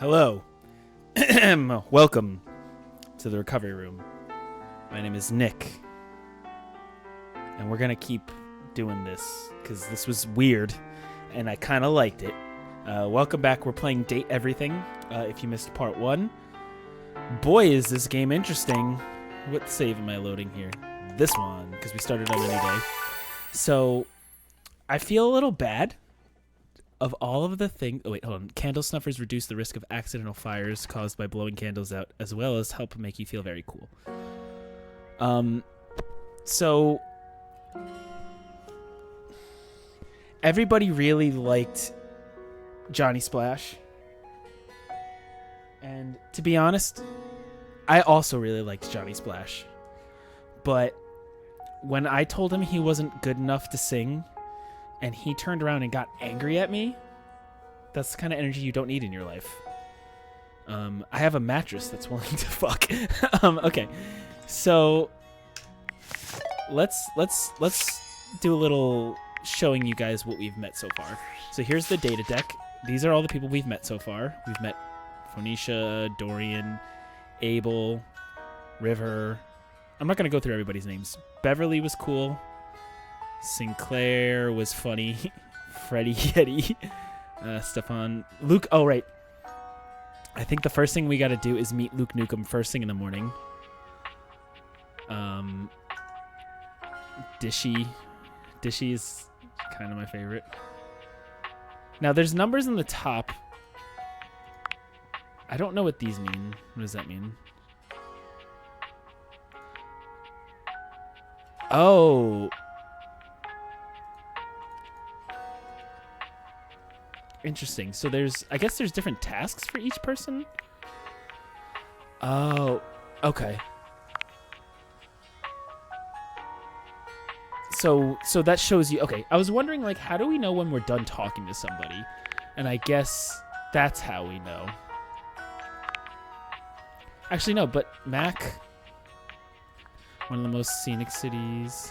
Hello. Welcome to the recovery room. My name is Nick. And we're going to keep doing this because this was weird and I kind of liked it. Welcome back. We're playing Date Everything. If you missed part one. Boy, is this game interesting. What save am I loading here? This one, because we started on a new day. So, I feel a little bad. Of all of the things... Oh, wait, hold on. Candle snuffers reduce the risk of accidental fires caused by blowing candles out, as well as help make you feel very cool. So... Everybody really liked Johnny Splash. And to be honest, I also really liked Johnny Splash. But when I told him he wasn't good enough to sing... and he turned around and got angry at me, that's the kind of energy you don't need in your life. I have a mattress that's willing to fuck. Okay, so let's do a little showing you guys what we've met so far. So here's the data deck. These are all the people we've met so far. We've met Phoenicia, Dorian, Abel, River. I'm not going to go through everybody's names. Beverly was cool. Sinclair was funny. Freddie Yeti. Stefan. Luke. Oh, right. I think the first thing we got to do is meet Luke Nukem first thing in the morning. Dishy. Dishy is kind of my favorite. Now, there's numbers in the top. I don't know what these mean. What does that mean? Oh... Interesting. So I guess there's different tasks for each person? Oh, okay. So that shows you, okay, I was wondering, like, how do we know when we're done talking to somebody? And I guess that's how we know. Actually, no, but Mac, one of the most scenic cities.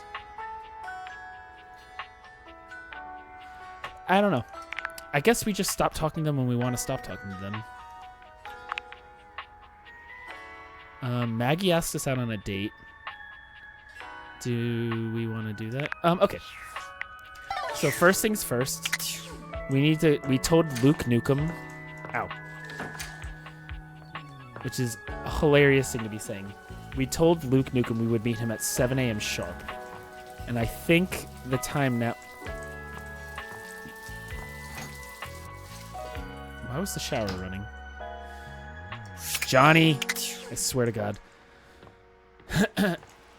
I don't know. I guess we just stop talking to them when we want to stop talking to them. Maggie asked us out on a date. Do we want to do that? Okay. So first things first, we told Luke Nukem, ow, which is a hilarious thing to be saying. We told Luke Nukem we would meet him at 7 a.m. sharp. And I think the time now... Why was the shower running? Johnny! I swear to God.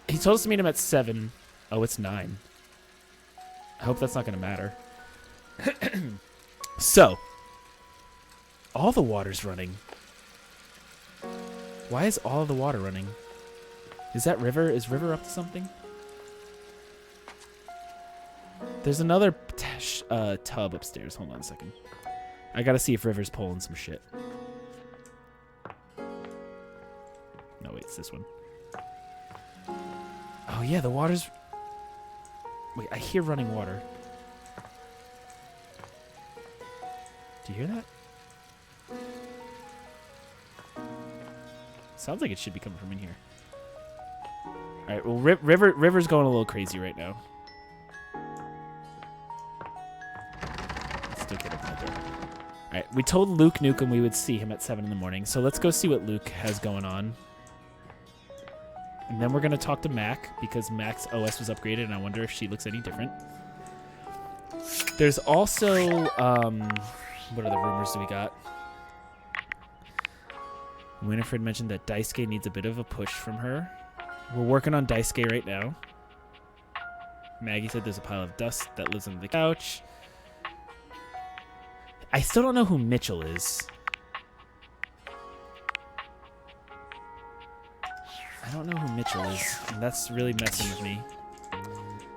He told us to meet him at 7. Oh, it's 9. I hope that's not going to matter. So. All the water's running. Why is all the water running? Is that River? Is River up to something? There's another tub upstairs. Hold on a second. I gotta see if River's pulling some shit. No, wait, it's this one. Oh, yeah, the water's... Wait, I hear running water. Do you hear that? Sounds like it should be coming from in here. Alright, well, River's going a little crazy right now. Let's still get up that door. Alright, we told Luke Nukem we would see him at 7 in the morning, so let's go see what Luke has going on. And then we're going to talk to Mac, because Mac's OS was upgraded, and I wonder if she looks any different. There's also, what other rumors do we got? Winifred mentioned that Daisuke needs a bit of a push from her. We're working on Daisuke right now. Maggie said there's a pile of dust that lives under the couch. I still don't know who Mitchell is. I don't know who Mitchell is, and that's really messing with me.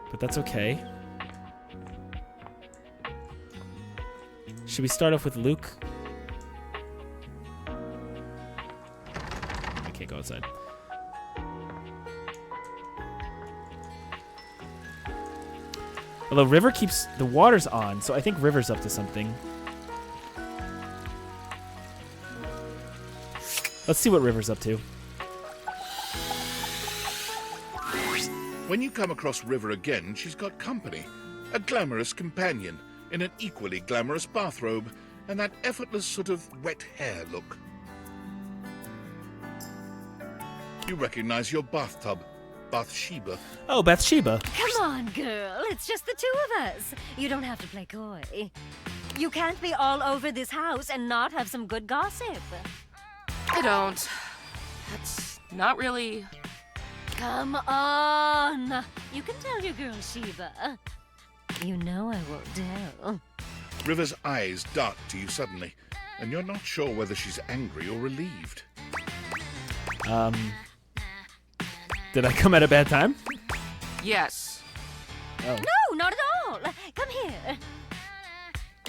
But that's okay. Should we start off with Luke? I can't go outside. Although River keeps... The water's on, so I think River's up to something. Let's see what River's up to. When you come across River again, she's got company. A glamorous companion in an equally glamorous bathrobe and that effortless sort of wet hair look. You recognize your bathtub, Bathsheba. Oh, Bathsheba. Come on, girl. It's just the two of us. You don't have to play coy. You can't be all over this house and not have some good gossip. I don't. That's not really... Come on. You can tell your girl Sheba. You know I won't tell. River's eyes dart to you suddenly, and you're not sure whether she's angry or relieved. Did I come at a bad time? Yes. Oh. No, not at all. Come here.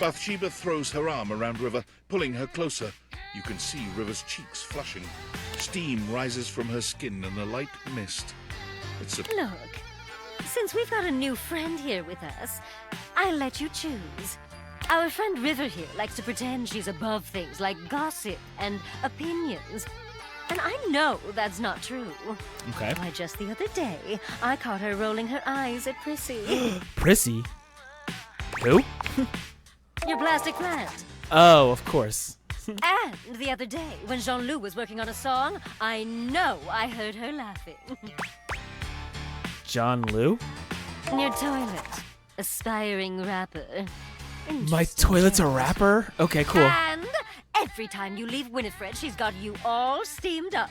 Bathsheba throws her arm around River, pulling her closer. You can see River's cheeks flushing. Steam rises from her skin in a light mist. It's a... Look, since we've got a new friend here with us, I'll let you choose. Our friend River here likes to pretend she's above things like gossip and opinions. And I know that's not true. Okay. Why, just the other day, I caught her rolling her eyes at Prissy. Prissy? Who? Your plastic plant. Oh, of course. And the other day, when Jean-Loup was working on a song, I know I heard her laughing. John Liu? Your toilet. Aspiring rapper. My Interesting toilet's a choice. rapper? Okay, cool. And every time you leave Winifred, she's got you all steamed up.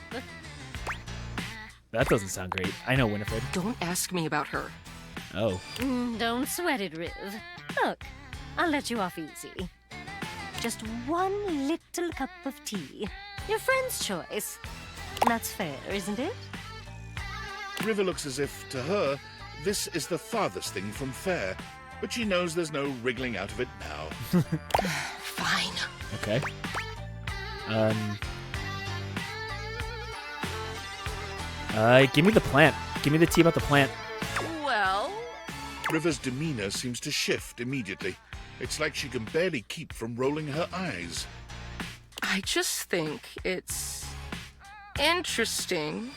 That doesn't sound great. I know Winifred. Don't ask me about her. Oh. Don't sweat it, Riv. Look, I'll let you off easy. Just one little cup of tea. Your friend's choice. That's fair, isn't it? River looks as if, to her, this is the farthest thing from fair, but she knows there's no wriggling out of it now. Fine. Okay. Give me the plant. Give me the tea about the plant. Well, River's demeanor seems to shift immediately. It's like she can barely keep from rolling her eyes. I just think it's interesting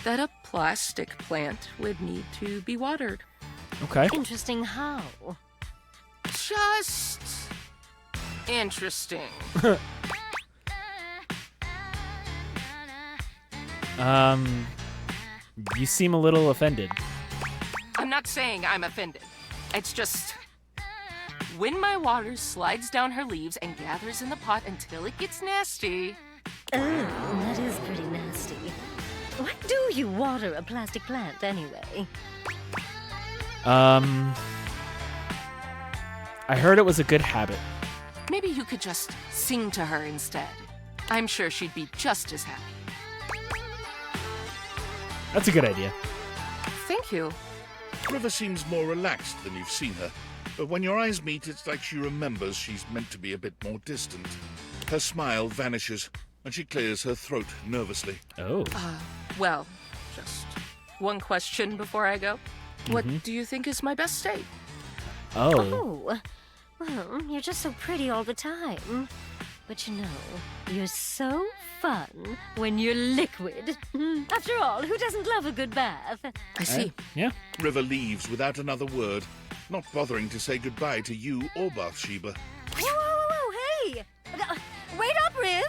that a plastic plant would need to be watered. Okay. Interesting how? Just interesting. You seem a little offended. I'm not saying I'm offended. It's just when my water slides down her leaves and gathers in the pot until it gets nasty. That is pretty nasty. Why do you water a plastic plant anyway? I heard it was a good habit. Maybe you could just sing to her instead. I'm sure she'd be just as happy. That's a good idea. Thank you. River seems more relaxed than you've seen her, but when your eyes meet, it's like she remembers she's meant to be a bit more distant. Her smile vanishes, and she clears her throat nervously. Oh. Well, just one question before I go. What do you think is my best state? Oh. Oh, well, you're just so pretty all the time. But you know, you're so fun when you're liquid. After all, who doesn't love a good bath? I see. Yeah. River leaves without another word, not bothering to say goodbye to you or Bathsheba. Whoa, whoa, whoa, hey! Wait up, Riv!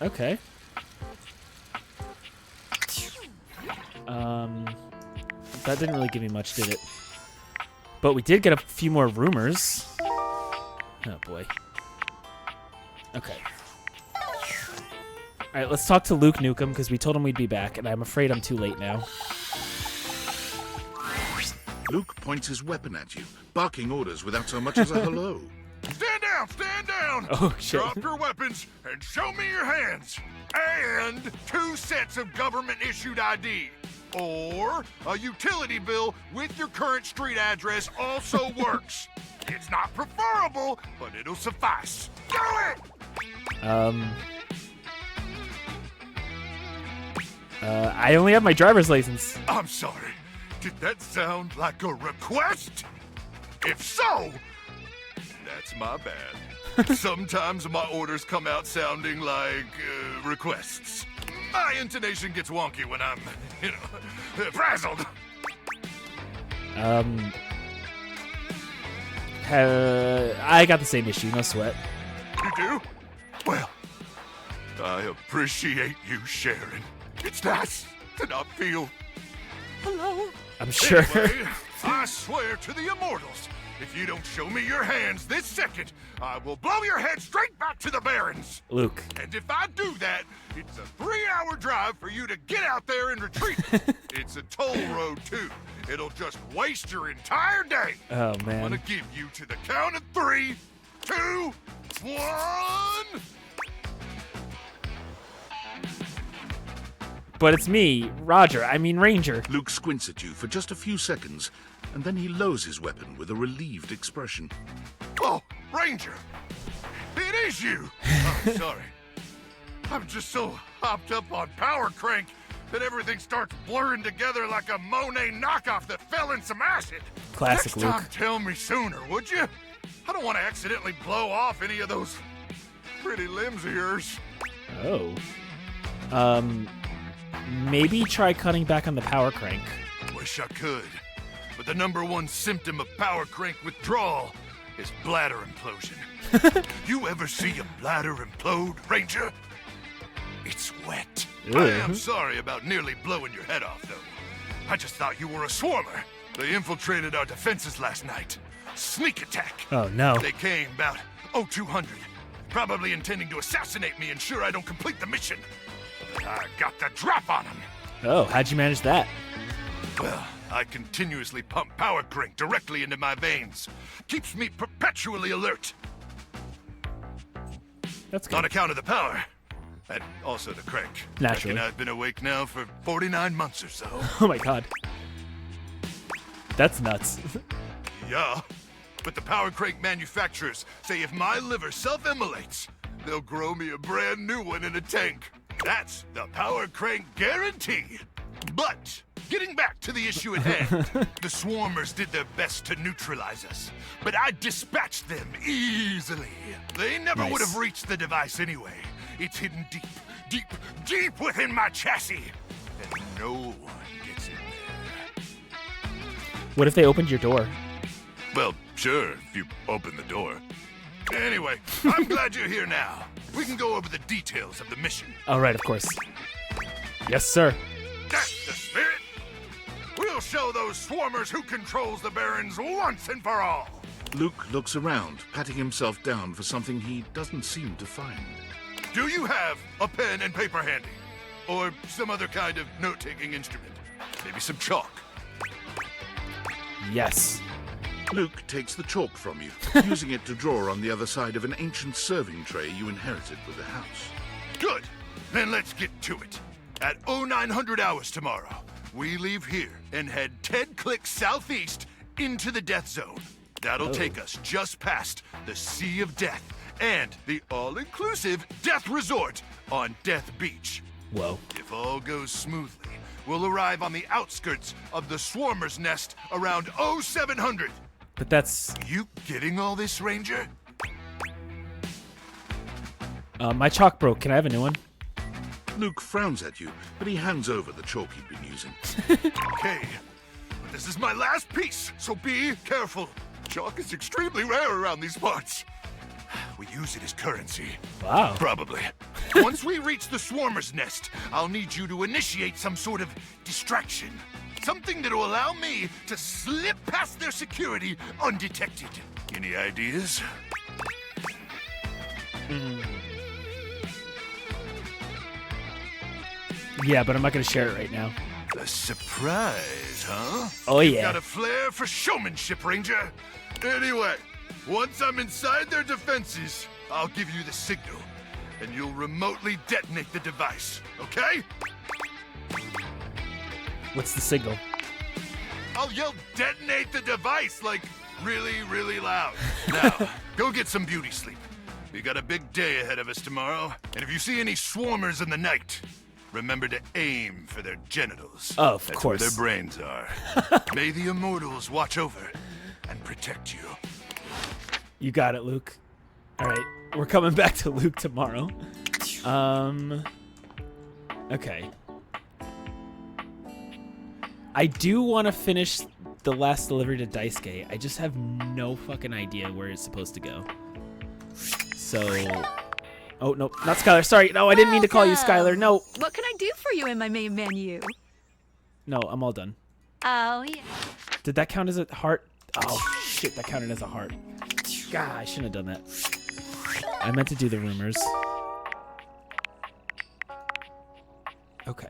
Okay. That didn't really give me much, did it? But we did get a few more rumors. Oh boy. Okay. Alright, let's talk to Luke Nukem, because we told him we'd be back, and I'm afraid I'm too late now. Luke points his weapon at you, barking orders without so much as a hello. Stand down! Stand down! Oh, shit. Drop your weapons and show me your hands. And 2 sets of government-issued ID. Or a utility bill with your current street address also works. It's not preferable, but it'll suffice. Do it! I only have my driver's license. I'm sorry. Did that sound like a request? If so, That's my bad. Sometimes my orders come out sounding like requests. My intonation gets wonky when I'm, frazzled. I got the same issue, no sweat. You do? Well, I appreciate you sharing. It's nice to not feel alone. I'm sure. Anyway, I swear to the immortals, if you don't show me your hands this second, I will blow your head straight back to the Barrens. Luke. And if I do that, it's a 3-hour drive for you to get out there and retrieve it. It's a toll road, too. It'll just waste your entire day. Oh, I'm man. gonna give you to the count of 3, 2, 1. But it's me, Ranger. Luke squints at you for just a few seconds, and then he lowers his weapon with a relieved expression. Oh, Ranger! It is you! Oh, sorry. I'm just so hopped up on Power Crank that everything starts blurring together like a Monet knockoff that fell in some acid. Classic Next time, Luke. tell me sooner, would you? I don't want to accidentally blow off any of those pretty limbs of yours. Oh. Maybe try cutting back on the power crank. Wish I could. But the #1 symptom of Power Crank withdrawal is bladder implosion. You ever see a bladder implode, Ranger? It's wet. I am sorry about nearly blowing your head off, though. I just thought you were a swarmer. They infiltrated our defenses last night. Sneak attack. Oh, no. They came about 0200, probably intending to assassinate me, ensure I don't complete the mission. But I got the drop on them. Oh, how'd you manage that? Well, I continuously pump Power Crank directly into my veins. Keeps me perpetually alert. That's On good. account of the power. And also the crank. Naturally. Reckon I've been awake now for 49 months or so. Oh, my God. That's nuts. Yeah. But the Power Crank manufacturers say if my liver self-immolates, they'll grow me a brand new one in a tank. That's the Power Crank guarantee. But, getting back to the issue at hand, the Swarmers did their best to neutralize us, but I dispatched them easily. They never Nice. would have reached the device anyway. It's hidden deep within my chassis, and no one gets in there. What if they opened your door? Well, sure, if you open the door. Anyway, I'm glad you're here now. We can go over the details of the mission. All right, of course. Yes, sir. That's the spirit. We'll show those swarmers who controls the Barrens once and for all. Luke looks around, patting himself down for something he doesn't seem to find. Do you have a pen and paper handy? Or some other kind of note-taking instrument? Maybe some chalk? Yes. Luke takes the chalk from you, using it to draw on the other side of an ancient serving tray you inherited with the house. Good. Then let's get to it. At 0900 hours tomorrow, we leave here and head 10 clicks southeast into the Death Zone. That'll take us just past the Sea of Death and the all-inclusive Death Resort on Death Beach. Whoa. If all goes smoothly, we'll arrive on the outskirts of the Swarmer's Nest around 0700. But that's... You getting all this, Ranger? my chalk broke. Can I have a new one? Luke frowns at you, but he hands over the chalk he'd been using. Okay, but this is my last piece, so be careful. Chalk is extremely rare around these parts. We use it as currency. Wow. Probably. Once we reach the Swarmer's Nest, I'll need you to initiate some sort of distraction. Something that'll allow me to slip past their security undetected. Any ideas? Yeah, but I'm not going to share it right now. A surprise, huh? Oh, You've yeah. got a flair for showmanship, Ranger. Anyway, once I'm inside their defenses, I'll give you the signal, and you'll remotely detonate the device, okay? What's the signal? I'll yell detonate the device, like, really, really loud. Now, go get some beauty sleep. We got a big day ahead of us tomorrow, and if you see any swarmers in the night, remember to aim for their genitals. Oh, of That's course. where their brains are. May the immortals watch over and protect you. You got it, Luke. All right, we're coming back to Luke tomorrow. Okay. I do want to finish the last delivery to Daisuke. I just have no fucking idea where it's supposed to go. So, oh no, not Skylar. Sorry, no, I didn't mean to call you Skylar. No, What can I do for you in my main menu? no, I'm all done. Oh, yeah. Did that count as a heart? Oh shit, that counted as a heart. God, I shouldn't have done that. I meant to do the rumors. Okay,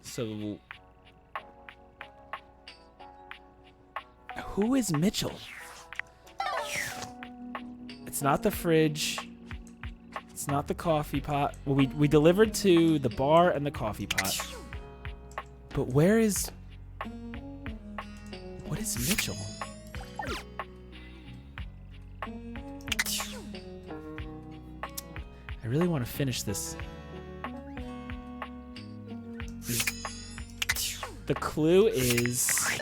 so who is Mitchell? It's not the fridge. It's not the coffee pot. Well, we delivered to the bar and the coffee pot. But where is... What is Mitchell? I really want to finish this. The clue is...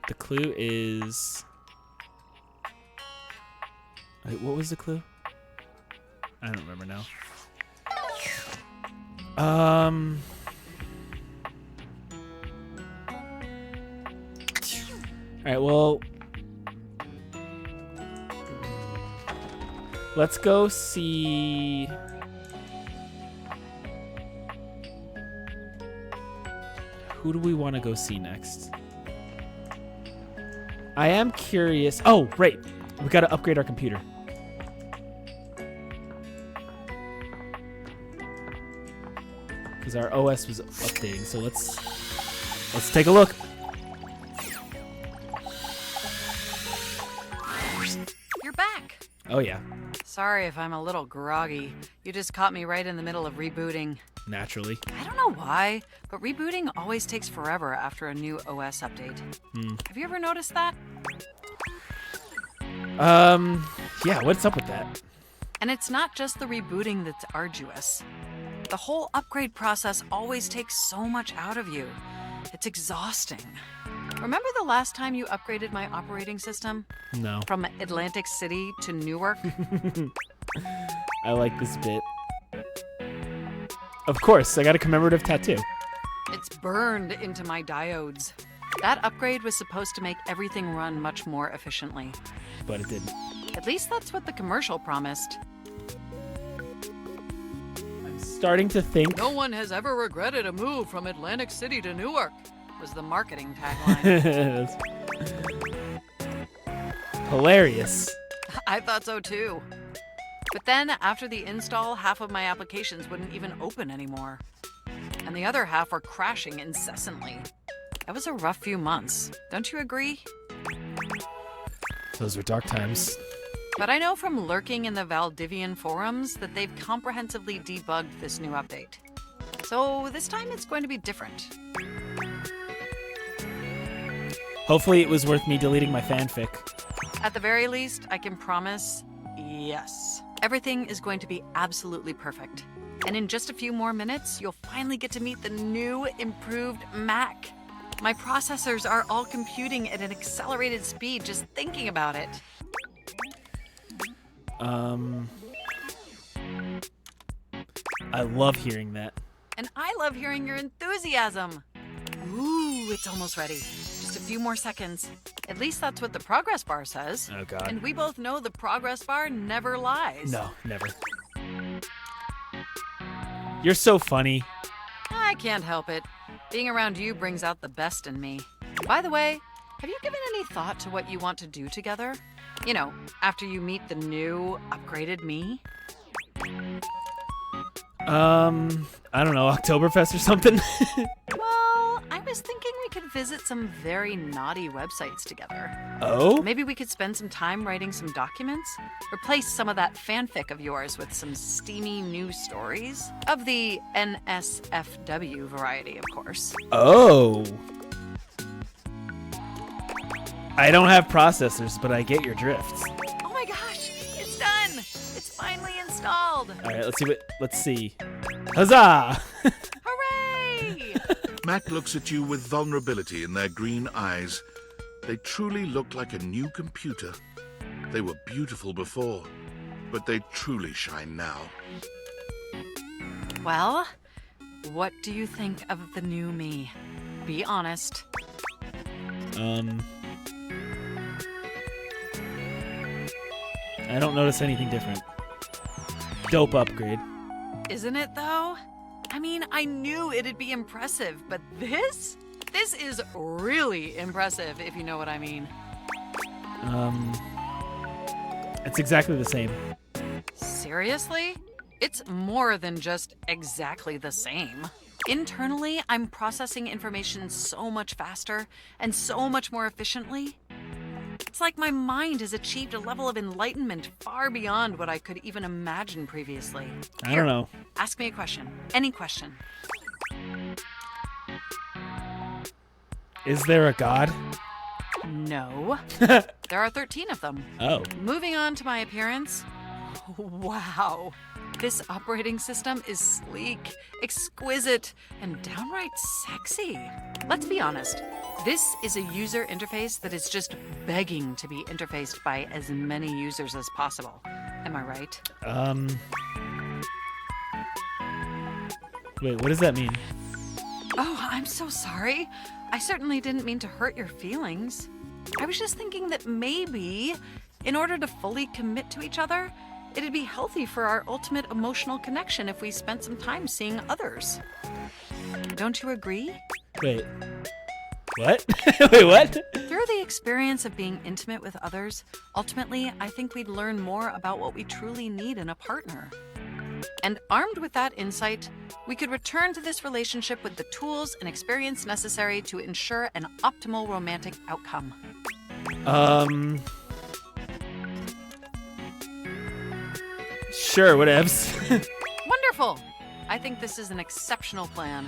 The clue is... Wait, what was the clue? I don't remember now. Alright, well... Let's go see... Who do we want to go see next? I am curious... Oh, right! We gotta upgrade our computer. Because our OS was updating, so let's take a look. You're back. Oh yeah, Sorry if I'm a little groggy. You just caught me right in the middle of rebooting. naturally. I don't know why, but rebooting always takes forever after a new OS update. Have you ever noticed that? Yeah, what's up with that? And it's not just the rebooting that's arduous. The whole upgrade process always takes so much out of you. It's exhausting. Remember the last time you upgraded my operating system? No. From Atlantic City to Newark? I like this bit. Of course, I got a commemorative tattoo. It's burned into my diodes. That upgrade was supposed to make everything run much more efficiently. But it didn't. At least that's what the commercial promised. I'm starting to think... No one has ever regretted a move from Atlantic City to Newark, was the marketing tagline. Hilarious. I thought so too. But then, after the install, half of my applications wouldn't even open anymore. And the other half were crashing incessantly. That was a rough few months. Don't you agree? Those were dark times. But I know from lurking in the Valdivian forums that they've comprehensively debugged this new update. So this time it's going to be different. Hopefully it was worth me deleting my fanfic. At the very least, I can promise, yes. Everything is going to be absolutely perfect. And in just a few more minutes, you'll finally get to meet the new, improved Mac. My processors are all computing at an accelerated speed just thinking about it. I love hearing that. And I love hearing your enthusiasm. Ooh, it's almost ready. Just a few more seconds. At least that's what the progress bar says. Oh, God. And we both know the progress bar never lies. No, never. You're so funny. I can't help it. Being around you brings out the best in me. By the way, have you given any thought to what you want to do together? You know, after you meet the new, upgraded me? I don't know, Oktoberfest or something? Well, I was thinking we could visit some very naughty websites together. Oh? Maybe we could spend some time writing some documents? Replace some of that fanfic of yours with some steamy new stories? Of the NSFW variety, of course. Oh. I don't have processors, but I get your drift. Oh my gosh, it's done! It's finally installed! Alright, let's see. Huzzah! Hooray! Mac looks at you with vulnerability in their green eyes. They truly look like a new computer. They were beautiful before, but they truly shine now. Well, what do you think of the new me? Be honest. I don't notice anything different. Dope upgrade. Isn't it, though? I mean, I knew it'd be impressive, but this? This is really impressive, if you know what I mean. It's exactly the same. Seriously? It's more than just exactly the same. Internally, I'm processing information so much faster and so much more efficiently. It's like my mind has achieved a level of enlightenment far beyond what I could even imagine previously. I don't know. Ask me a question. Any question. Is there a god? No. There are 13 of them. Oh. Moving on to my appearance. Wow. This operating system is sleek, exquisite, and downright sexy. Let's be honest. This is a user interface that is just begging to be interfaced by as many users as possible. Am I right? Wait, what does that mean? Oh, I'm so sorry. I certainly didn't mean to hurt your feelings. I was just thinking that maybe, in order to fully commit to each other, it'd be healthy for our ultimate emotional connection if we spent some time seeing others. Don't you agree? Wait. What? Wait, what? Through the experience of being intimate with others, ultimately, I think we'd learn more about what we truly need in a partner. And armed with that insight, we could return to this relationship with the tools and experience necessary to ensure an optimal romantic outcome. Sure, whatevs. Wonderful! I think this is an exceptional plan.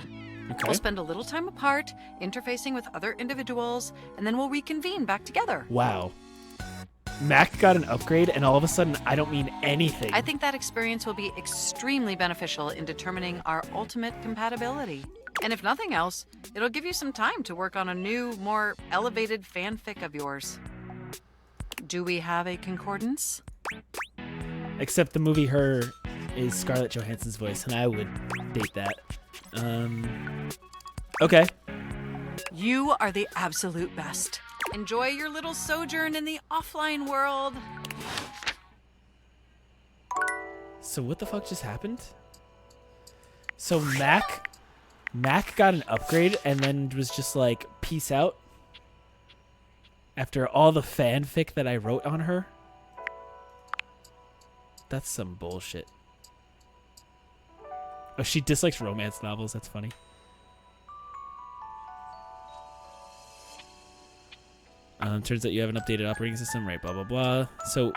Okay. We'll spend a little time apart, interfacing with other individuals, and then we'll reconvene back together. Wow. Mac got an upgrade, and all of a sudden, I don't mean anything. I think that experience will be extremely beneficial in determining our ultimate compatibility. And if nothing else, it'll give you some time to work on a new, more elevated fanfic of yours. Do we have a concordance? Except the movie Her is Scarlett Johansson's voice, and I would date that. Okay. You are the absolute best. Enjoy your little sojourn in the offline world. So what the fuck just happened? So Mac got an upgrade and then was just like, peace out. After all the fanfic that I wrote on her. That's some bullshit. Oh, she dislikes romance novels. That's funny. Turns out you have an updated operating system, right? Blah, blah, blah. So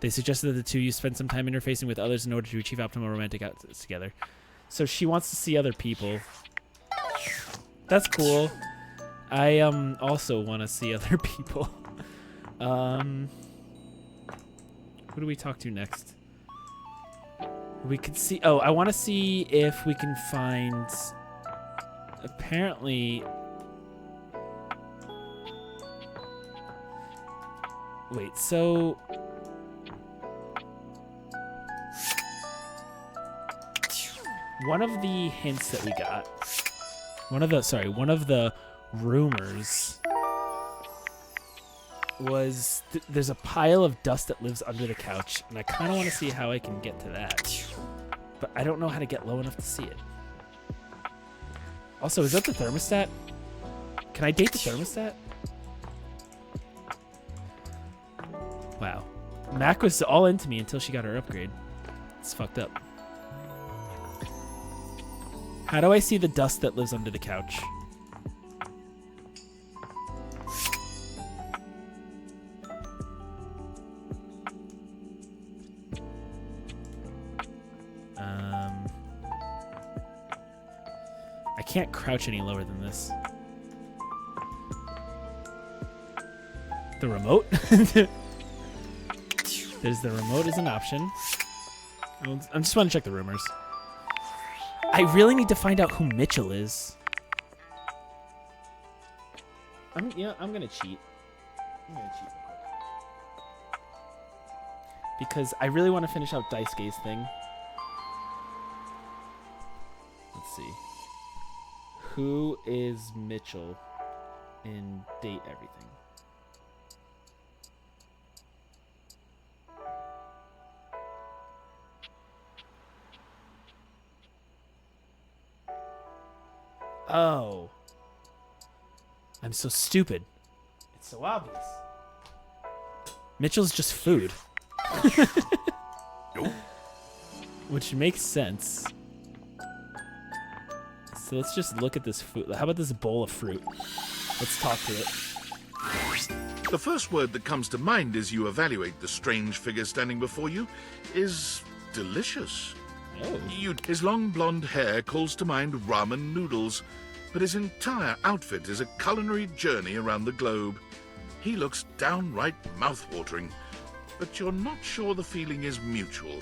they suggested that the two you spend some time interfacing with others in order to achieve optimal romantic outcomes together. So she wants to see other people. That's cool. I also want to see other people. Who do we talk to next? We could see... Oh, I want to see if we can find... Apparently... Wait, so... One of the hints that we got... One of the rumors... was there's a pile of dust that lives under the couch, and I kind of want to see how I can get to that. But I don't know how to get low enough to see it. Also, is that the thermostat? Can I date the thermostat? Wow. Mac was all into me until she got her upgrade. It's fucked up. How do I see the dust that lives under the couch? I can't crouch any lower than this. The remote? There's the remote as an option. I just want to check the rumors. I really need to find out who Mitchell is. I'm gonna cheat. I'm gonna cheat real quick. Because I really want to finish out Daisuke's thing. Let's see. Who is Mitchell in Date Everything? Oh. I'm so stupid. It's so obvious. Mitchell's just food. Nope. Which makes sense. So let's just look at this food. How about this bowl of fruit? Let's talk to it. The first word that comes to mind as you evaluate the strange figure standing before you is delicious. Oh. His long blonde hair calls to mind ramen noodles, but his entire outfit is a culinary journey around the globe. He looks downright mouth-watering, but you're not sure the feeling is mutual.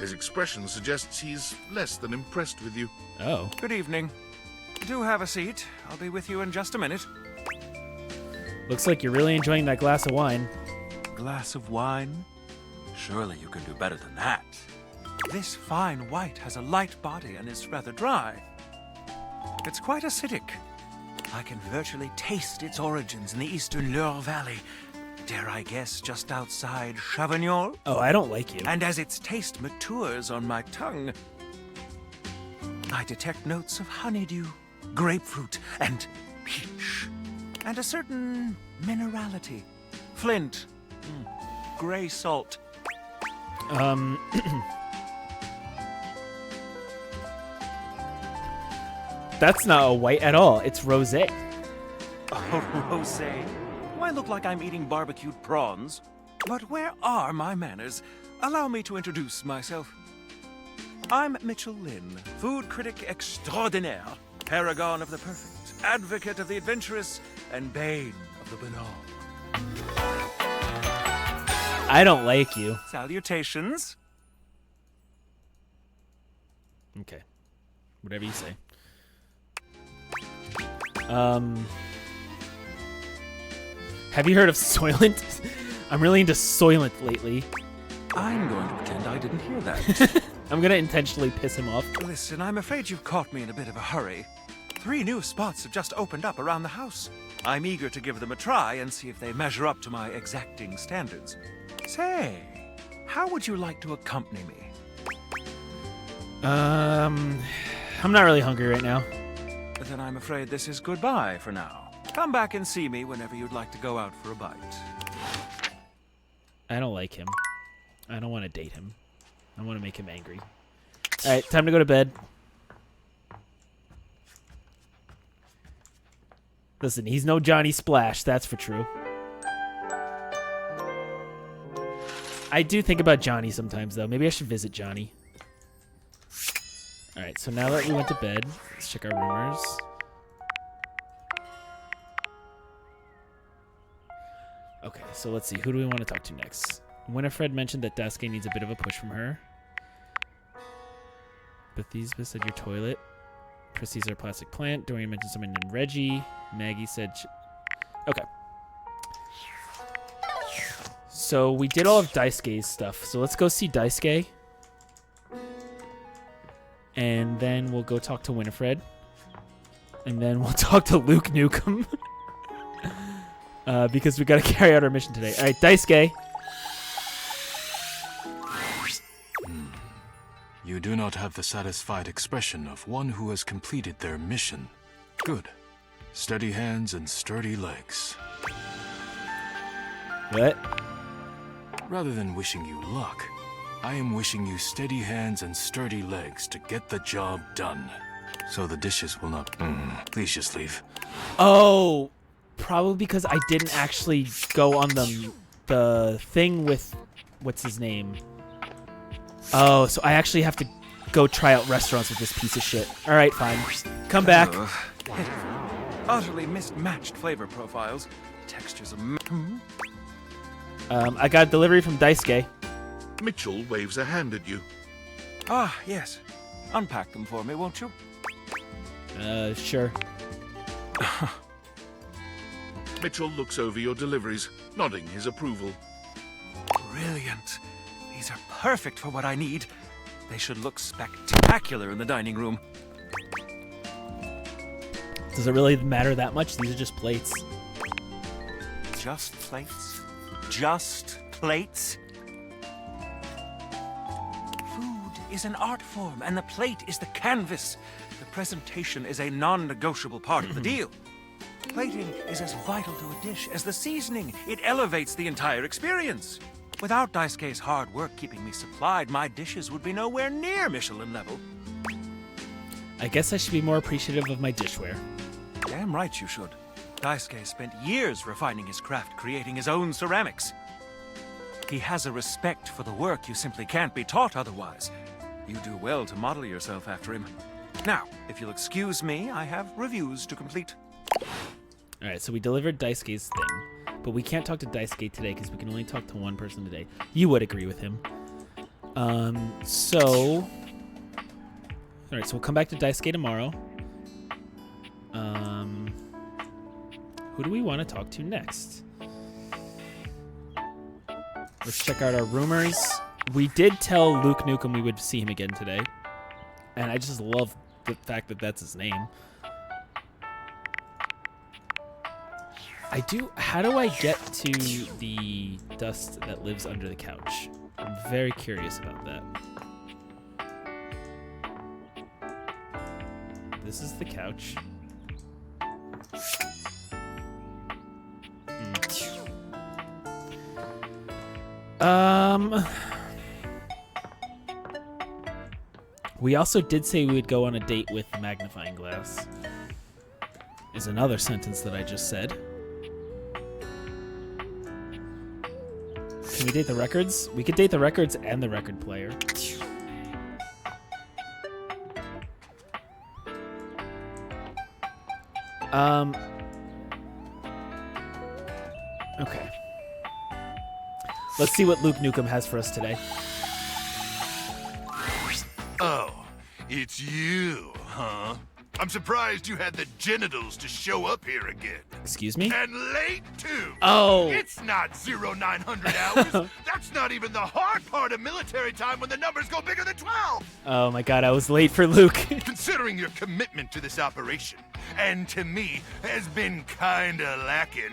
His expression suggests he's less than impressed with you. Oh. Good evening. Do have a seat. I'll be with you in just a minute. Looks like you're really enjoying that glass of wine. Glass of wine? Surely you can do better than that. This fine white has a light body and is rather dry. It's quite acidic. I can virtually taste its origins in the eastern Loire Valley. Dare I guess, just outside Chavignol? Oh, I don't like you. And as its taste matures on my tongue, I detect notes of honeydew, grapefruit, and peach. And a certain minerality. Flint. Gray salt. That's not a white at all. It's rosé. Oh, rosé. Do I look like I'm eating barbecued prawns? But where are my manners? Allow me to introduce myself. I'm Mitchell Lynn, food critic extraordinaire, paragon of the perfect, advocate of the adventurous, and bane of the banal. I don't like you. Salutations. Okay. Whatever you say. Have you heard of Soylent? I'm really into Soylent lately. I'm going to pretend I didn't hear that. I'm gonna intentionally piss him off. Listen, I'm afraid you've caught me in a bit of a hurry. 3 new spots have just opened up around the house. I'm eager to give them a try and see if they measure up to my exacting standards. Say, how would you like to accompany me? I'm not really hungry right now. Then I'm afraid this is goodbye for now. Come back and see me whenever you'd like to go out for a bite. I don't like him. I don't want to date him. I want to make him angry. All right, time to go to bed. Listen, he's no Johnny Splash, that's for true. I do think about Johnny sometimes, though. Maybe I should visit Johnny. All right, so now that we went to bed, let's check our rumors. Okay, so let's see. Who do we want to talk to next? Winifred mentioned that Daisuke needs a bit of a push from her. Bethesda said your toilet. Prissy said plastic plant. Dorian mentioned someone named Reggie. Maggie said... Okay. So we did all of Daisuke's stuff. So let's go see Daisuke. And then we'll go talk to Winifred. And then we'll talk to Luke Nukem. Because we got to carry out our mission today. All right, Daisuke. You do not have the satisfied expression of one who has completed their mission. Good. Steady hands and sturdy legs. What? Rather than wishing you luck, I am wishing you steady hands and sturdy legs to get the job done. So the dishes will not... Please just leave. Oh, probably because I didn't actually go on the thing with... What's his name? Oh, so I actually have to go try out restaurants with this piece of shit. All right, fine. Come back. Utterly mismatched flavor profiles. Textures of... I got a delivery from Daisuke. Mitchell waves a hand at you. Ah, yes. Unpack them for me, won't you? Sure. Mitchell looks over your deliveries, nodding his approval. Brilliant. These are perfect for what I need. They should look spectacular in the dining room. Does it really matter that much? These are just plates. Just plates? Just plates? Food is an art form, and the plate is the canvas. The presentation is a non-negotiable part of the deal. Plating is as vital to a dish as the seasoning. It elevates the entire experience. Without Daisuke's hard work keeping me supplied, my dishes would be nowhere near Michelin level. I guess I should be more appreciative of my dishware. Damn right you should. Daisuke spent years refining his craft, creating his own ceramics. He has a respect for the work you simply can't be taught otherwise. You do well to model yourself after him. Now, if you'll excuse me, I have reviews to complete. Alright, so we delivered Daisuke's thing, but we can't talk to Daisuke today because we can only talk to one person today. You would agree with him. Alright, so we'll come back to Daisuke tomorrow. Who do we want to talk to next? Let's check out our rumors. We did tell Luke Nukem we would see him again today. And I just love the fact that that's his name. How do I get to the dust that lives under the couch? I'm very curious about that. This is the couch. We also did say we would go on a date with the magnifying glass. Is another sentence that I just said. Can we date the records? We could date the records and the record player. Okay. Let's see what Luke Nukem has for us today. Oh, it's you, huh? I'm surprised you had the genitals to show up here again. Excuse me? And late, too. Oh. It's not 0900 hours. That's not even the hard part of military time when the numbers go bigger than 12. Oh my god, I was late for Luke. Considering your commitment to this operation, and to me, has been kinda lacking.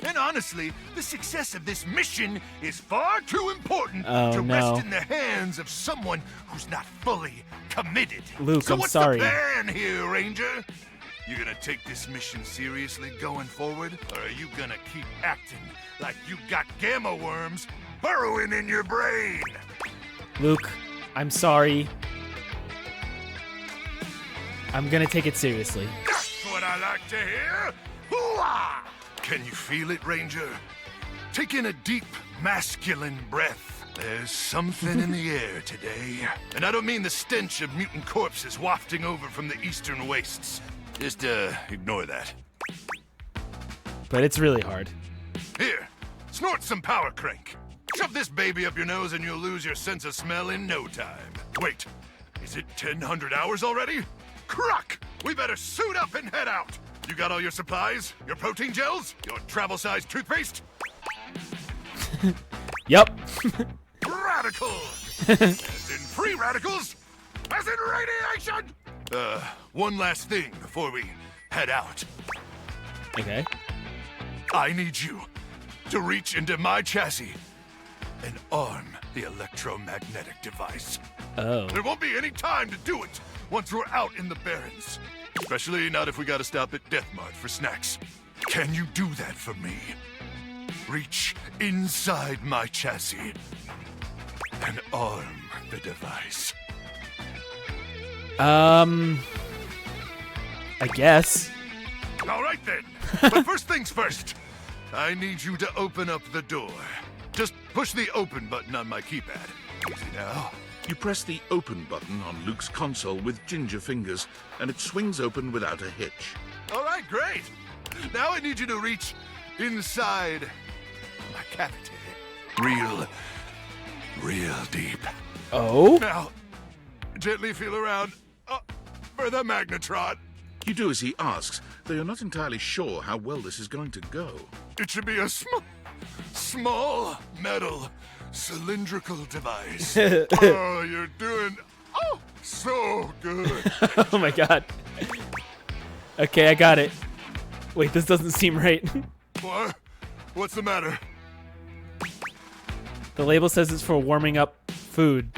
And honestly, the success of this mission is far too important to rest in the hands of someone who's not fully committed. Luke, so I'm what's sorry. the plan here, Ranger? You gonna take this mission seriously going forward? Or are you gonna keep acting like you got gamma worms burrowing in your brain? Luke, I'm sorry. I'm gonna take it seriously. That's what I like to hear! Hoo-ah! Can you feel it, Ranger? Take in a deep, masculine breath. There's something in the air today. And I don't mean the stench of mutant corpses wafting over from the eastern wastes. Just, ignore that. But it's really hard. Here, snort some power crank. Shove this baby up your nose and you'll lose your sense of smell in no time. Wait, is it 1,000 hours already? Crock! We better suit up and head out. You got all your supplies? Your protein gels? Your travel-sized toothpaste? Yep. Radical! As in free radicals? As in radiation! One last thing before we head out. Okay. I need you to reach into my chassis and arm the electromagnetic device. Oh. There won't be any time to do it once we're out in the Barrens. Especially not if we gotta stop at Death Mart for snacks. Can you do that for me? Reach inside my chassis and arm the device. I guess. All right then. But first things first. I need you to open up the door. Just push the open button on my keypad. Easy now. You press the open button on Luke's console with ginger fingers, and it swings open without a hitch. All right, great. Now I need you to reach inside my cavity. Real deep. Oh? Now, gently feel around for the magnetron. You do as he asks, They are not entirely sure how well this is going to go. It should be a small metal cylindrical device. Oh, you're doing so good. Oh my god. Okay, I got it. Wait, this doesn't seem right. What? What's the matter? The label says it's for warming up food.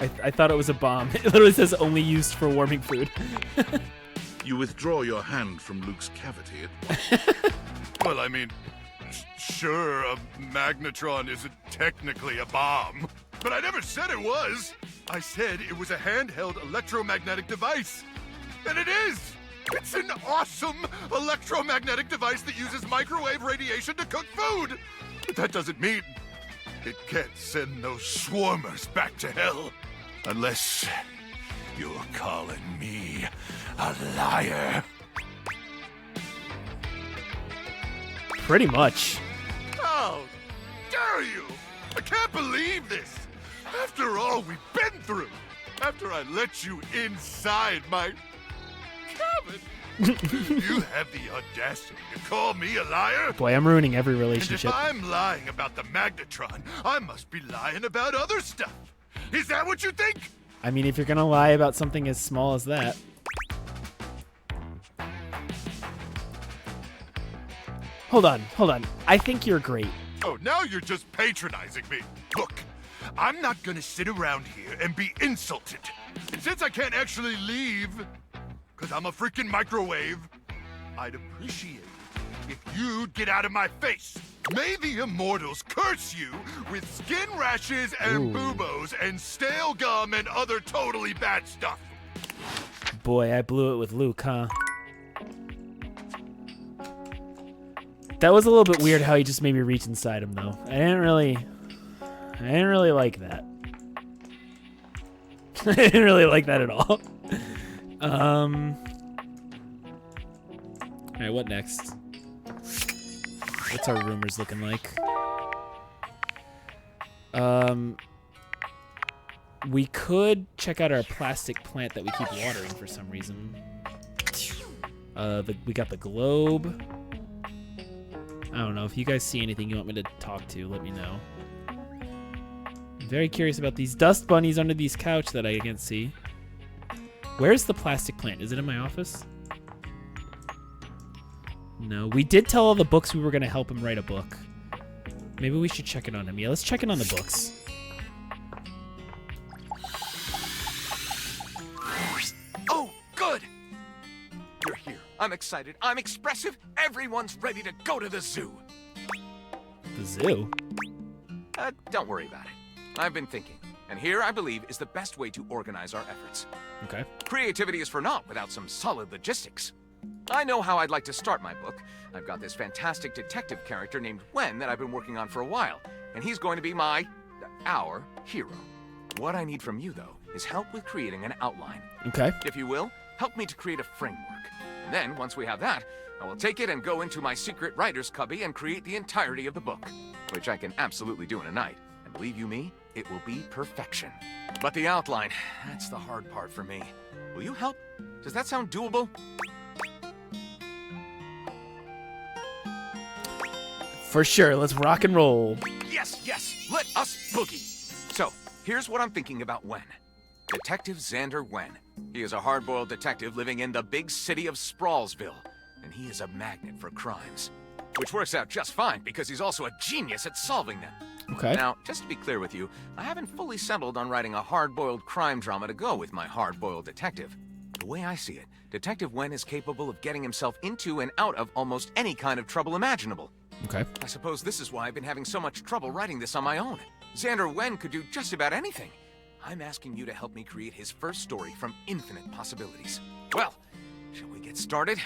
I thought it was a bomb. It literally says only used for warming food. You withdraw your hand from Luke's cavity. Well, I mean, sure, a magnetron isn't technically a bomb, but I never said it was. I said it was a handheld electromagnetic device. And it is! It's an awesome electromagnetic device that uses microwave radiation to cook food! But that doesn't mean it can't send those swarmers back to hell. Unless you're calling me a liar. Pretty much. How dare you! I can't believe this! After all we've been through! After I let you inside my cabin! You have the audacity to call me a liar? Boy, I'm ruining every And if relationship. I'm lying about the magnetron, I must be lying about other stuff. Is that what you think? I mean, if you're gonna lie about something as small as that. Hold on. I think you're great. Oh, now you're just patronizing me. Look, I'm not gonna sit around here and be insulted. And since I can't actually leave, because I'm a freaking microwave, I'd appreciate it if you'd get out of my face. May the immortals curse you with skin rashes and buboes and stale gum and other totally bad stuff. Boy, I blew it with Luke, huh? That was a little bit weird how he just made me reach inside him, though. I didn't really like that. I didn't really like that at all. Alright, what next? What's our rumors looking like? We could check out our plastic plant that we keep watering for some reason. We got the globe. I don't know. If you guys see anything you want me to talk to, let me know. I'm very curious about these dust bunnies under these couch that I can't see. Where's the plastic plant? Is it in my office? No. We did tell all the books we were going to help him write a book. Maybe we should check in on him. Yeah, let's check in on the books. Oh, good! You're here. I'm excited. I'm expressive. Everyone's ready to go to the zoo. The zoo? Don't worry about it. I've been thinking, and here, I believe, is the best way to organize our efforts. Okay. Creativity is for naught without some solid logistics. I know how I'd like to start my book. I've got this fantastic detective character named Wen that I've been working on for a while, and he's going to be our hero. What I need from you, though, is help with creating an outline. Okay. If you will, help me to create a framework. And then, once we have that, I will take it and go into my secret writer's cubby and create the entirety of the book, which I can absolutely do in a night. And believe you me, it will be perfection. But the outline, that's the hard part for me. Will you help? Does that sound doable? For sure. Let's rock and roll. Yes, let us boogie. So, here's what I'm thinking about Wen. Detective Xander Wen. He is a hard-boiled detective living in the big city of Sprawlsville, and he is a magnet for crimes. Which works out just fine, because he's also a genius at solving them. Okay. Now, just to be clear with you, I haven't fully settled on writing a hard-boiled crime drama to go with my hard-boiled detective. The way I see it, Detective Wen is capable of getting himself into and out of almost any kind of trouble imaginable. Okay. I suppose this is why I've been having so much trouble writing this on my own. Xander Wen could do just about anything. I'm asking you to help me create his first story from infinite possibilities. Well, shall we get started?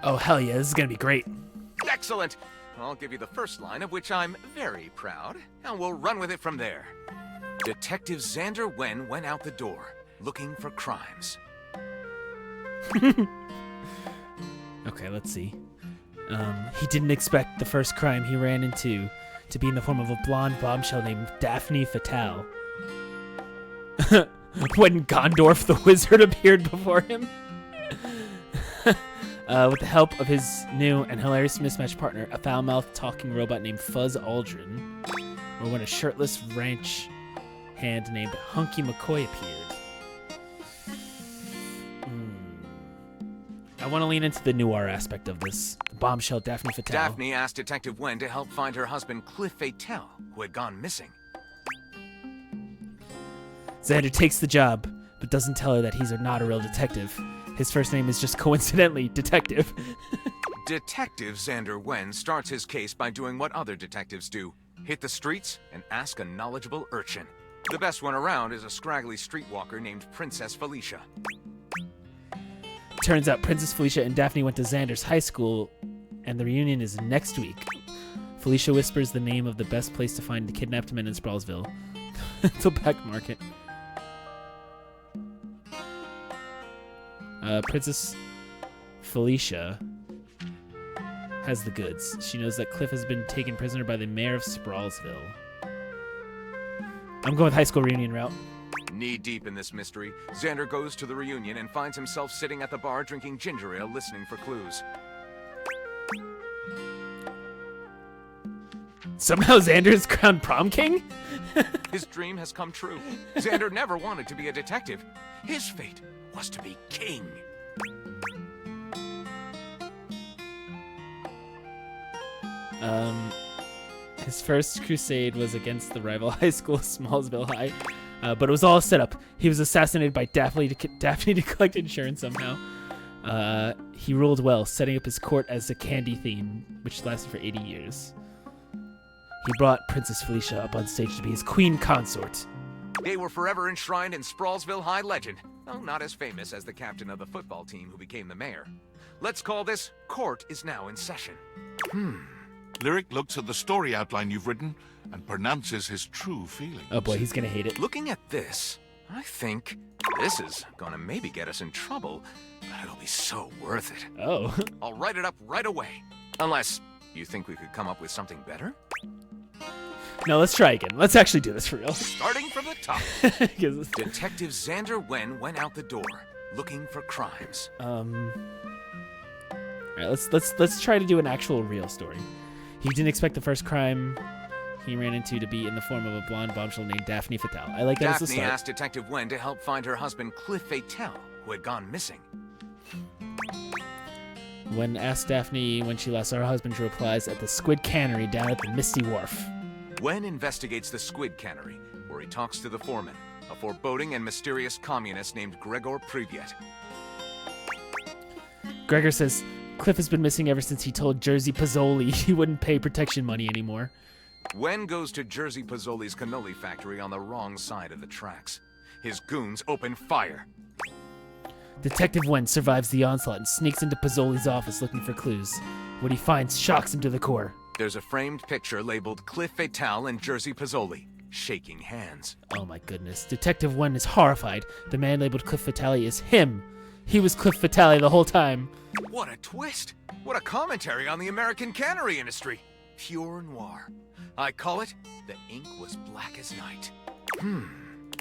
Oh, hell yeah. This is going to be great. Excellent! I'll give you the first line, of which I'm very proud, and we'll run with it from there. Detective Xander Wen went out the door, looking for crimes. Okay, let's see. He didn't expect the first crime he ran into to be in the form of a blonde bombshell named Daphne Fatale. When Gondorf the wizard appeared before him. With the help of his new and hilarious mismatched partner, a foul-mouthed talking robot named Fuzz Aldrin, or when a shirtless ranch hand named Hunky McCoy appeared. I want to lean into the noir aspect of this. Bombshell Daphne Fatale. Daphne asked Detective Wen to help find her husband Cliff Fatale, who had gone missing. Xander takes the job, but doesn't tell her that he's not a real detective. His first name is just coincidentally Detective. Detective Xander Wen starts his case by doing what other detectives do. Hit the streets and ask a knowledgeable urchin. The best one around is a scraggly streetwalker named Princess Felicia. Turns out Princess Felicia and Daphne went to Xander's high school, and the reunion is next week. Felicia whispers the name of the best place to find the kidnapped men in Sprawlesville. The Back Market. Princess Felicia has the goods. She knows that Cliff has been taken prisoner by the mayor of Sprawlesville. I'm going with high school reunion route. Knee-deep in this mystery, Xander goes to the reunion and finds himself sitting at the bar drinking ginger ale, listening for clues. Somehow Xander is crowned prom king? His dream has come true. Xander never wanted to be a detective. His fate was to be king. His first crusade was against the rival high school, Smallsville High, but it was all set up. He was assassinated by Daphne to collect insurance somehow. He ruled well, setting up his court as a candy theme, which lasted for 80 years. He brought Princess Felicia up on stage to be his queen consort. They were forever enshrined in Sprawlesville High legend, though not as famous as the captain of the football team who became the mayor. Let's call this Court is Now in Session. Lyric looks at the story outline you've written and pronounces his true feelings. Oh boy, he's gonna hate it. Looking at this, I think this is gonna maybe get us in trouble, but it'll be so worth it. Oh. I'll write it up right away. Unless you think we could come up with something better? No, let's try again. Let's actually do this for real. Starting from the top. 'Cause- Detective Xander Wen went out the door, looking for crimes. All right, let's try to do an actual real story. He didn't expect the first crime he ran into to be in the form of a blonde bombshell named Daphne Fatale. I like that as a Daphne start. asked Detective Wen to help find her husband Cliff Fatale, who had gone missing. When asked Daphne when she last saw her husband, she replies at the Squid Cannery down at the Misty Wharf. Wen investigates the Squid Cannery, where he talks to the foreman, a foreboding and mysterious communist named Gregor Privyet. Gregor says Cliff has been missing ever since he told Jersey Pozzoli he wouldn't pay protection money anymore. Wen goes to Jersey Pozzoli's cannoli factory on the wrong side of the tracks. His goons open fire. Detective Wen survives the onslaught and sneaks into Pozzoli's office looking for clues. What he finds shocks him to the core. There's a framed picture labeled Cliff Fatale and Jersey Pozzoli, shaking hands. Oh my goodness. Detective Wen is horrified. The man labeled Cliff Fatale is him. He was Cliff Fatale the whole time. What a twist! What a commentary on the American cannery industry. Pure noir. I call it The Ink Was Black as Night.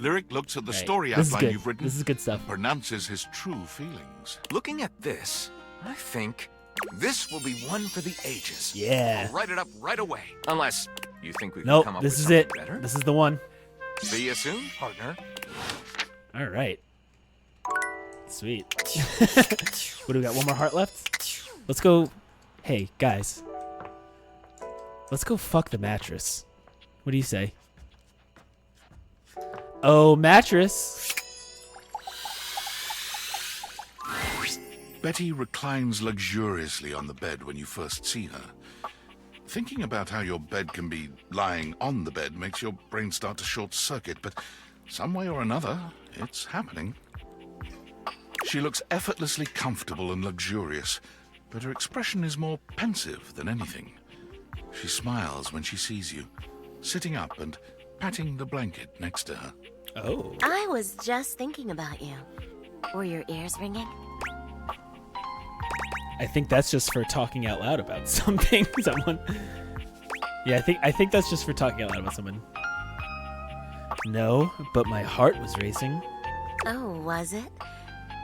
Lyric looks at the Right, story this is outline good. you've written, This is good stuff. pronounces his true feelings. Looking at this, I think this will be one for the ages. Yeah. I'll write it up right away. Unless you think we can Nope, come up this with is something it. better. This is the one. See you soon, partner. All right. Sweet. What do we got? One more heart left? Let's go. Hey, guys. Let's go fuck the mattress. What do you say? Oh, mattress. Betty reclines luxuriously on the bed when you first see her. Thinking about how your bed can be lying on the bed makes your brain start to short-circuit, but some way or another, it's happening. She looks effortlessly comfortable and luxurious, but her expression is more pensive than anything. She smiles when she sees you, sitting up and patting the blanket next to her. Oh. I was just thinking about you. Were your ears ringing? I think that's just for talking out loud about something. Someone. Yeah, I think that's just for talking out loud about someone. No, but my heart was racing. Oh, was it?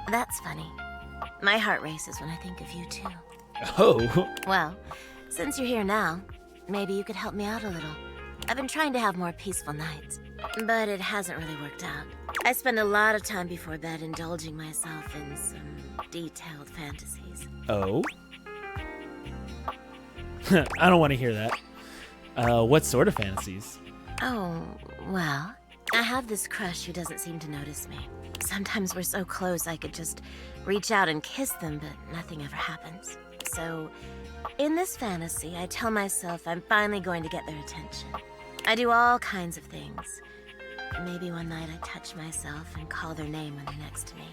That's funny. My heart races when I think of you, too. Oh. Well, since you're here now, maybe you could help me out a little. I've been trying to have more peaceful nights, but it hasn't really worked out. I spend a lot of time before bed indulging myself in some detailed fantasies. Oh? I don't want to hear that. What sort of fantasies? Oh, well, I have this crush who doesn't seem to notice me. Sometimes we're so close I could just reach out and kiss them, but nothing ever happens. So, in this fantasy, I tell myself I'm finally going to get their attention. I do all kinds of things. Maybe one night I touch myself and call their name when they're next to me.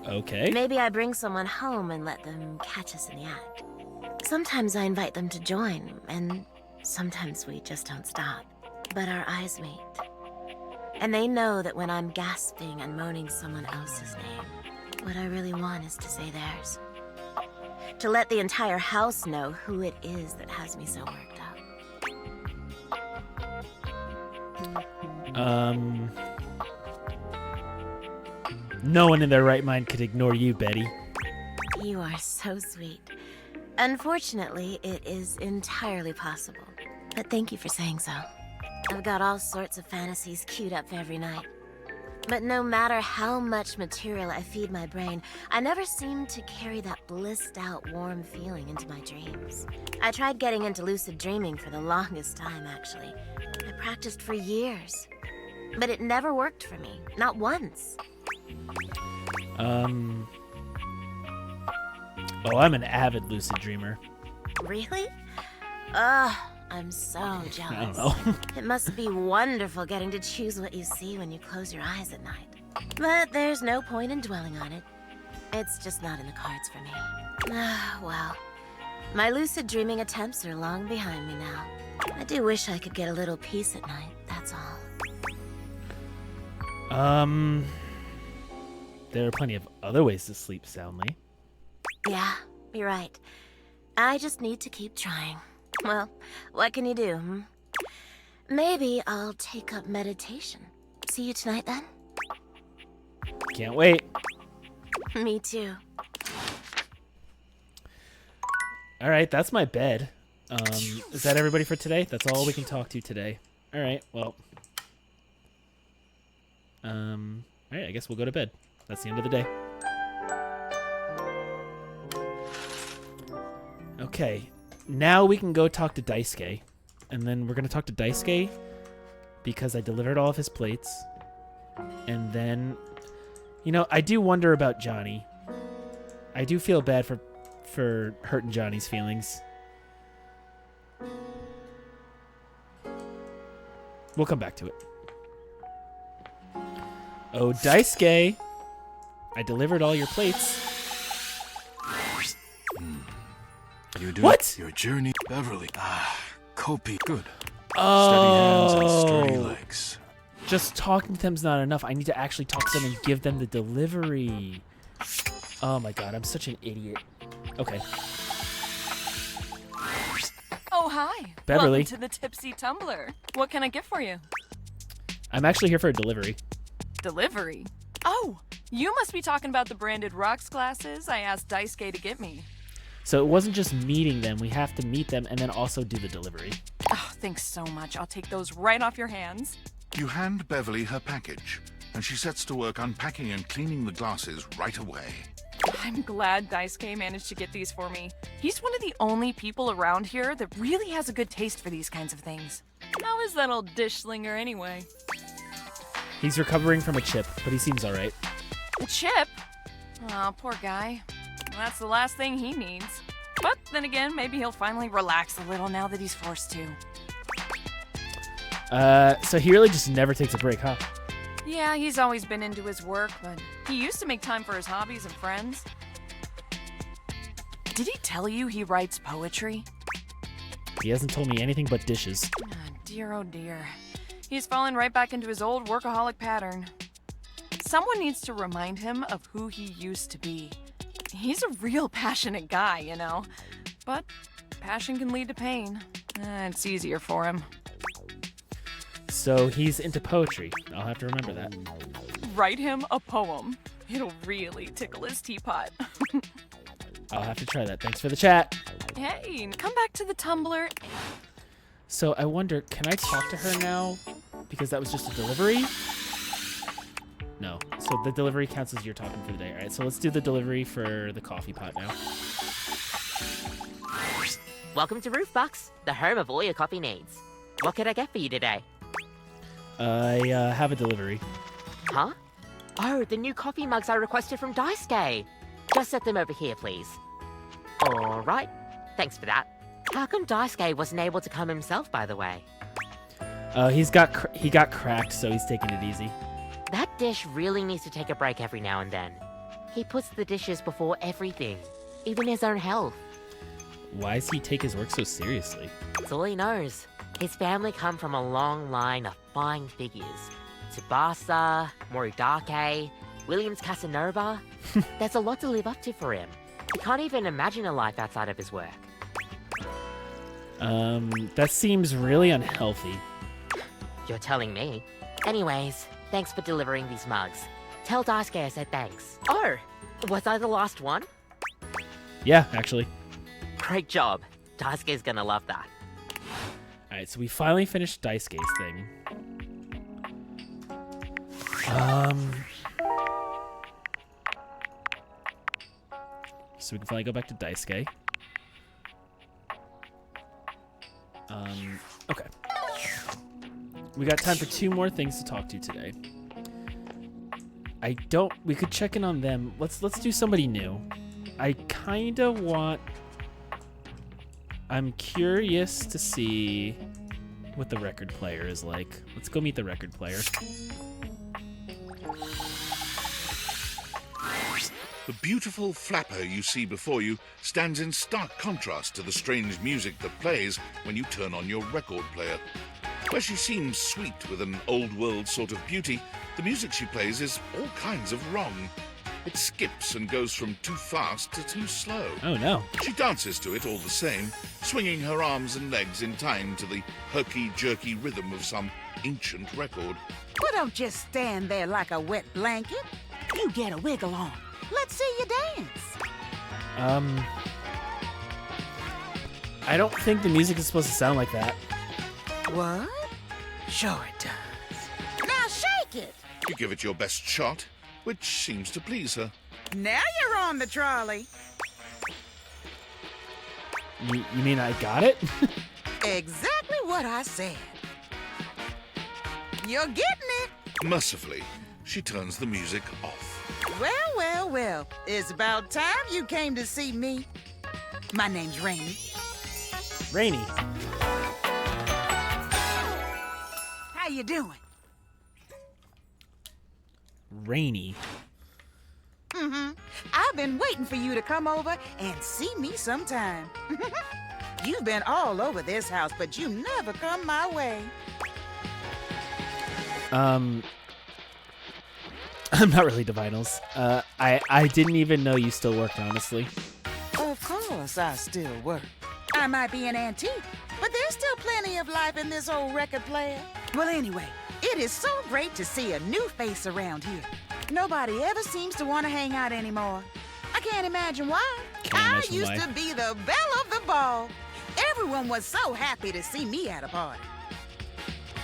Okay. Maybe I bring someone home and let them catch us in the act. Sometimes I invite them to join, and sometimes we just don't stop. But our eyes meet. And they know that when I'm gasping and moaning someone else's name, what I really want is to say theirs. To let the entire house know who it is that has me so worked up. No one in their right mind could ignore you, Betty. You are so sweet. Unfortunately, it is entirely possible. But thank you for saying so. I've got all sorts of fantasies queued up for every night. But no matter how much material I feed my brain, I never seem to carry that blissed out, warm feeling into my dreams. I tried getting into lucid dreaming for the longest time, actually. I practiced for years. But it never worked for me. Not once. Oh, I'm an avid lucid dreamer. Really? Ugh, I'm so I jealous. don't know. It must be wonderful getting to choose what you see when you close your eyes at night. But there's no point in dwelling on it. It's just not in the cards for me. Ah, well, my lucid dreaming attempts are long behind me now. I do wish I could get a little peace at night, that's all. There are plenty of other ways to sleep soundly. Yeah, you're right. I just need to keep trying. Well, what can you do, hmm? Maybe I'll take up meditation. See you tonight, then? Can't wait. Me too. All right, that's my bed. Is that everybody for today? That's all we can talk to today. All right, well. All right, I guess we'll go to bed. That's the end of the day. Okay, now we can go talk to Daisuke. And then we're going to talk to Daisuke because I delivered all of his plates. And then, you know, I do wonder about Johnny. I do feel bad for hurting Johnny's feelings. We'll come back to it. Oh, Daisuke, I delivered all your plates. You do What? your journey, Beverly. Ah, Kopi, good. Oh. Steady hands and sturdy legs. Just talking to them's not enough. I need to actually talk to them and give them the delivery. Oh my god, I'm such an idiot. Okay. Oh, hi. Beverly. Welcome to the Tipsy Tumbler. What can I get for you? I'm actually here for a delivery. Delivery? Oh, you must be talking about the branded rocks glasses I asked Daisuke to get me. So it wasn't just meeting them. We have to meet them and then also do the delivery. Oh, thanks so much. I'll take those right off your hands. You hand Beverly her package, and she sets to work unpacking and cleaning the glasses right away. I'm glad Daisuke managed to get these for me. He's one of the only people around here that really has a good taste for these kinds of things. How is that old dish slinger anyway? He's recovering from a chip, but he seems alright. A chip? Oh, poor guy. That's the last thing he needs. But then again, maybe he'll finally relax a little now that he's forced to. So he really just never takes a break, huh? Yeah, he's always been into his work, but he used to make time for his hobbies and friends. Did he tell you he writes poetry? He hasn't told me anything but dishes. Ah, dear, oh dear. He's fallen right back into his old workaholic pattern. Someone needs to remind him of who he used to be. He's a real passionate guy, you know. But passion can lead to pain. It's easier for him. So he's into poetry. I'll have to remember that. Write him a poem. It'll really tickle his teapot. I'll have to try that. Thanks for the chat. Hey, come back to the Tumblr. So I wonder, can I talk to her now? Because that was just a delivery? No. So the delivery counts as you're talking for the day. All right, so let's do the delivery for the coffee pot now. Welcome to Roofbox, the home of all your coffee needs. What could I get for you today? I have a delivery. Huh? Oh, the new coffee mugs I requested from Daisuke. Just set them over here, please. All right. Thanks for that. How come Daisuke wasn't able to come himself, by the way? He got cracked, so he's taking it easy. That dish really needs to take a break every now and then. He puts the dishes before everything, even his own health. Why does he take his work so seriously? That's all he knows. His family come from a long line of fine figures. Tsubasa, Moridake, Williams Casanova. There's a lot to live up to for him. He can't even imagine a life outside of his work. That seems really unhealthy. You're telling me. Anyways, thanks for delivering these mugs. Tell Daisuke I said thanks. Oh, was I the last one? Yeah, actually. Great job. Daisuke's gonna love that. Alright, so we finally finished Daisuke's thing. So we can finally go back to Daisuke. Okay. We got time for 2 more things to talk to today. We could check in on them. Let's do somebody new. I'm curious to see what the record player is like. Let's go meet the record player. The beautiful flapper you see before you stands in stark contrast to the strange music that plays when you turn on your record player. Where she seems sweet with an old-world sort of beauty, the music she plays is all kinds of wrong. It skips and goes from too fast to too slow. Oh, no. She dances to it all the same, swinging her arms and legs in time to the herky-jerky rhythm of some ancient record. Well, don't just stand there like a wet blanket. You get a wiggle on. Let's see you dance. I don't think the music is supposed to sound like that. What? Sure it does. Now shake it. You give it your best shot, which seems to please her. Now you're on the trolley. You mean I got it? Exactly what I said. You're getting it. Mercifully, she turns the music off. Well, well, well. It's about time you came to see me. My name's Rainy. Rainy. How you doing? Rainy. I've been waiting for you to come over and see me sometime. You've been all over this house, but you never come my way. I'm not really Divinals. I didn't even know you still worked, honestly. Of course I still work. I might be an antique, but there's still plenty of life in this old record player. Well, anyway, it is so great to see a new face around here. Nobody ever seems to want to hang out anymore. I can't imagine why. I used to be the belle of the ball. Everyone was so happy to see me at a party.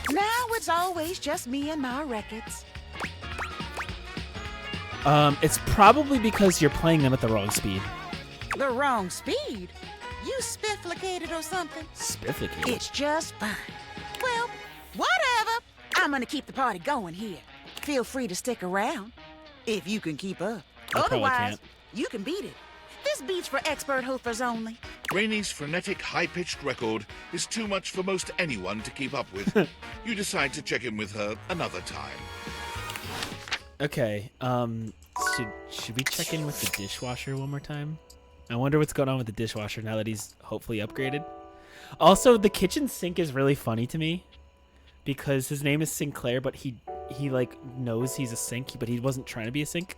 Now it's always just me and my records. It's probably because you're playing them at the wrong speed. The wrong speed? You spifflicated or something? Spifflicated? It's just fine. Well, whatever. I'm gonna keep the party going here. Feel free to stick around, if you can keep up. I Otherwise, can't. you can beat it. This beat's for expert hoofers only. Rainy's frenetic, high-pitched record is too much for most anyone to keep up with. You decide to check in with her another time. Okay, should we check in with the dishwasher one more time? I wonder what's going on with the dishwasher now that he's hopefully upgraded. Also, the kitchen sink is really funny to me because his name is Sinclair, but he like knows he's a sink, but he wasn't trying to be a sink.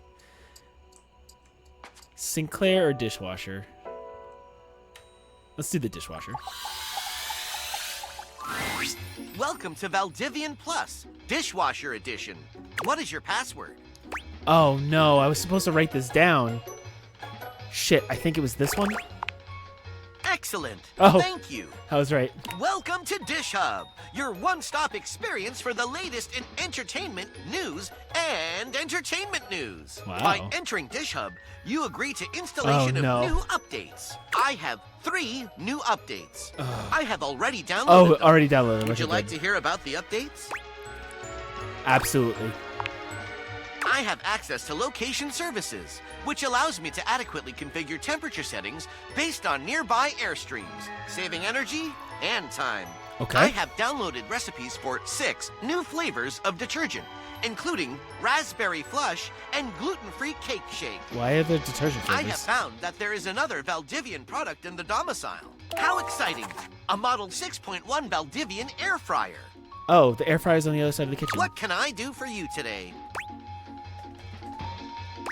Sinclair or dishwasher? Let's do the dishwasher. Welcome to Valdivian Plus, Dishwasher Edition. What is your password? Oh no, I was supposed to write this down. Shit, I think it was this one. Excellent. Oh. Thank you. I was right. Welcome to Dish Hub, your one-stop experience for the latest in entertainment, news, and entertainment news. Wow. By entering Dish Hub, you agree to installation Oh, no. of new updates. I have 3 new updates. I have already downloaded Oh, them. already downloaded. Would you Okay, like good. to hear about the updates? Absolutely. I have access to location services, which allows me to adequately configure temperature settings based on nearby airstreams, saving energy and time. Okay. I have downloaded recipes for 6 new flavors of detergent, including raspberry flush and gluten-free cake shake. Why are there detergent I flavors? have found that there is another Valdivian product in the domicile. How exciting! A Model 6.1 Valdivian air fryer. Oh, the air fryer's on the other side of the kitchen. What can I do for you today?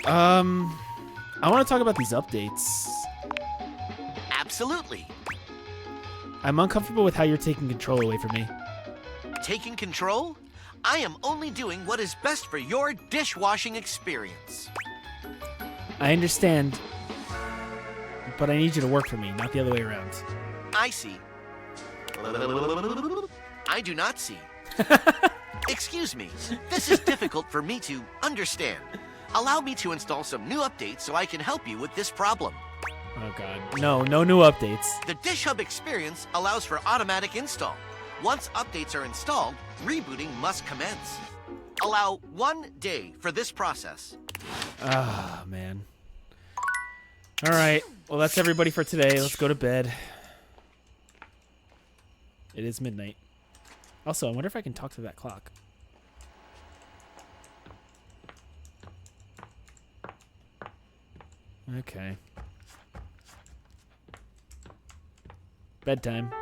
I want to talk about these updates. Absolutely. I'm uncomfortable with how you're taking control away from me. Taking control? I am only doing what is best for your dishwashing experience. I understand, but I need you to work for me, not the other way around. I see. I do not see. Excuse me. This is difficult for me to understand. Allow me to install some new updates so I can help you with this problem. Oh god. No new updates. The Dish Hub experience allows for automatic install. Once updates are installed, rebooting must commence. Allow 1 day for this process. Ah, man. All right. Well, that's everybody for today. Let's go to bed. It is midnight. Also, I wonder if I can talk to that clock. Okay. Bedtime.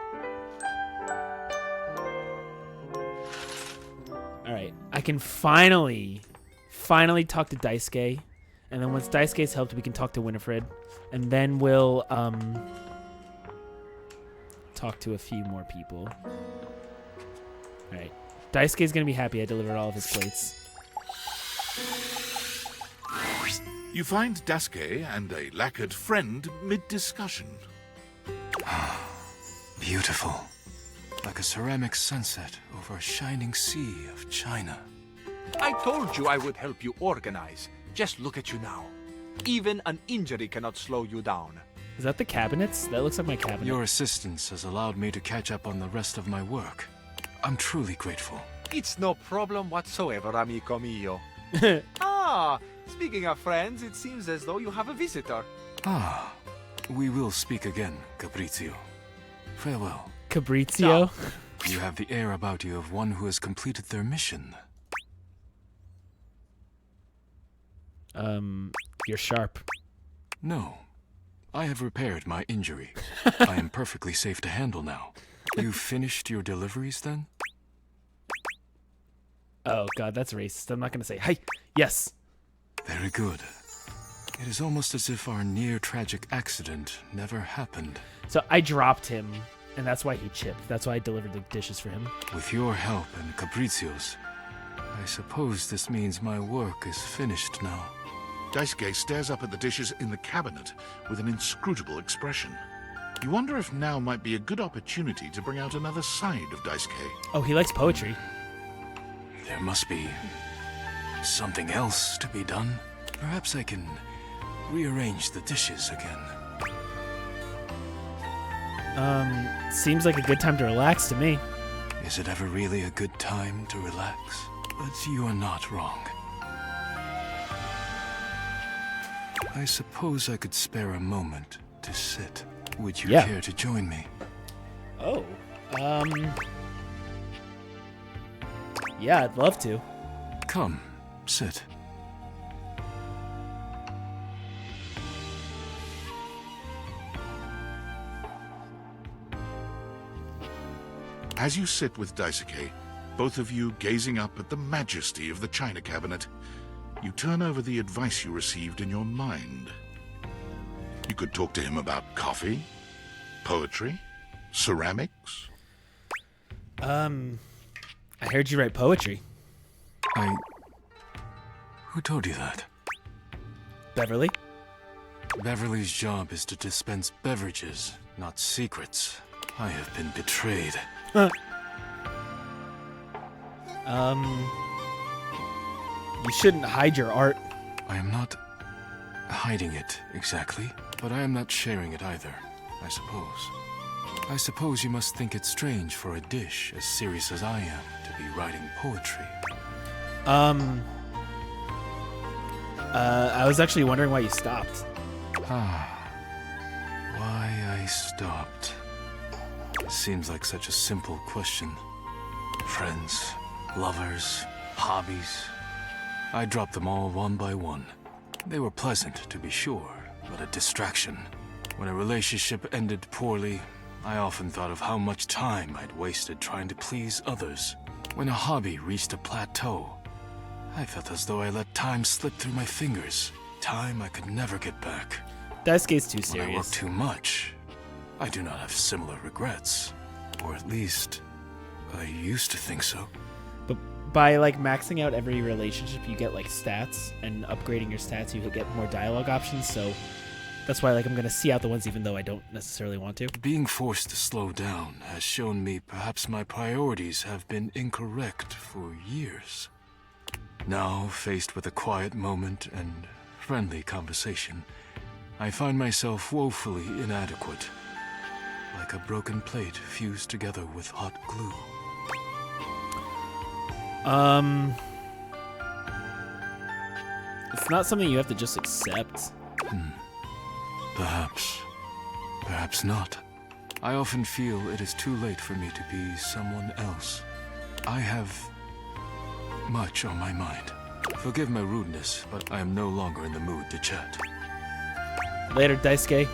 Alright. I can finally talk to Daisuke. And then once Daisuke's helped, we can talk to Winifred. And then we'll, talk to a few more people. Alright. Daisuke's gonna be happy I delivered all of his plates. You find Daisuke and a lacquered friend mid-discussion. Beautiful. Like a ceramic sunset over a shining sea of China. I told you I would help you organize. Just look at you now. Even an injury cannot slow you down. Is that the cabinets? That looks like my cabinet. Your assistance has allowed me to catch up on the rest of my work. I'm truly grateful. It's no problem whatsoever, amico mio. Speaking of friends, it seems as though you have a visitor. Ah, we will speak again, Cabrizio. Farewell. Cabrizio? You have the air about you of one who has completed their mission. You're sharp. No. I have repaired my injury. I am perfectly safe to handle now. You finished your deliveries then? Oh god, that's racist. I'm not gonna say hi. Yes. Very good. It is almost as if our near-tragic accident never happened. So I dropped him, and that's why he chipped. That's why I delivered the dishes for him. With your help and Cabrizio's, I suppose this means my work is finished now. Daisuke stares up at the dishes in the cabinet with an inscrutable expression. You wonder if now might be a good opportunity to bring out another side of Daisuke. Oh, he likes poetry. There must be something else to be done. Perhaps I can rearrange the dishes again. Seems like a good time to relax to me. Is it ever really a good time to relax? But you are not wrong. I suppose I could spare a moment to sit. Would you care to join me? Oh, yeah, I'd love to. Come, sit. As you sit with Daisuke, both of you gazing up at the majesty of the china cabinet, you turn over the advice you received in your mind. You could talk to him about coffee, poetry, ceramics. I heard you write poetry. Who told you that? Beverly? Beverly's job is to dispense beverages, not secrets. I have been betrayed. You shouldn't hide your art. I am not hiding it exactly, but I am not sharing it either, I suppose. I suppose you must think it strange for a dish as serious as I am to be writing poetry. I was actually wondering why you stopped. Why I stopped. It seems like such a simple question. Friends, lovers, hobbies. I dropped them all one by one. They were pleasant, to be sure, but a distraction. When a relationship ended poorly, I often thought of how much time I'd wasted trying to please others. When a hobby reached a plateau, I felt as though I let time slip through my fingers. Time I could never get back. Daisuke's too When I work serious. too much, I do not have similar regrets. Or at least, I used to think so. But by like maxing out every relationship, you get like stats, and upgrading your stats, you get more dialogue options. So that's why like I'm gonna see out the ones even though I don't necessarily want to. Being forced to slow down has shown me perhaps my priorities have been incorrect for years. Now, faced with a quiet moment and friendly conversation, I find myself woefully inadequate, like a broken plate fused together with hot glue. It's not something you have to just accept. Perhaps. Perhaps not. I often feel it is too late for me to be someone else. I have much on my mind. Forgive my rudeness, but I am no longer in the mood to chat. Later, Daisuke.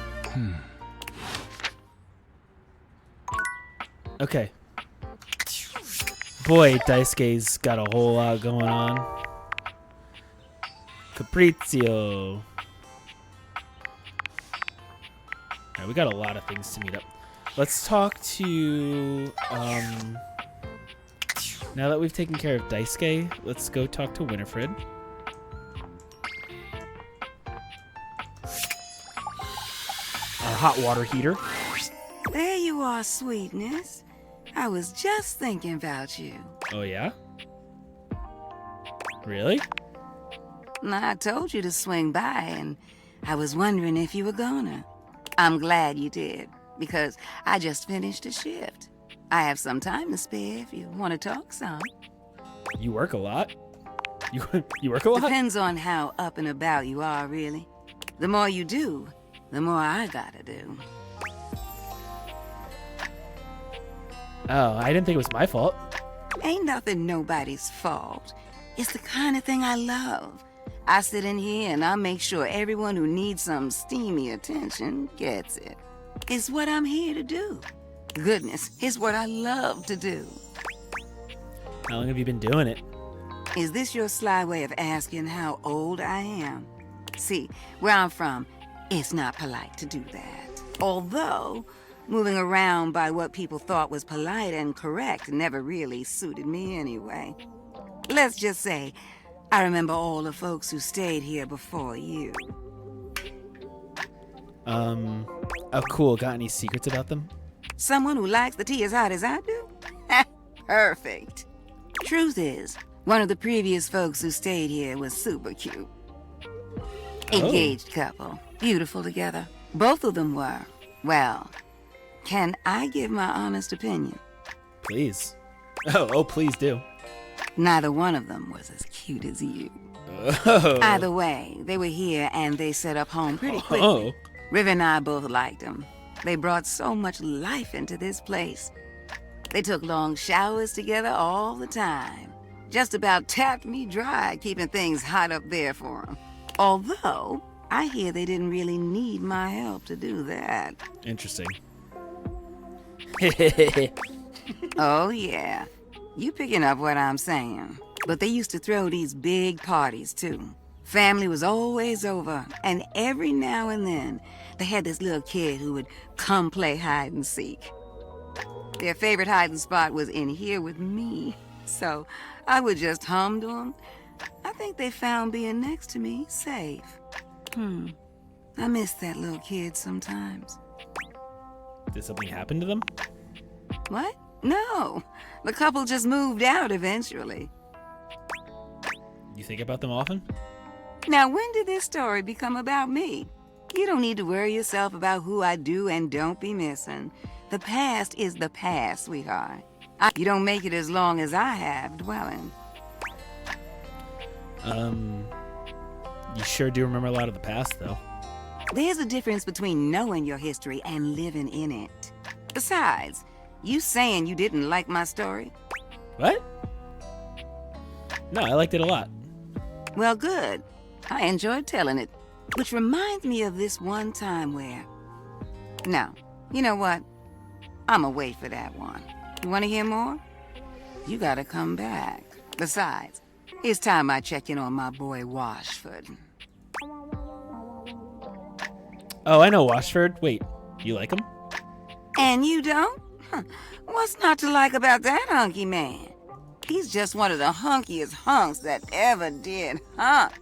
Okay. Boy, Daisuke's got a whole lot going on. Capriccio. Alright, we got a lot of things to meet up. Let's talk to, now that we've taken care of Daisuke, let's go talk to Winifred. Our hot water heater. There you are, sweetness. I was just thinking about you. Oh, yeah? Really? I told you to swing by, and I was wondering if you were gonna. I'm glad you did, because I just finished a shift. I have some time to spare if you want to talk some. You work a lot. You work a lot? Depends on how up and about you are, really. The more you do, the more I gotta do. Oh, I didn't think it was my fault. Ain't nothing nobody's fault. It's the kind of thing I love. I sit in here and I make sure everyone who needs some steamy attention gets it. It's what I'm here to do. Goodness, it's what I love to do. How long have you been doing it? Is this your sly way of asking how old I am? See, where I'm from, it's not polite to do that. Although, moving around by what people thought was polite and correct never really suited me anyway. Let's just say, I remember all the folks who stayed here before you. Oh, cool. Got any secrets about them? Someone who likes the tea as hot as I do? Perfect. Truth is, one of the previous folks who stayed here was super cute. Engaged couple. Beautiful together. Both of them were. Well, can I give my honest opinion? Please. Oh, please do. Neither one of them was as cute as you. Oh. Either way, they were here and they set up home pretty quickly. Oh. River and I both liked them. They brought so much life into this place. They took long showers together all the time. Just about tapped me dry, keeping things hot up there for them. Although, I hear they didn't really need my help to do that. Interesting. Oh, yeah. You picking up what I'm saying. But they used to throw these big parties, too. Family was always over, and every now and then, they had this little kid who would come play hide and seek. Their favorite hiding spot was in here with me, so I would just hum to them. I think they found being next to me safe. I miss that little kid sometimes. Did something happen to them? What? No. The couple just moved out eventually. You think about them often? Now, when did this story become about me? You don't need to worry yourself about who I do and don't be missing. The past is the past, sweetheart. You don't make it as long as I have dwelling. You sure do remember a lot of the past, though. There's a difference between knowing your history and living in it. Besides, you saying you didn't like my story? What? No, I liked it a lot. Well, good. I enjoyed telling it. Which reminds me of this one time where... No, you know what? I'ma wait for that one. You wanna hear more? You gotta come back. Besides, it's time I check in on my boy Washford. Oh, I know Washford. Wait, you like him? And you don't? What's not to like about that hunky man? He's just one of the hunkiest hunks that ever did hunk.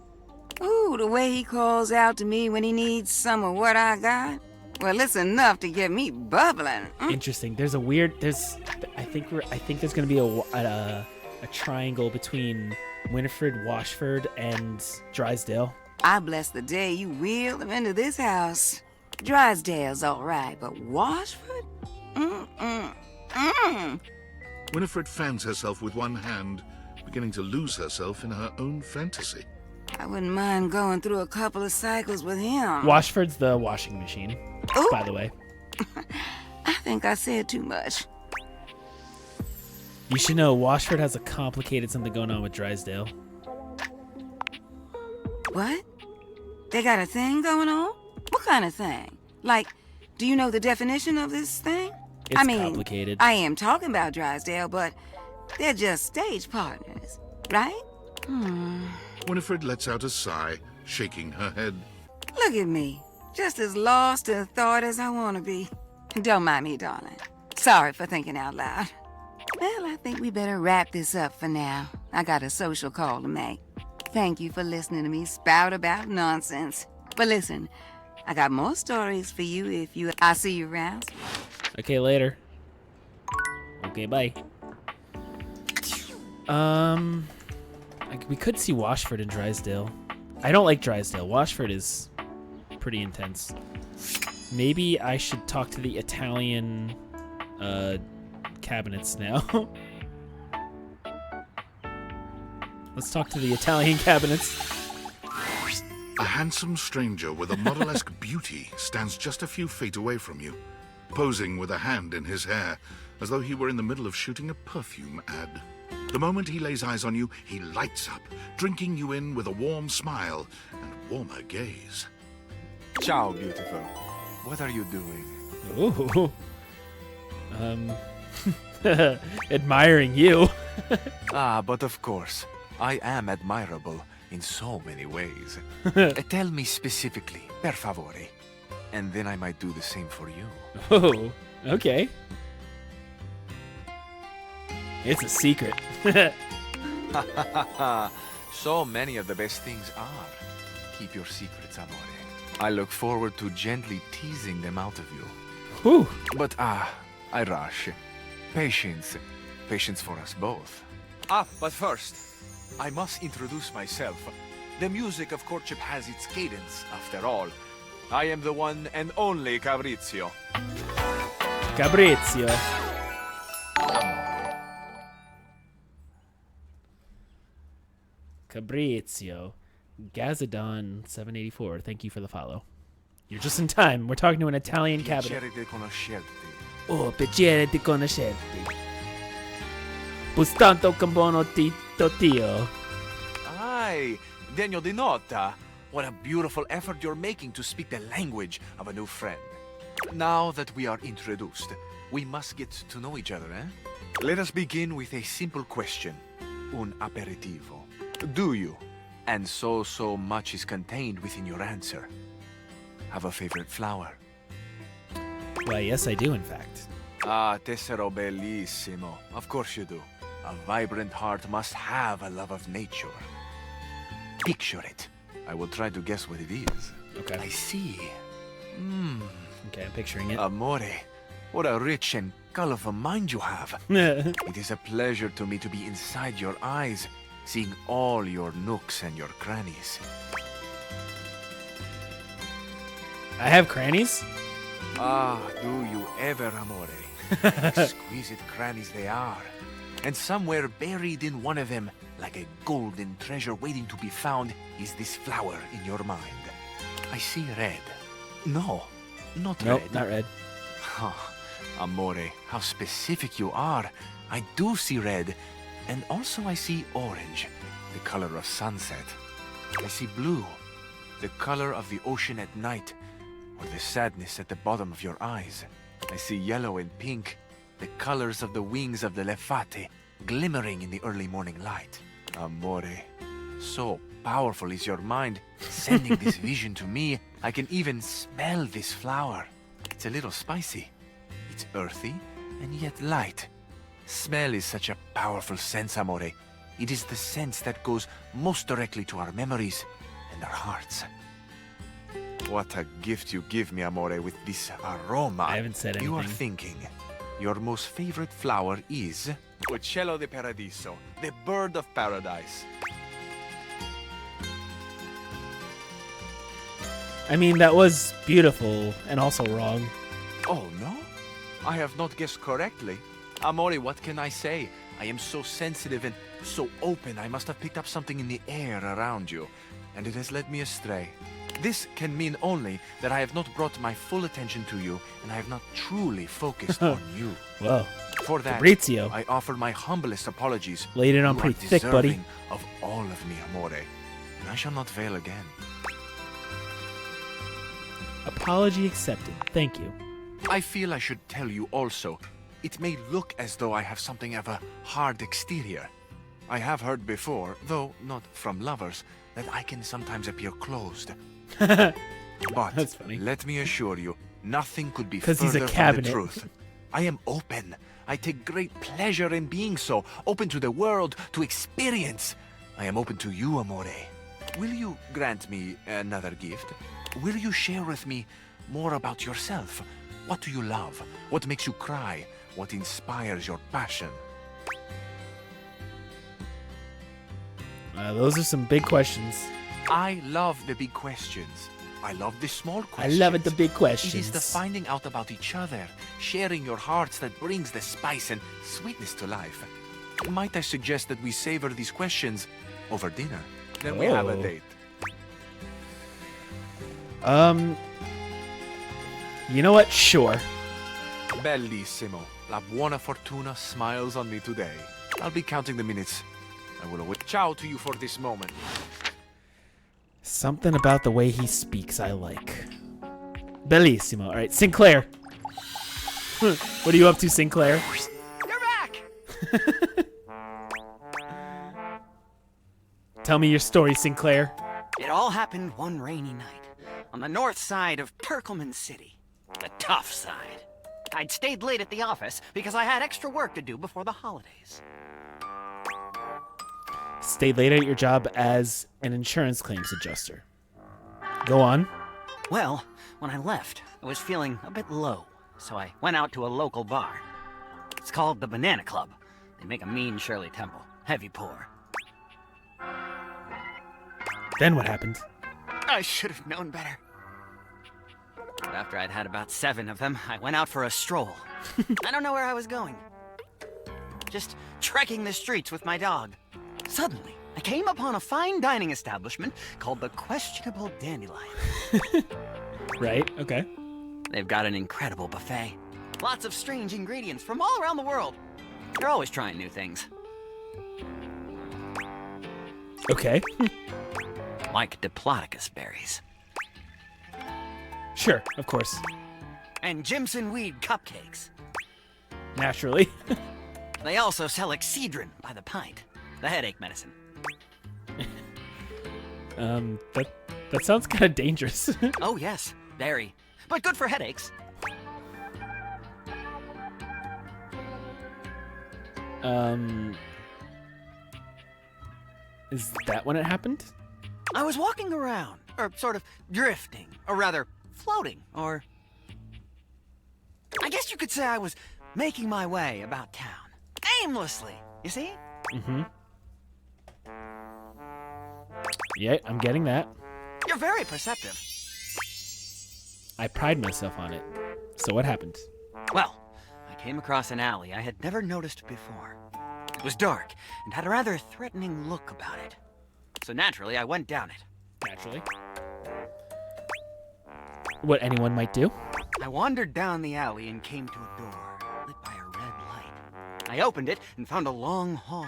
Ooh, the way he calls out to me when he needs some of what I got. Well, it's enough to get me bubbling. Interesting. There's a weird. I think there's gonna be a triangle between Winifred, Washford, and Drysdale. I bless the day you wheeled him into this house. Drysdale's all right, but Washford? Winifred fans herself with one hand, beginning to lose herself in her own fantasy. I wouldn't mind going through a couple of cycles with him. Washford's the washing machine, Ooh. by the way. I think I said too much. You should know Washford has a complicated something going on with Drysdale. What? They got a thing going on? What kind of thing? Like, do you know the definition of this thing? It's I mean, complicated. I am talking about Drysdale, but they're just stage partners, right? Winifred lets out a sigh, shaking her head. Look at me, just as lost in thought as I want to be. Don't mind me, darling. Sorry for thinking out loud. Well, I think we better wrap this up for now. I got a social call to make. Thank you for listening to me spout about nonsense. But listen, I got more stories for you if you... I'll see you around. Okay, later. Okay, bye. We could see Washford and Drysdale. I don't like Drysdale. Washford is pretty intense. Maybe I should talk to the Italian cabinets now. Let's talk to the Italian cabinets. A handsome stranger with a model-esque beauty stands just a few feet away from you, posing with a hand in his hair, as though he were in the middle of shooting a perfume ad. The moment he lays eyes on you, he lights up, drinking you in with a warm smile and warmer gaze. Ciao, beautiful. What are you doing? Ooh. Admiring you. But of course, I am admirable in so many ways. Tell me specifically, per favore, and then I might do the same for you. Oh, okay. It's a secret. So many of the best things are. Keep your secrets, amore. I look forward to gently teasing them out of you. Whew. But I rush. Patience. Patience for us both. But first, I must introduce myself. The music of courtship has its cadence, after all. I am the one and only Cabrizio. Cabrizio. Cabrizio. Gazadon 784. Thank you for the follow. You're just in time. We're talking to an Italian cabinet. Piacere di conoscerti. Oh, piacere di conoscerti. Bustanto con buono tio. Aye, Degno di nota. What a beautiful effort you're making to speak the language of a new friend. Now that we are introduced, we must get to know each other, eh? Let us begin with a simple question. Un aperitivo. Do you, and so much is contained within your answer, have a favorite flower? Why, yes, I do, in fact. Ah, tessero bellissimo. Of course you do. A vibrant heart must have a love of nature. Picture it. I will try to guess what it is. Okay. I see. Okay, I'm picturing it. Amore, what a rich and colorful mind you have. It is a pleasure to me to be inside your eyes, seeing all your nooks and your crannies. I have crannies? Ah, do you ever, Amore? Exquisite crannies they are. And somewhere buried in one of them, like a golden treasure waiting to be found, is this flower in your mind. I see red. No, not Nope, red. not red. Amore, how specific you are. I do see red, and also I see orange, the color of sunset. I see blue, the color of the ocean at night, or the sadness at the bottom of your eyes. I see yellow and pink, the colors of the wings of the lefate, glimmering in the early morning light. Amore, so powerful is your mind, sending this vision to me. I can even smell this flower. It's a little spicy. It's earthy and yet light. Smell is such a powerful sense, Amore. It is the sense that goes most directly to our memories and our hearts. What a gift you give me, Amore, with this aroma. I haven't said anything. You are thinking. Your most favorite flower is Uccello de Paradiso, the bird of paradise. I mean, that was beautiful and also wrong. Oh, no? I have not guessed correctly. Amore, what can I say? I am so sensitive and so open. I must have picked up something in the air around you, and it has led me astray. This can mean only that I have not brought my full attention to you, and I have not truly focused on you. Whoa. For that, Fabrizio. I offer my humblest apologies. Laid it on You pretty are thick, buddy. deserving of all of me, Amore, and I shall not fail again. Apology accepted. Thank you. I feel I should tell you also. It may look as though I have something of a hard exterior. I have heard before, though not from lovers, that I can sometimes appear closed. But That's funny. let me assure you, nothing could be 'Cause he's a further from cabinet. the truth. I am open. I take great pleasure in being so, open to the world, to experience. I am open to you, Amore. Will you grant me another gift? Will you share with me more about yourself? What do you love? What makes you cry? What inspires your passion? Those are some big questions. I love the big questions. I love the small I questions. love it, the big It questions. is the finding out about each other, sharing your hearts that brings the spice and sweetness to life. Might I suggest that we savor these questions over dinner? Then we have a Oh. date. You know what? Sure. Bellissimo. La buona fortuna smiles on me today. I'll be counting the minutes. I will await. Ciao to you for this moment. Something about the way he speaks I like. Bellissimo. All right, Sinclair. What are you up to, Sinclair? You're back! Tell me your story, Sinclair. It all happened one rainy night on the north side of Perkelman City. The tough side. I'd stayed late at the office because I had extra work to do before the holidays. Stayed late at your job as an insurance claims adjuster. Go on. Well, when I left, I was feeling a bit low, so I went out to a local bar. It's called the Banana Club. They make a mean Shirley Temple. Heavy pour. Then what happened? I should have known better. But after I'd had about 7 of them, I went out for a stroll. I don't know where I was going. Just trekking the streets with my dog. Suddenly, I came upon a fine dining establishment called the Questionable Dandelion. Right, okay. They've got an incredible buffet. Lots of strange ingredients from all around the world. They're always trying new things. Okay. Like Diplodocus berries. Sure, of course. And Jimson weed cupcakes. Naturally. They also sell Excedrin by the pint. The headache medicine. That sounds kind of dangerous. Oh yes, very. But good for headaches. Is that when it happened? I was walking around, or sort of drifting, or rather, floating, or... I guess you could say I was making my way about town. Aimlessly, you see? Mm-hmm. Yeah, I'm getting that. You're very perceptive. I pride myself on it. So what happened? Well, I came across an alley I had never noticed before. It was dark and had a rather threatening look about it. So naturally, I went down it. Naturally. What anyone might do. I wandered down the alley and came to a door, lit by a red light. I opened it and found a long hall,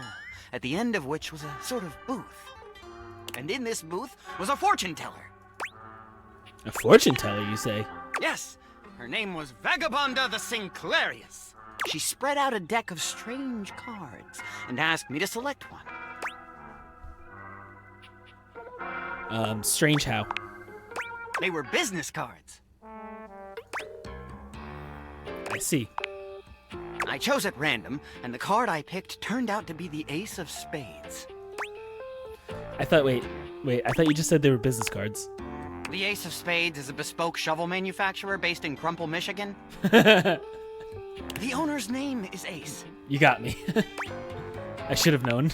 at the end of which was a sort of booth. And in this booth was a fortune teller. A fortune teller, you say? Yes, her name was Vagabonda the Sinclairius. She spread out a deck of strange cards and asked me to select one. Strange how? They were business cards. I see. I chose at random, and the card I picked turned out to be the Ace of Spades. I thought, wait, I thought you just said they were business cards. The Ace of Spades is a bespoke shovel manufacturer based in Crumple, Michigan. The owner's name is Ace. You got me. I should have known.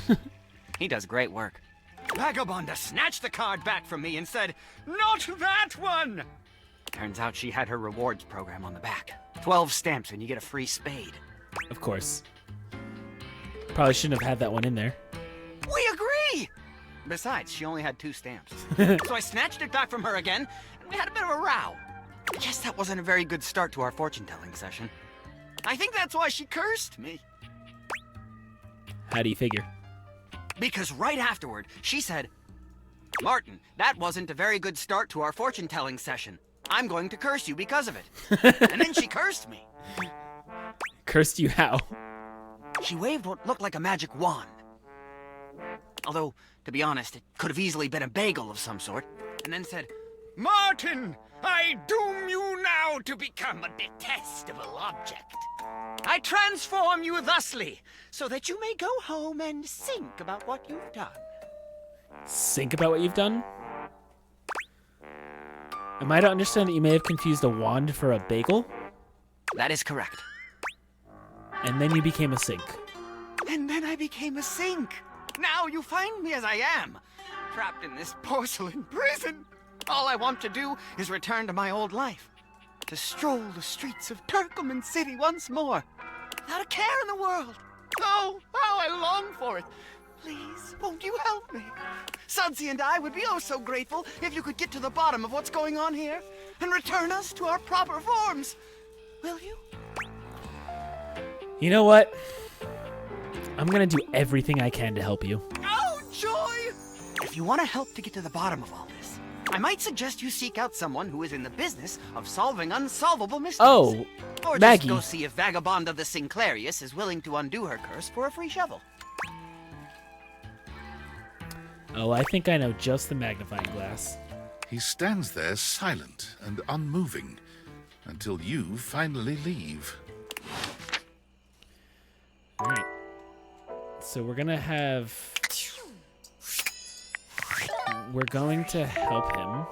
He does great work. Vagabonda snatched the card back from me and said, "Not that one!" Turns out she had her rewards program on the back. 12 stamps and you get a free spade. Of course. Probably shouldn't have had that one in there. We agree! Besides, she only had 2 stamps. So I snatched it back from her again, and we had a bit of a row. I guess that wasn't a very good start to our fortune-telling session. I think that's why she cursed me. How do you figure? Because right afterward, she said, "Martin, that wasn't a very good start to our fortune-telling session. I'm going to curse you because of it." And then she cursed me. Cursed you how? She waved what looked like a magic wand. Although, to be honest, it could have easily been a bagel of some sort. And then said, "Martin, I doom you now to become a detestable object. I transform you thusly, so that you may go home and think about what you've done." Think about what you've done? Am I to understand that you may have confused a wand for a bagel? That is correct. And then you became a sink. And then I became a sink. Now you find me as I am, trapped in this porcelain prison. All I want to do is return to my old life, to stroll the streets of Turkoman City once more, without a care in the world. Oh, how I long for it. Please, won't you help me? Sudsy and I would be oh so grateful if you could get to the bottom of what's going on here and return us to our proper forms. Will you? You know what? I'm gonna do everything I can to help you. Oh, joy! If you want to help to get to the bottom of all this, I might suggest you seek out someone who is in the business of solving unsolvable mysteries. Oh, or Maggie. just go see if Vagabonda the Sinclairius is willing to undo her curse for a free shovel. Oh, I think I know just the magnifying glass. He stands there silent and unmoving until you finally leave. Alright. So we're gonna have... We're going to help him.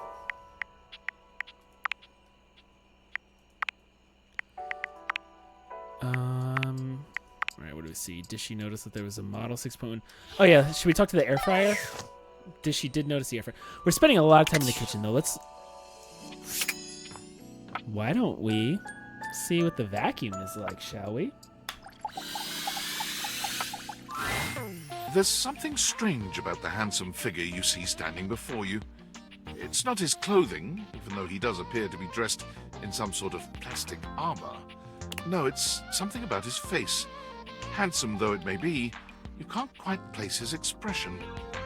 Alright, what do we see? Did she notice that there was a Model 6.1? Oh yeah, should we talk to the air fryer? She did notice the air fryer. We're spending a lot of time in the kitchen though. Why don't we see what the vacuum is like, shall we? There's something strange about the handsome figure you see standing before you. It's not his clothing, even though he does appear to be dressed in some sort of plastic armor. No, it's something about his face. Handsome though it may be, you can't quite place his expression.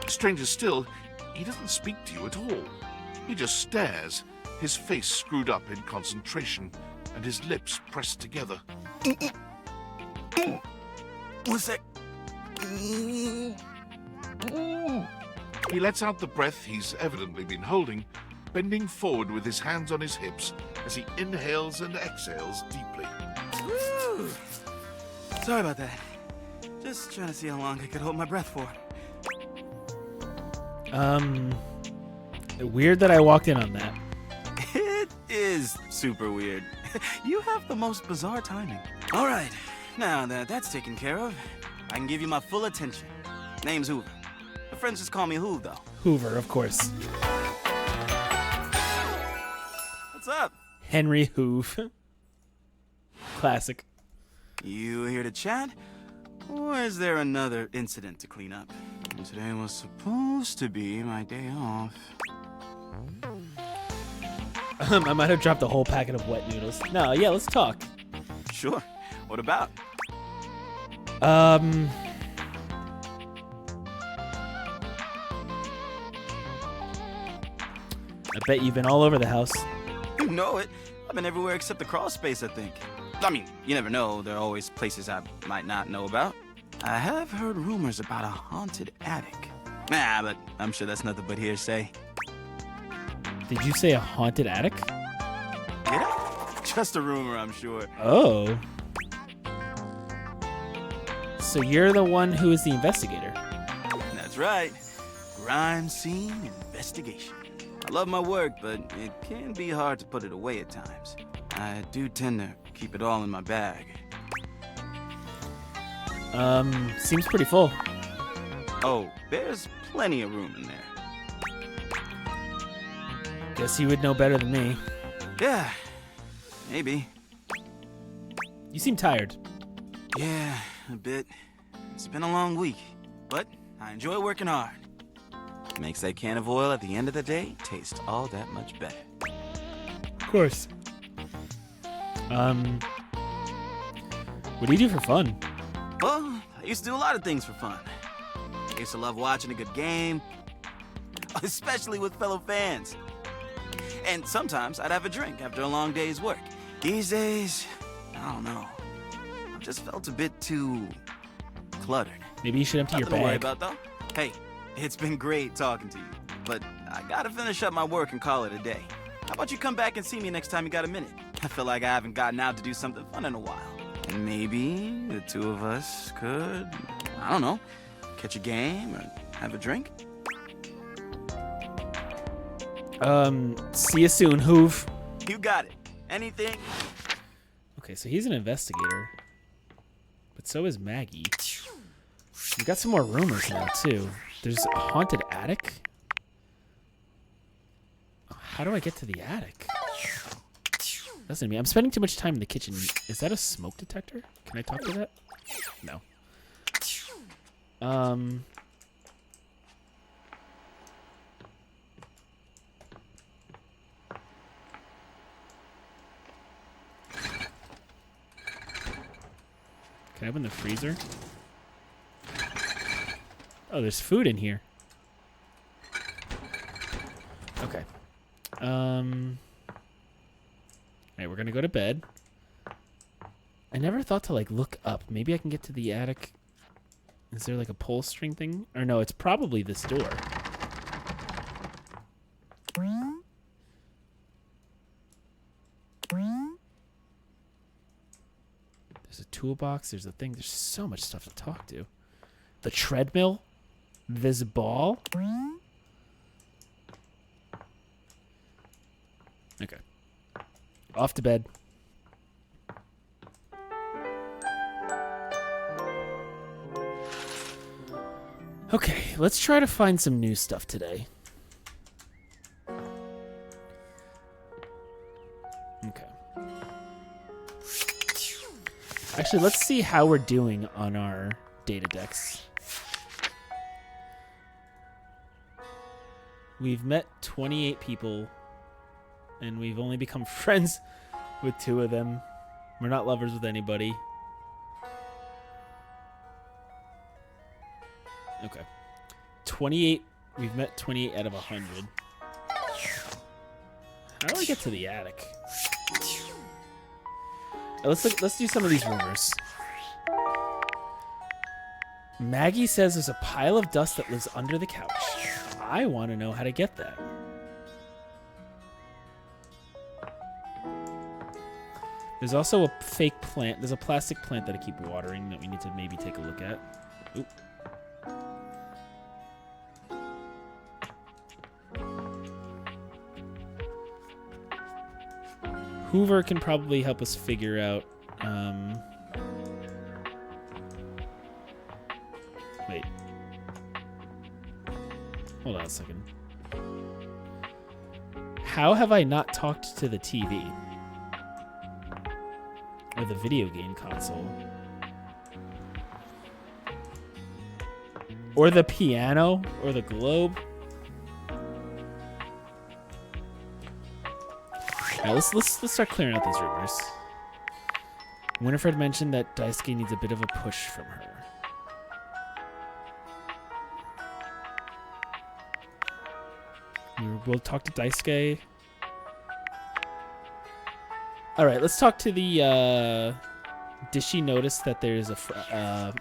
Stranger still, he doesn't speak to you at all. He just stares, his face screwed up in concentration, and his lips pressed together. What's that? He lets out the breath he's evidently been holding, bending forward with his hands on his hips as he inhales and exhales deeply. Woo! Sorry about that. Just trying to see how long I could hold my breath for. Weird that I walked in on that. It is super weird. You have the most bizarre timing. All right, now that that's taken care of, I can give you my full attention. Name's Hoover. My friends just call me Hoov, though. Hoover, of course. What's up? Henry Hoove. Classic. You here to chat? Or is there another incident to clean up? Today was supposed to be my day off. I might have dropped a whole packet of wet noodles. No, yeah, let's talk. Sure. What about? I bet you've been all over the house. You know it. I've been everywhere except the crawl space, I think. I mean, you never know. There are always places I might not know about. I have heard rumors about a haunted attic. Nah, but I'm sure that's nothing but hearsay. Did you say a haunted attic? Yeah, just a rumor, I'm sure. Oh. So you're the one who is the investigator. That's right. Crime scene investigation. I love my work, but it can be hard to put it away at times. I do tend to keep it all in my bag. Seems pretty full. Oh, there's plenty of room in there. Guess you would know better than me. Yeah, maybe. You seem tired. Yeah, a bit. It's been a long week, but I enjoy working hard. Makes that can of oil at the end of the day taste all that much better. Of course. What do you do for fun? Well, I used to do a lot of things for fun. I used to love watching a good game, especially with fellow fans. And sometimes I'd have a drink after a long day's work. These days, I don't know. I've just felt a bit too cluttered. Maybe you should empty your Nothing to worry bag. about, though. Hey, it's been great talking to you, but I gotta finish up my work and call it a day. How about you come back and see me next time you got a minute? I feel like I haven't gotten out to do something fun in a while. And maybe the two of us could, I don't know, catch a game or have a drink? See you soon, Hoove. You got it. Anything? Okay, so he's an investigator. But so is Maggie. We've got some more rumors now, too. There's a haunted attic? How do I get to the attic? Doesn't mean I'm spending too much time in the kitchen. Is that a smoke detector? Can I talk to that? No. Can I open the freezer? Oh, there's food in here. Okay. Alright, we're gonna go to bed. I never thought to, like, look up. Maybe I can get to the attic. Is there, like, a pull string thing? Or no, it's probably this door. There's a toolbox. There's a thing. There's so much stuff to talk to. The treadmill? This ball? Okay. Off to bed. Okay, let's try to find some new stuff today. Okay. Actually, let's see how we're doing on our data decks. We've met 28 people, and we've only become friends with 2 of them. We're not lovers with anybody. Okay. 28. We've met 28 out of 100. How do I get to the attic? Let's do some of these rumors. Maggie says there's a pile of dust that lives under the couch. I want to know how to get that. There's also a fake plant. There's a plastic plant that I keep watering that we need to maybe take a look at. Oop. Hoover can probably help us figure out. Wait. Hold on a second. How have I not talked to the TV? Or the video game console? Or the piano? Or the globe? Alright, let's start clearing out these rumors. Winifred mentioned that Daisuke needs a bit of a push from her. We'll talk to Daisuke. Alright, let's talk to the, did she notice that there's a,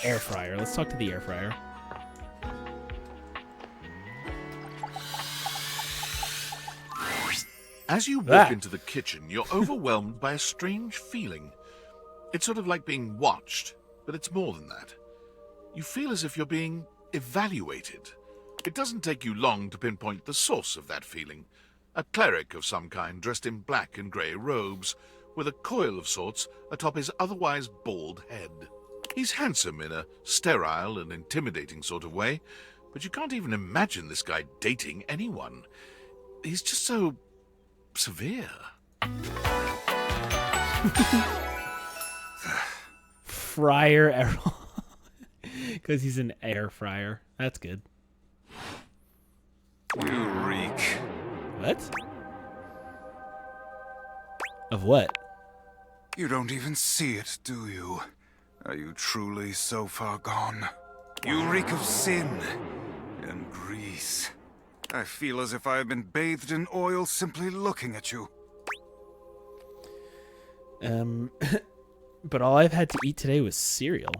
air fryer? Let's talk to the air fryer. As you walk into the kitchen, you're overwhelmed by a strange feeling. It's sort of like being watched, but it's more than that. You feel as if you're being evaluated. It doesn't take you long to pinpoint the source of that feeling. A cleric of some kind dressed in black and grey robes, with a coil of sorts atop his otherwise bald head. He's handsome in a sterile and intimidating sort of way, but you can't even imagine this guy dating anyone. He's just so severe. Fryer Errol. Because he's an air fryer. That's good. You reek. What? Of what? You don't even see it, do you? Are you truly so far gone? You reek of sin and grease. I feel as if I have been bathed in oil simply looking at you. But all I've had to eat today was cereal.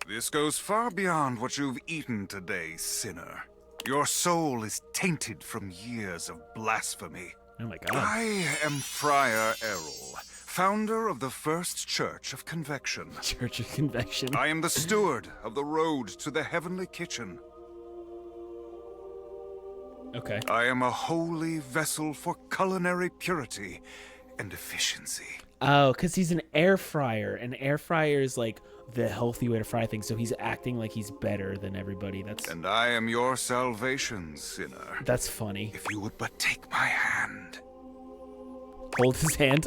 This goes far beyond what you've eaten today, sinner. Your soul is tainted from years of blasphemy. Oh my god. I am Friar Errol, founder of the First Church of Convection. Church of Convection. I am the steward of the road to the heavenly kitchen. Okay. I am a holy vessel for culinary purity and efficiency. Oh, because he's an air fryer. An air fryer is like the healthy way to fry things, so he's acting like he's better than everybody. And I am your salvation, sinner. That's funny. If you would but take my hand. Hold his hand.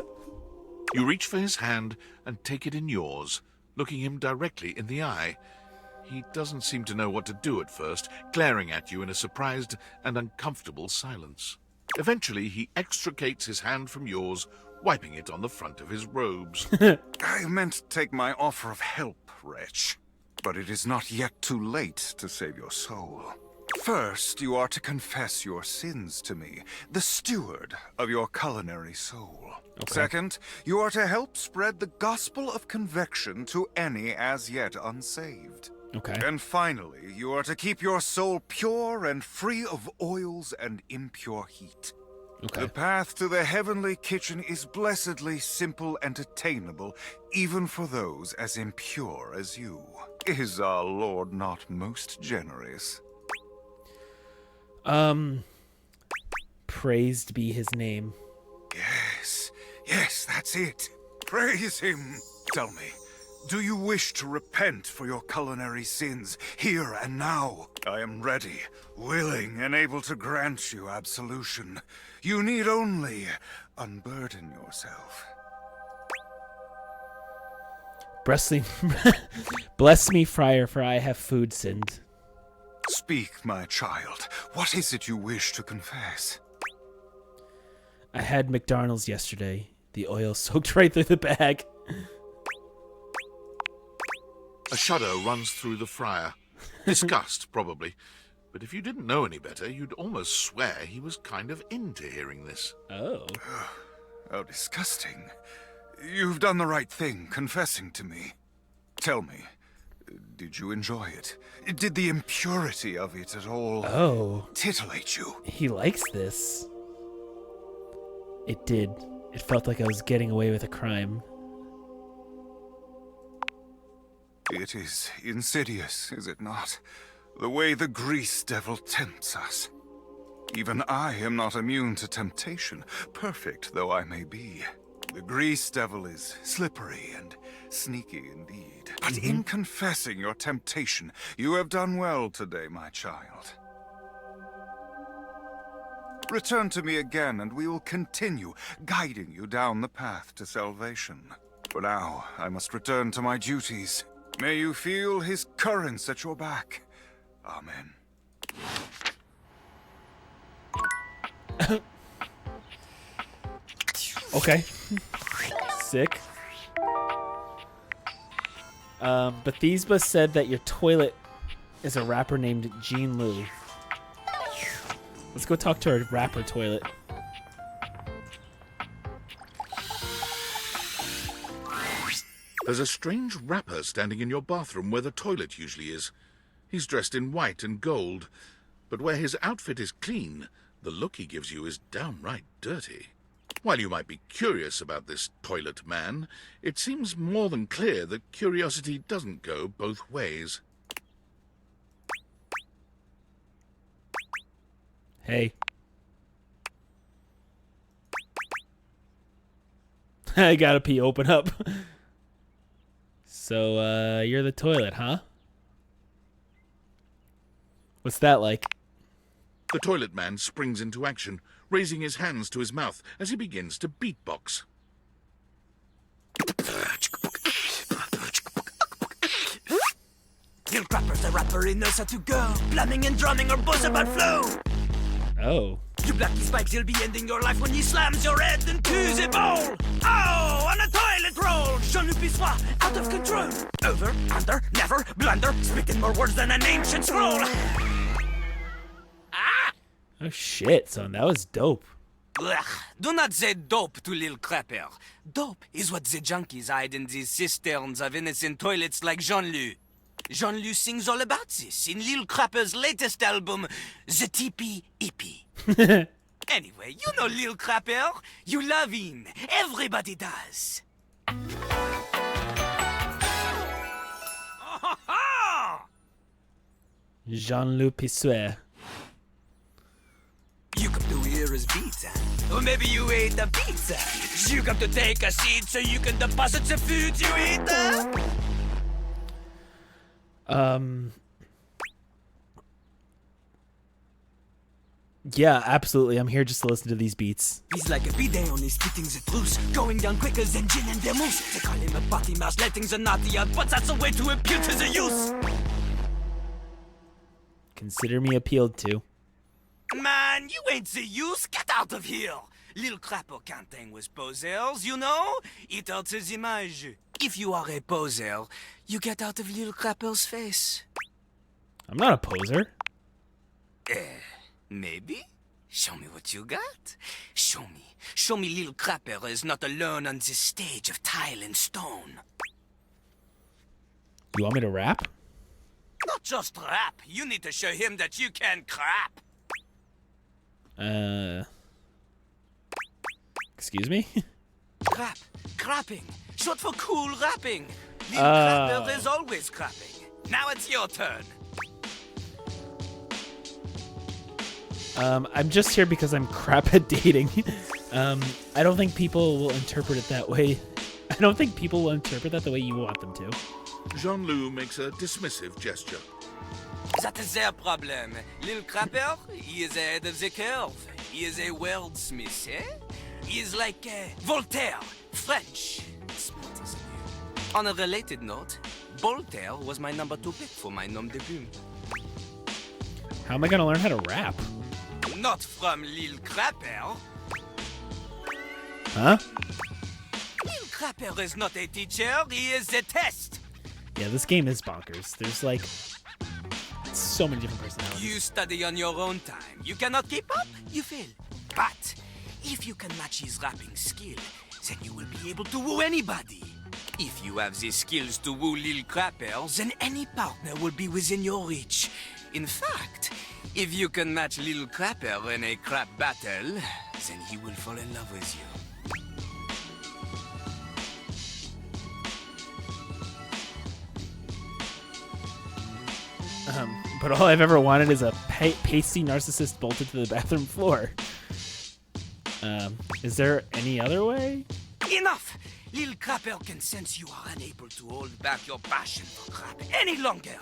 You reach for his hand and take it in yours, looking him directly in the eye. He doesn't seem to know what to do at first, glaring at you in a surprised and uncomfortable silence. Eventually, he extricates his hand from yours, wiping it on the front of his robes. I meant to take my offer of help, wretch. But it is not yet too late to save your soul. First, you are to confess your sins to me, the steward of your culinary soul. Okay. Second, you are to help spread the gospel of convection to any as yet unsaved. Okay. And finally, you are to keep your soul pure and free of oils and impure heat. Okay. The path to the heavenly kitchen is blessedly simple and attainable, even for those as impure as you. Is our Lord not most generous? Praised be his name. Yes, that's it. Praise him. Tell me, do you wish to repent for your culinary sins here and now? I am ready, willing, and able to grant you absolution. You need only unburden yourself. Bless me, friar, for I have food sinned. Speak, my child. What is it you wish to confess? I had McDonald's yesterday. The oil soaked right through the bag. A shudder runs through the friar. Disgust, probably. But if you didn't know any better, you'd almost swear he was kind of into hearing this. Oh. How disgusting. You've done the right thing, confessing to me. Tell me, did you enjoy it? Did the impurity of it at all titillate you? He likes this. It did. It felt like I was getting away with a crime. It is insidious, is it not? The way the grease devil tempts us. Even I am not immune to temptation, perfect though I may be. The grease devil is slippery and sneaky indeed. But in confessing your temptation, you have done well today, my child. Return to me again, and we will continue guiding you down the path to salvation. For now, I must return to my duties. May you feel his currents at your back. Amen. Okay. Sick. Bethesda said that your toilet is a rapper named Jean Lou. Let's go talk to our rapper toilet. There's a strange rapper standing in your bathroom where the toilet usually is. He's dressed in white and gold, but where his outfit is clean, the look he gives you is downright dirty. While you might be curious about this toilet man, it seems more than clear that curiosity doesn't go both ways. Hey. I gotta pee, open up. So, you're the toilet, huh? What's that like? The toilet man springs into action, raising his hands to his mouth as he begins to beatbox. Lil Crapper's the rapper, he knows how to go. Plumbing and drumming or both about flow. Oh. You blacky spikes, he'll be ending your life when he slams your head into the bowl. Oh, on a toilet roll. Jean-Luc Pissoir, out of control. Over, under, never, blunder. Speaking more words than an ancient scroll. Oh shit, son, that was dope. Ugh, do not say dope to Lil Crapper. Dope is what the junkies hide in these cisterns of innocent toilets like Jean-Luc. Jean-Luc sings all about this in Lil Crapper's latest album, The Teepee Hippie. Anyway, you know Lil Crapper. You love him. Everybody does. Jean-Luc Pissoir. You come to hear his pizza, or maybe you ate the pizza. You come to take a seat so you can deposit the food you eat. Yeah, absolutely. I'm here just to listen to these beats. He's like a bidet, only spitting the truth, going down quicker than gin and vermouth. They call him a potty mouse, letting the naughty out, but that's a way to appeal to the youth. Consider me appealed to. Man, you ain't the youth. Get out of here. Lil Crapper can't hang with posers, you know? It hurts his image. If you are a poser, you get out of Lil Crapper's face. I'm not a poser. Maybe? Show me what you got. Show me. Show me Lil Crapper is not alone on this stage of tile and stone. You want me to rap? Not just rap. You need to show him that you can crap. Excuse me? Crap. Crapping. Short for cool rapping. Lil Crapper is always crapping. Now it's your turn. I'm just here because I'm crap at dating. I don't think people will interpret it that way. I don't think people will interpret that the way you want them to. Jean-Luc makes a dismissive gesture. That is their problem. Lil Crapper, he is ahead of the curve. He is a wordsmith, eh? He is like Voltaire, French. Smarter than you. On a related note, Voltaire was my number 2 pick for my nom de plume. How am I gonna learn how to rap? Not from Lil Crapper. Huh? Lil Crapper is not a teacher, he is a test. Yeah, this game is bonkers. There's like so many different personalities. You study on your own time. You cannot keep up, you fail. But if you can match his rapping skill, then you will be able to woo anybody. If you have the skills to woo Lil Crapper, then any partner will be within your reach. In fact, if you can match Lil Crapper in a crap battle, then he will fall in love with you. But all I've ever wanted is a pasty narcissist bolted to the bathroom floor. Is there any other way? Enough! Lil Crapper can sense you are unable to hold back your passion for crap any longer.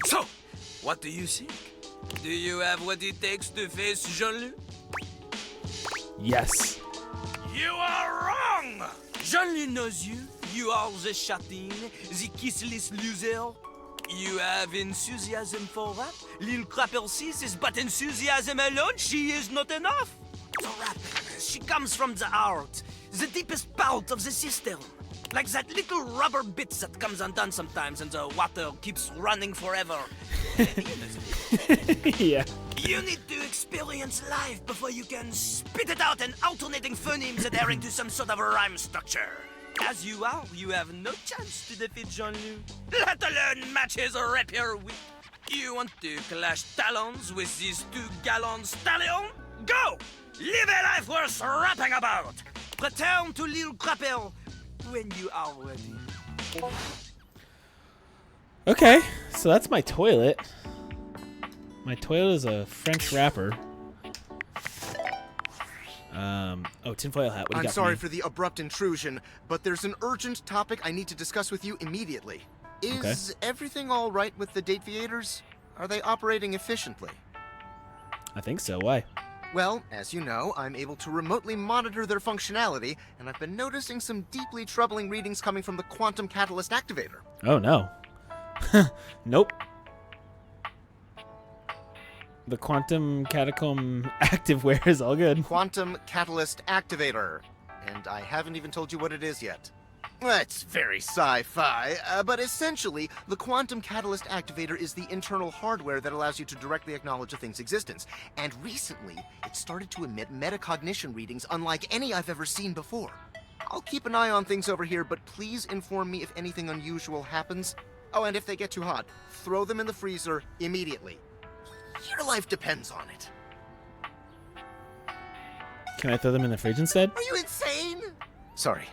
So, what do you think? Do you have what it takes to face Jean-Luc? Yes. You are wrong! Jean-Luc knows you. You are the chatin, the kissless loser. You have enthusiasm for rap. Lil Crapper sees is but enthusiasm alone. She is not enough. The rap, she comes from the heart, the deepest part of the system. Like that little rubber bit that comes undone sometimes and the water keeps running forever. Yeah. You need to experience life before you can spit it out in alternating phonemes adhering to some sort of a rhyme structure. As you are, you have no chance to defeat Jean-Luc, let alone match his rapier wit. You want to clash talons with these 2 gallon stallion? Go! Live a life worth rapping about! Return to Lil Crapper when you are ready. Okay, so that's my toilet. My toilet is a French wrapper. Oh, tinfoil hat. What do you I'm got sorry for for the abrupt intrusion, but there's an urgent topic I need to discuss with you immediately. Is everything all right with the Dateviators? Are they operating efficiently? I think so. Why? Well, as you know, I'm able to remotely monitor their functionality, and I've been noticing some deeply troubling readings coming from the Quantum Catalyst Activator. Oh, no. Nope. The Quantum Catacomb Activewear is all good. Quantum Catalyst Activator. And I haven't even told you what it is yet. Well, it's very sci-fi, but essentially, the Quantum Catalyst Activator is the internal hardware that allows you to directly acknowledge a thing's existence. And recently, it started to emit metacognition readings unlike any I've ever seen before. I'll keep an eye on things over here, but please inform me if anything unusual happens. Oh, and if they get too hot, throw them in the freezer immediately. Your life depends on it. Can I throw them in the fridge instead? Are you insane? Sorry,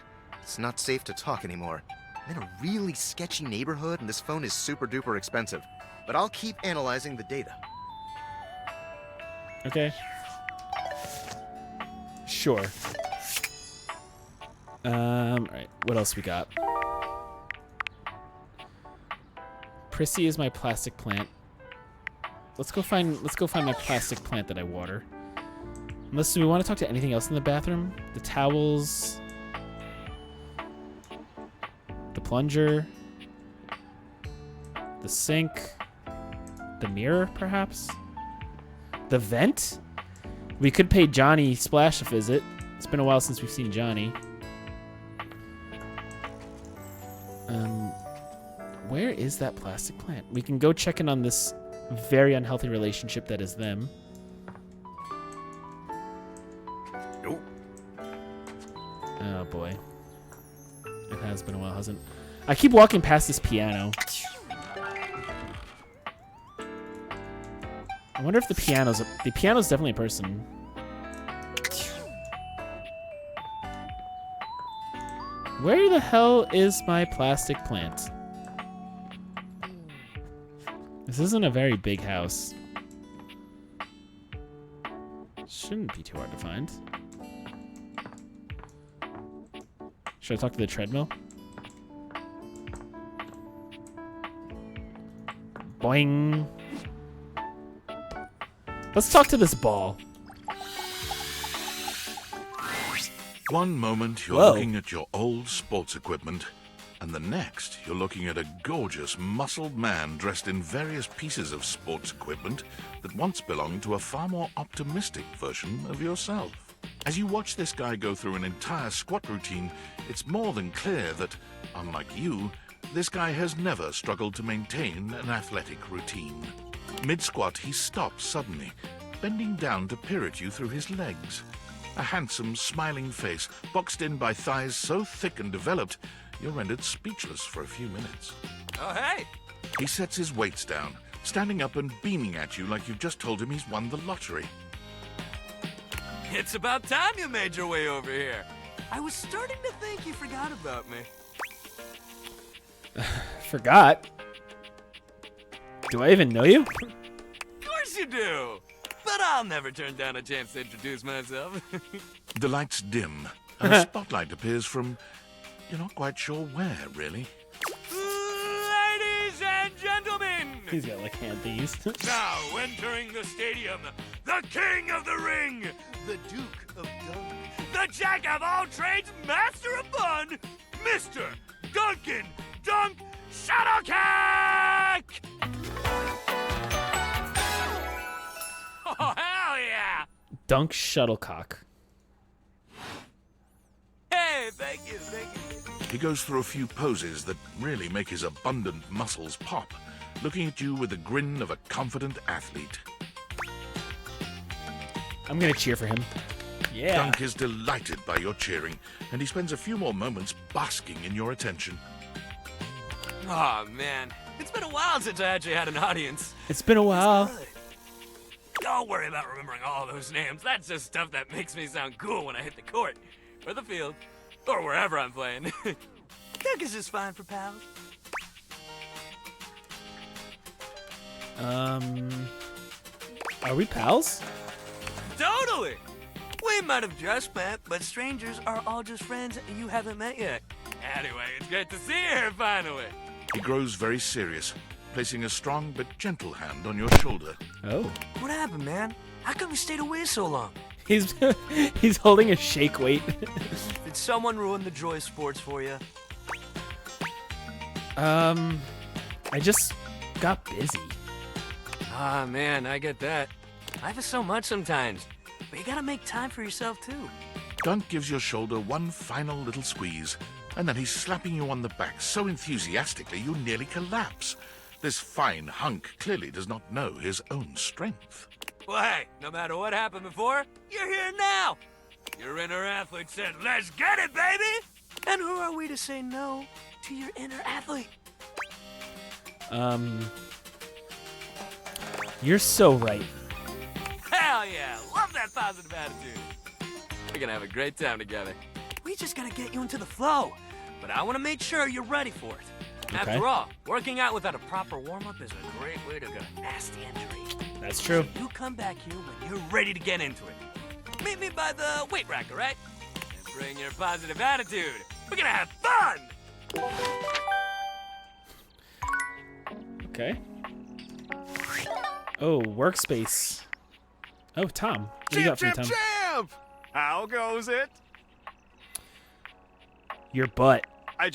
it's not safe to talk anymore. I'm in a really sketchy neighborhood and this phone is super duper expensive. But I'll keep analyzing the data. Okay. Sure. Alright, what else we got? Prissy is my plastic plant. Let's go find my plastic plant that I water. Unless, do we want to talk to anything else in the bathroom? The towels, the plunger, the sink, the mirror, perhaps? The vent? We could pay Johnny Splash a visit. It's been a while since we've seen Johnny. Where is that plastic plant? We can go check in on this very unhealthy relationship that is them. Nope. Oh boy. It has been a while, hasn't it? I keep walking past this piano. I wonder if the piano's definitely a person. Where the hell is my plastic plant? This isn't a very big house. Shouldn't be too hard to find. Should I talk to the treadmill? Boing. Let's talk to this ball. One moment you're Whoa. looking at your old sports equipment, and the next you're looking at a gorgeous, muscled man dressed in various pieces of sports equipment that once belonged to a far more optimistic version of yourself. As you watch this guy go through an entire squat routine, it's more than clear that, unlike you, this guy has never struggled to maintain an athletic routine. Mid-squat, he stops suddenly, bending down to peer at you through his legs. A handsome, smiling face, boxed in by thighs so thick and developed, you're rendered speechless for a few minutes. Oh, hey! He sets his weights down, standing up and beaming at you like you've just told him he's won the lottery. It's about time you made your way over here. I was starting to think you forgot about me. Forgot? Do I even know you? course you do. But I'll never turn down a chance to introduce myself. The lights dim, and a spotlight appears from... You're not quite sure where, really. Ladies and gentlemen! He's got like hand these. Now entering the stadium, the king of the ring, The Duke of Dunk. the jack of all trades, master of fun, Mr. Duncan Dunk Shuttlecock! Oh, hell yeah! Dunk Shuttlecock. Hey, thank you, thank you. He goes through a few poses that really make his abundant muscles pop, looking at you with the grin of a confident athlete. I'm gonna cheer for him. Yeah. Dunk is delighted by your cheering, and he spends a few more moments basking in your attention. Oh, man. It's been a while since I actually had an audience. It's been a while. Don't worry about remembering all those names. That's just stuff that makes me sound cool when I hit the court, or the field, or wherever I'm playing. Dunk is just fine for pals. Are we pals? Totally! We might have just met, but strangers are all just friends you haven't met yet. Anyway, it's great to see you here finally. He grows very serious, placing a strong but gentle hand on your shoulder. Oh. What happened, man? How come you stayed away so long? He's he's holding a shake weight. Did someone ruin the joy of sports for you? I just got busy. Ah, man, I get that. Life is so much sometimes, but you gotta make time for yourself, too. Dunk gives your shoulder one final little squeeze, and then he's slapping you on the back so enthusiastically you nearly collapse. This fine hunk clearly does not know his own strength. Well, hey, no matter what happened before, you're here now. Your inner athlete said, let's get it, baby! And who are we to say no to your inner athlete? You're so right. Hell yeah, love that positive attitude. We're gonna have a great time together. We just gotta get you into the flow, but I wanna make sure you're ready for it. Okay. After all, working out without a proper warm-up is a great way to get a nasty injury. That's true. You come back here when you're ready to get into it. Meet me by the weight rack, all right? And bring your positive attitude. We're gonna have fun! Okay. Oh, workspace. Oh, Tom. What do you got for me, Tom? Champ! How goes it? Your butt. I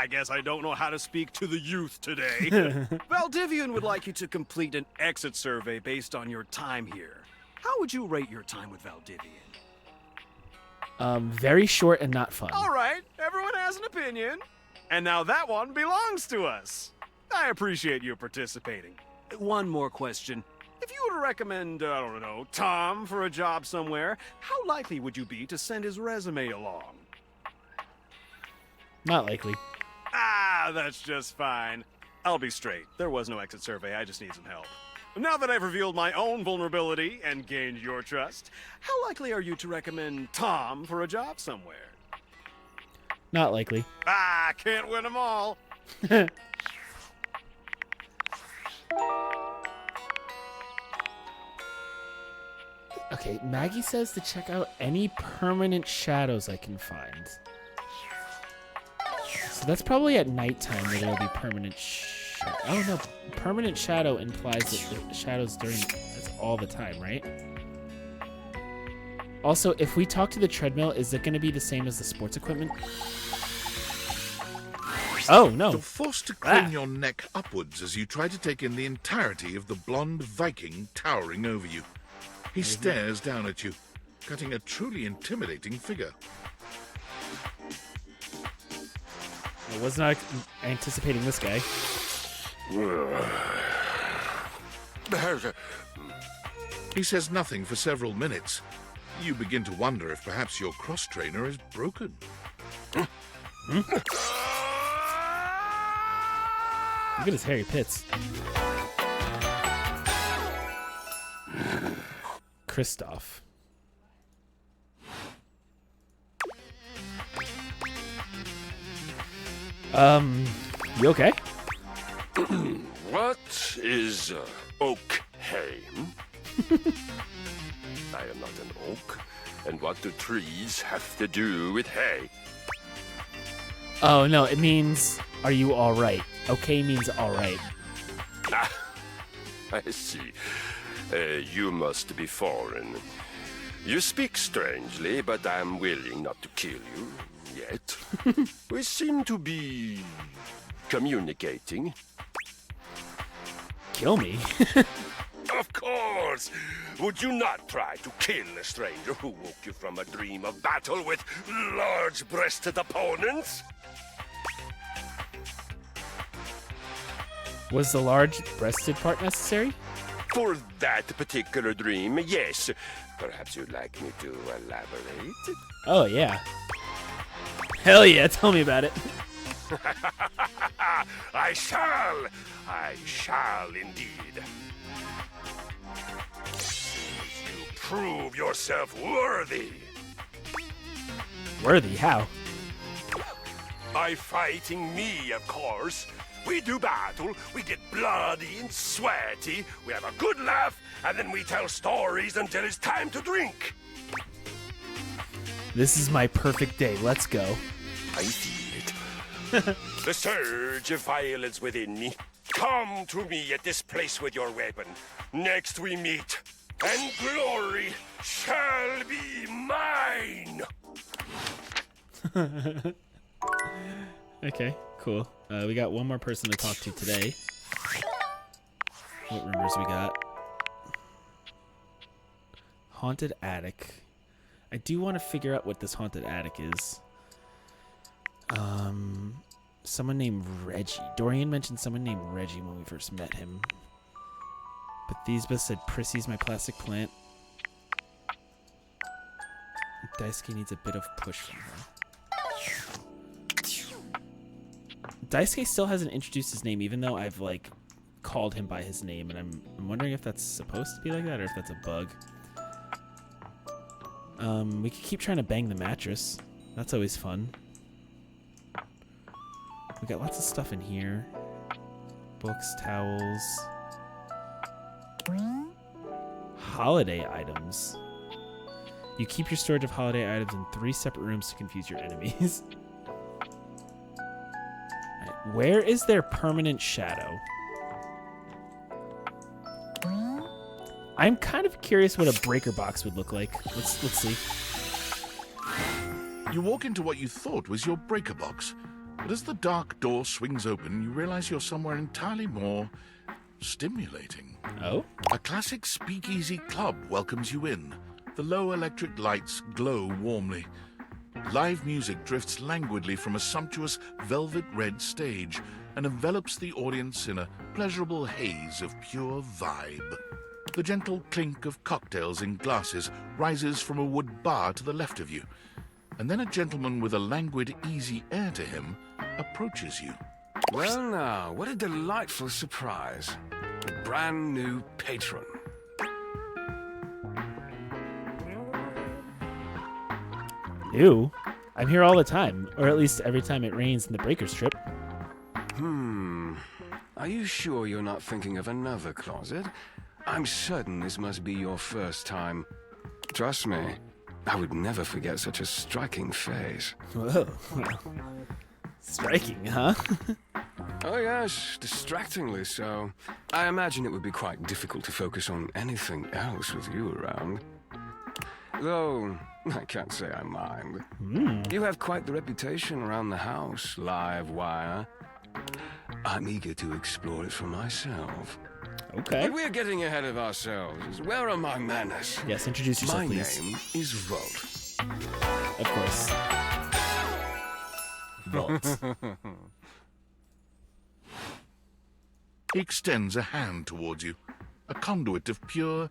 guess I don't know how to speak to the youth today. Valdivian would like you to complete an exit survey based on your time here. How would you rate your time with Valdivian? Very short and not fun. All right, everyone has an opinion. And now that one belongs to us. I appreciate you participating. One more question. If you were to recommend, I don't know, Tom for a job somewhere, how likely would you be to send his resume along? Not likely. Ah, that's just fine. I'll be straight. There was no exit survey. I just need some help. Now that I've revealed my own vulnerability and gained your trust, how likely are you to recommend Tom for a job somewhere? Not likely. Ah, can't win them all. Okay, Maggie says to check out any permanent shadows I can find. So that's probably at nighttime where there'll be permanent oh no, permanent shadow implies that the shadows that's all the time, right? Also, if we talk to the treadmill, is it going to be the same as the sports equipment? Oh, no. You're forced to crane your neck upwards as you try to take in the entirety of the blonde Viking towering over you. He stares down at you, cutting a truly intimidating figure. I was not anticipating this guy. He says nothing for several minutes. You begin to wonder if perhaps your cross-trainer is broken. Look at his hairy pits. Kristoff. You okay? What is okay? I am not an oak. And what do trees have to do with hay? Oh, no, it means, are you all right? Okay means all right. Ah, I see. You must be foreign. You speak strangely, but I'm willing not to kill you yet. We seem to be communicating. Kill me? Of course! Would you not try to kill a stranger who woke you from a dream of battle with large-breasted opponents? Was the large-breasted part necessary? For that particular dream, yes. Perhaps you'd like me to elaborate? Oh, yeah. Hell yeah, tell me about it. I shall indeed. You prove yourself worthy. Worthy? How? By fighting me, of course. We do battle, we get bloody and sweaty, we have a good laugh, and then we tell stories until it's time to drink. This is my perfect day. Let's go. I feel it. The surge of violence within me. Come to me at this place with your weapon. Next we meet, and glory shall be mine. Okay, cool. We got one more person to talk to today. What rumors we got? Haunted attic. I do want to figure out what this haunted attic is. Someone named Reggie. Dorian mentioned someone named Reggie when we first met him. Bethesda said Prissy's my plastic plant. Daisuke needs a bit of push from her. Daisuke still hasn't introduced his name, even though I've, like, called him by his name, and I'm wondering if that's supposed to be like that or if that's a bug. We could keep trying to bang the mattress. That's always fun. We got lots of stuff in here. Books, towels. Holiday items. You keep your storage of holiday items in 3 separate rooms to confuse your enemies. Right, where is their permanent shadow? I'm kind of curious what a breaker box would look like. Let's see. You walk into what you thought was your breaker box, but as the dark door swings open, you realize you're somewhere entirely more stimulating. Oh? A classic speakeasy club welcomes you in. The low electric lights glow warmly. Live music drifts languidly from a sumptuous velvet red stage and envelops the audience in a pleasurable haze of pure vibe. The gentle clink of cocktails in glasses rises from a wood bar to the left of you, and then a gentleman with a languid, easy air to him approaches you. Well now, what a delightful surprise. A brand new patron. Ew. I'm here all the time, or at least every time it rains in the breaker strip. Are you sure you're not thinking of another closet? I'm certain this must be your first time. Trust me, I would never forget such a striking face. Whoa. Striking, huh? Oh yes, distractingly so. I imagine it would be quite difficult to focus on anything else with you around. Though, I can't say I mind. You have quite the reputation around the house, live wire. I'm eager to explore it for myself. Okay. But we're getting ahead of ourselves. Where are my manners? Yes, introduce yourself, my please. My name is Volt. Of course. Volt. He extends a hand towards you, a conduit of pure,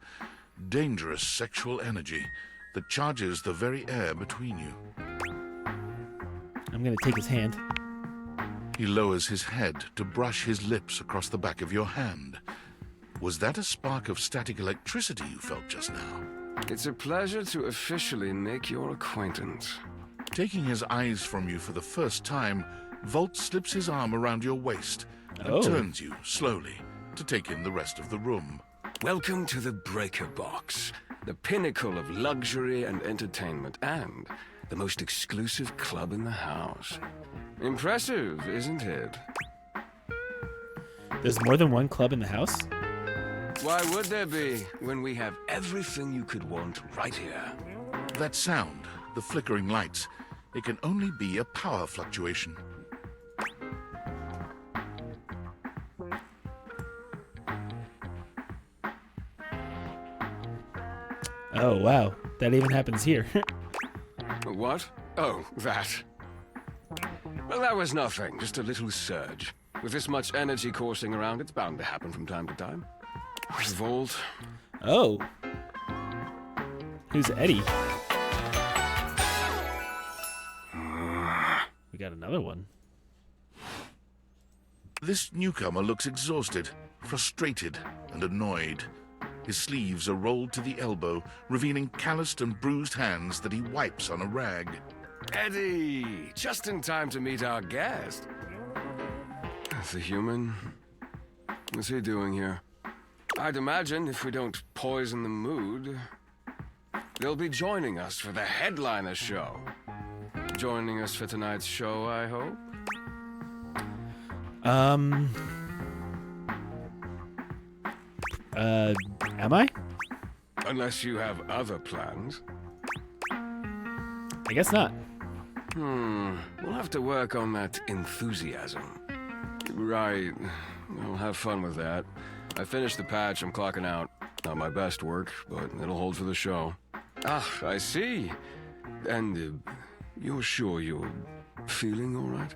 dangerous sexual energy that charges the very air between you. I'm gonna take his hand. He lowers his head to brush his lips across the back of your hand. Was that a spark of static electricity you felt just now? It's a pleasure to officially make your acquaintance. Taking his eyes from you for the first time, Volt slips his arm around your waist and turns you slowly to take in the rest of the room. Welcome to the Breaker Box, the pinnacle of luxury and entertainment, and the most exclusive club in the house. Impressive, isn't it? There's more than one club in the house? Why would there be, when we have everything you could want right here? That sound, the flickering lights, it can only be a power fluctuation. Oh, wow. That even happens here. What? Oh, that. Well, that was nothing. Just a little surge. With this much energy coursing around, it's bound to happen from time to time. Volt. Oh. Who's Eddie? We got another one. This newcomer looks exhausted, frustrated, and annoyed. His sleeves are rolled to the elbow, revealing calloused and bruised hands that he wipes on a rag. Eddie! Just in time to meet our guest. The human. What's he doing here? I'd imagine if we don't poison the mood, they'll be joining us for the headliner show. Joining us for tonight's show, I hope? Am I? Unless you have other plans. I guess not. We'll have to work on that enthusiasm. Right. I'll have fun with that. I finished the patch, I'm clocking out. Not my best work, but it'll hold for the show. Ah, I see. And you're sure you're feeling all right?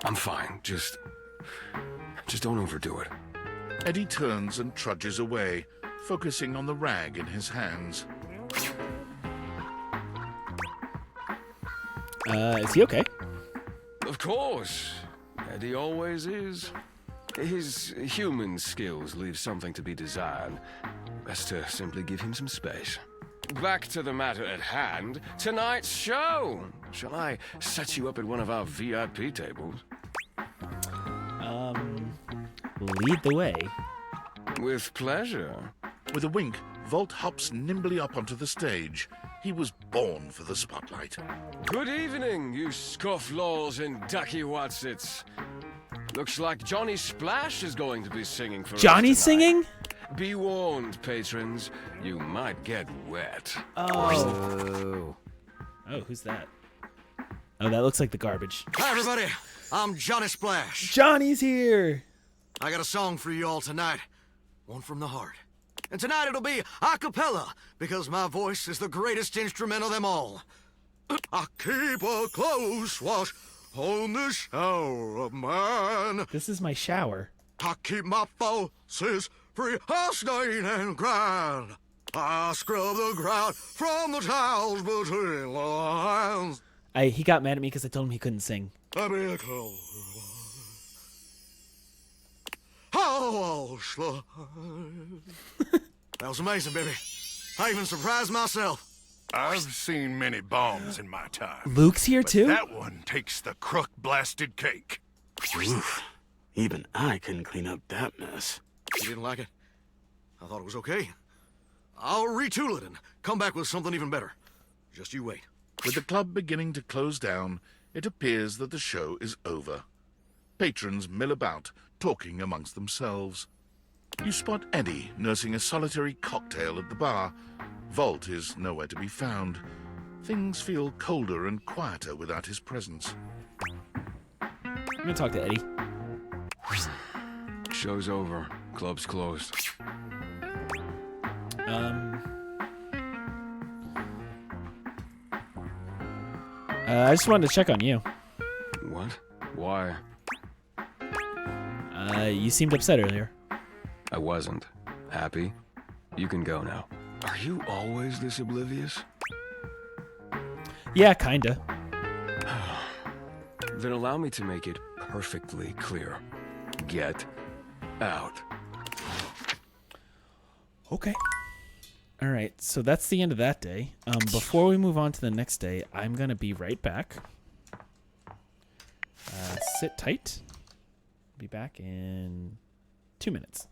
I'm fine. Just don't overdo it. Eddie turns and trudges away, focusing on the rag in his hands. Is he okay? Of course. Eddie always is. His human skills leave something to be desired. Best to simply give him some space. Back to the matter at hand. Tonight's show! Shall I set you up at one of our VIP tables? Lead the way. With pleasure. With a wink, Volt hops nimbly up onto the stage. He was born for the spotlight. Good evening, you scofflaws and ducky watsits. Looks like Johnny Splash is going to be singing for Johnny us tonight. singing? Be warned, patrons. You might get wet. Oh. Oh, who's that? Oh, that looks like the garbage. Hi, everybody. I'm Johnny Splash. Johnny's here. I got a song for you all tonight. One from the heart. And tonight it'll be a cappella, because my voice is the greatest instrument of them all. I keep a close watch on this shower of mine. This is my shower. I keep my forces free of stain and grind. I scrub the ground from the tiles between the lines. He got mad at me because I told him he couldn't sing. Let me go. Oh, slide. That was amazing, baby. I even surprised myself. I've seen many bombs in my time. Luke's here but too? That one takes the crook-blasted cake. Oof. Even I couldn't clean up that mess. You didn't like it? I thought it was okay. I'll retool it and come back with something even better. Just you wait. With the club beginning to close down, it appears that the show is over. Patrons mill about, talking amongst themselves. You spot Eddie nursing a solitary cocktail at the bar. Volt is nowhere to be found. Things feel colder and quieter without his presence. I'm gonna talk to Eddie. Show's over. Club's closed. I just wanted to check on you. What? Why? You seemed upset earlier. I wasn't. Happy? You can go now. Are you always this oblivious? Yeah, kinda. Then allow me to make it perfectly clear. Get out. Okay. All right, so that's the end of that day. Before we move on to the next day, I'm gonna be right back. Sit tight. Be back in 2 minutes.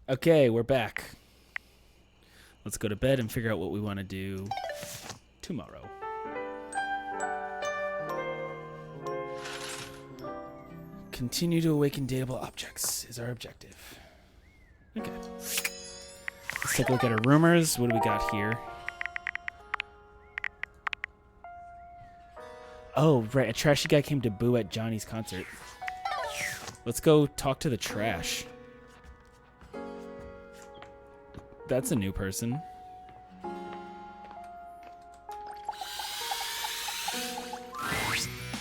Okay, we're back. Let's go to bed and figure out what we want to do tomorrow. Continue to awaken dateable objects is our objective. Okay. Let's take a look at our rumors. What do we got here? Oh, right. A trashy guy came to boo at Johnny's concert. Let's go talk to the trash. That's a new person.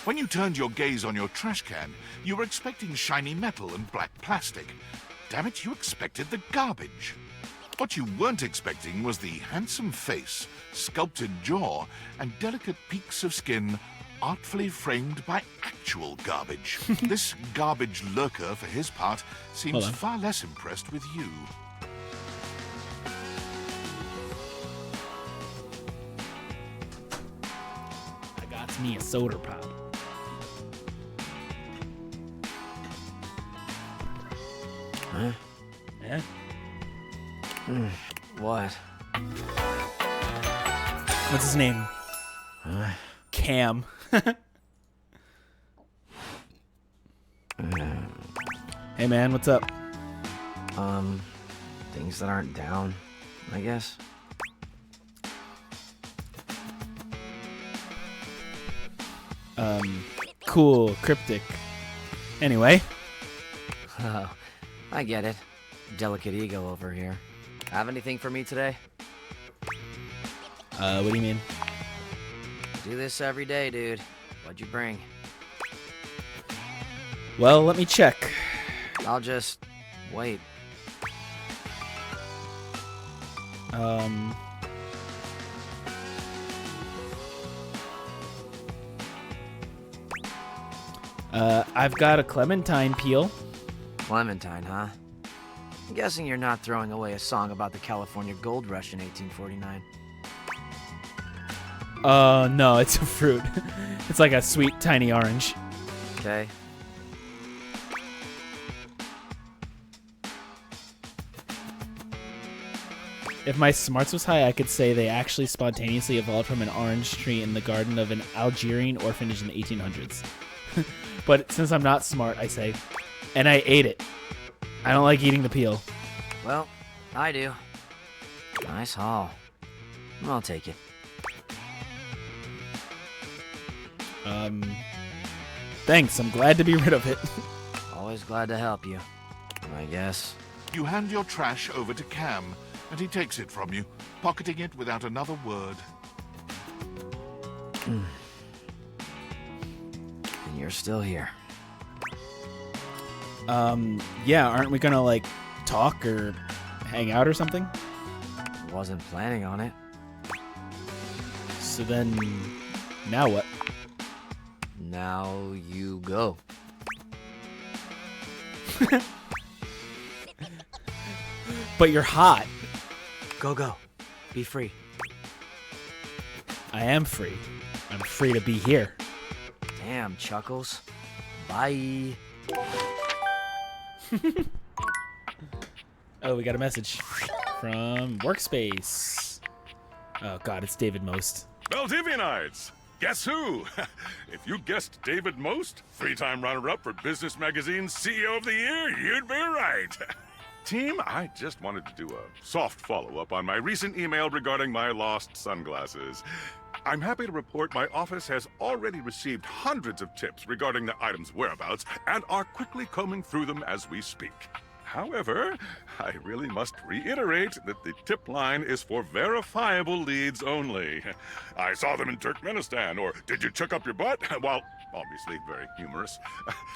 When you turned your gaze on your trash can, you were expecting shiny metal and black plastic. Damn it, you expected the garbage. What you weren't expecting was the handsome face, sculpted jaw, and delicate peaks of skin artfully framed by actual garbage. This garbage lurker, for his part, seems far less impressed with you. I got me a soda pop. Huh? Yeah? What? What's his name? Huh? Cam. Hey man, what's up? Things that aren't down, I guess. Cool, cryptic. Anyway. Oh, I get it. Delicate ego over here. Have anything for me today? What do you mean? Do this every day, dude. What'd you bring? Well, let me check. I'll just wait. I've got a clementine peel. Clementine, huh? I'm guessing you're not throwing away a song about the California Gold Rush in 1849. No, it's a fruit. It's like a sweet, tiny orange. Okay. If my smarts was high, I could say they actually spontaneously evolved from an orange tree in the garden of an Algerian orphanage in the 1800s. But since I'm not smart, I say, and I ate it. I don't like eating the peel. Well, I do. Nice haul. I'll take it. Thanks. I'm glad to be rid of it. Always glad to help you, I guess. You hand your trash over to Cam, and he takes it from you, pocketing it without another word. And you're still here. Yeah, aren't we gonna, like, talk or hang out or something? Wasn't planning on it. So then, now what? Now you go. But you're hot. Go. Be free. I am free. I'm free to be here. Damn, Chuckles. Bye. Oh, we got a message from Workspace. Oh god, it's David Most. Valdivianites! Guess who? If you guessed David Most, three-time runner-up for Business Magazine's CEO of the Year, you'd be right. Team, I just wanted to do a soft follow-up on my recent email regarding my lost sunglasses. I'm happy to report my office has already received hundreds of tips regarding the item's whereabouts and are quickly combing through them as we speak. However, I really must reiterate that the tip line is for verifiable leads only. I saw them in Turkmenistan, or did you check up your butt? While obviously very humorous,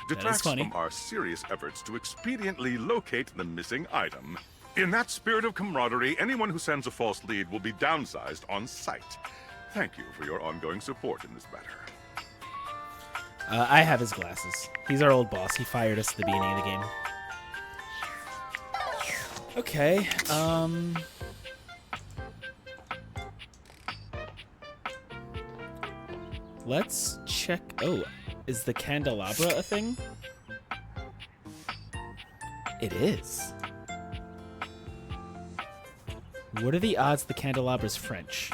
detracts from our serious efforts to expediently locate the missing item. In that spirit of camaraderie, anyone who sends a false lead will be downsized on sight. Thank you for your ongoing support in this matter. I have his glasses. He's our old boss. He fired us at the beginning of the game. Okay, let's check. Oh, is the candelabra a thing? It is. What are the odds the candelabra's French?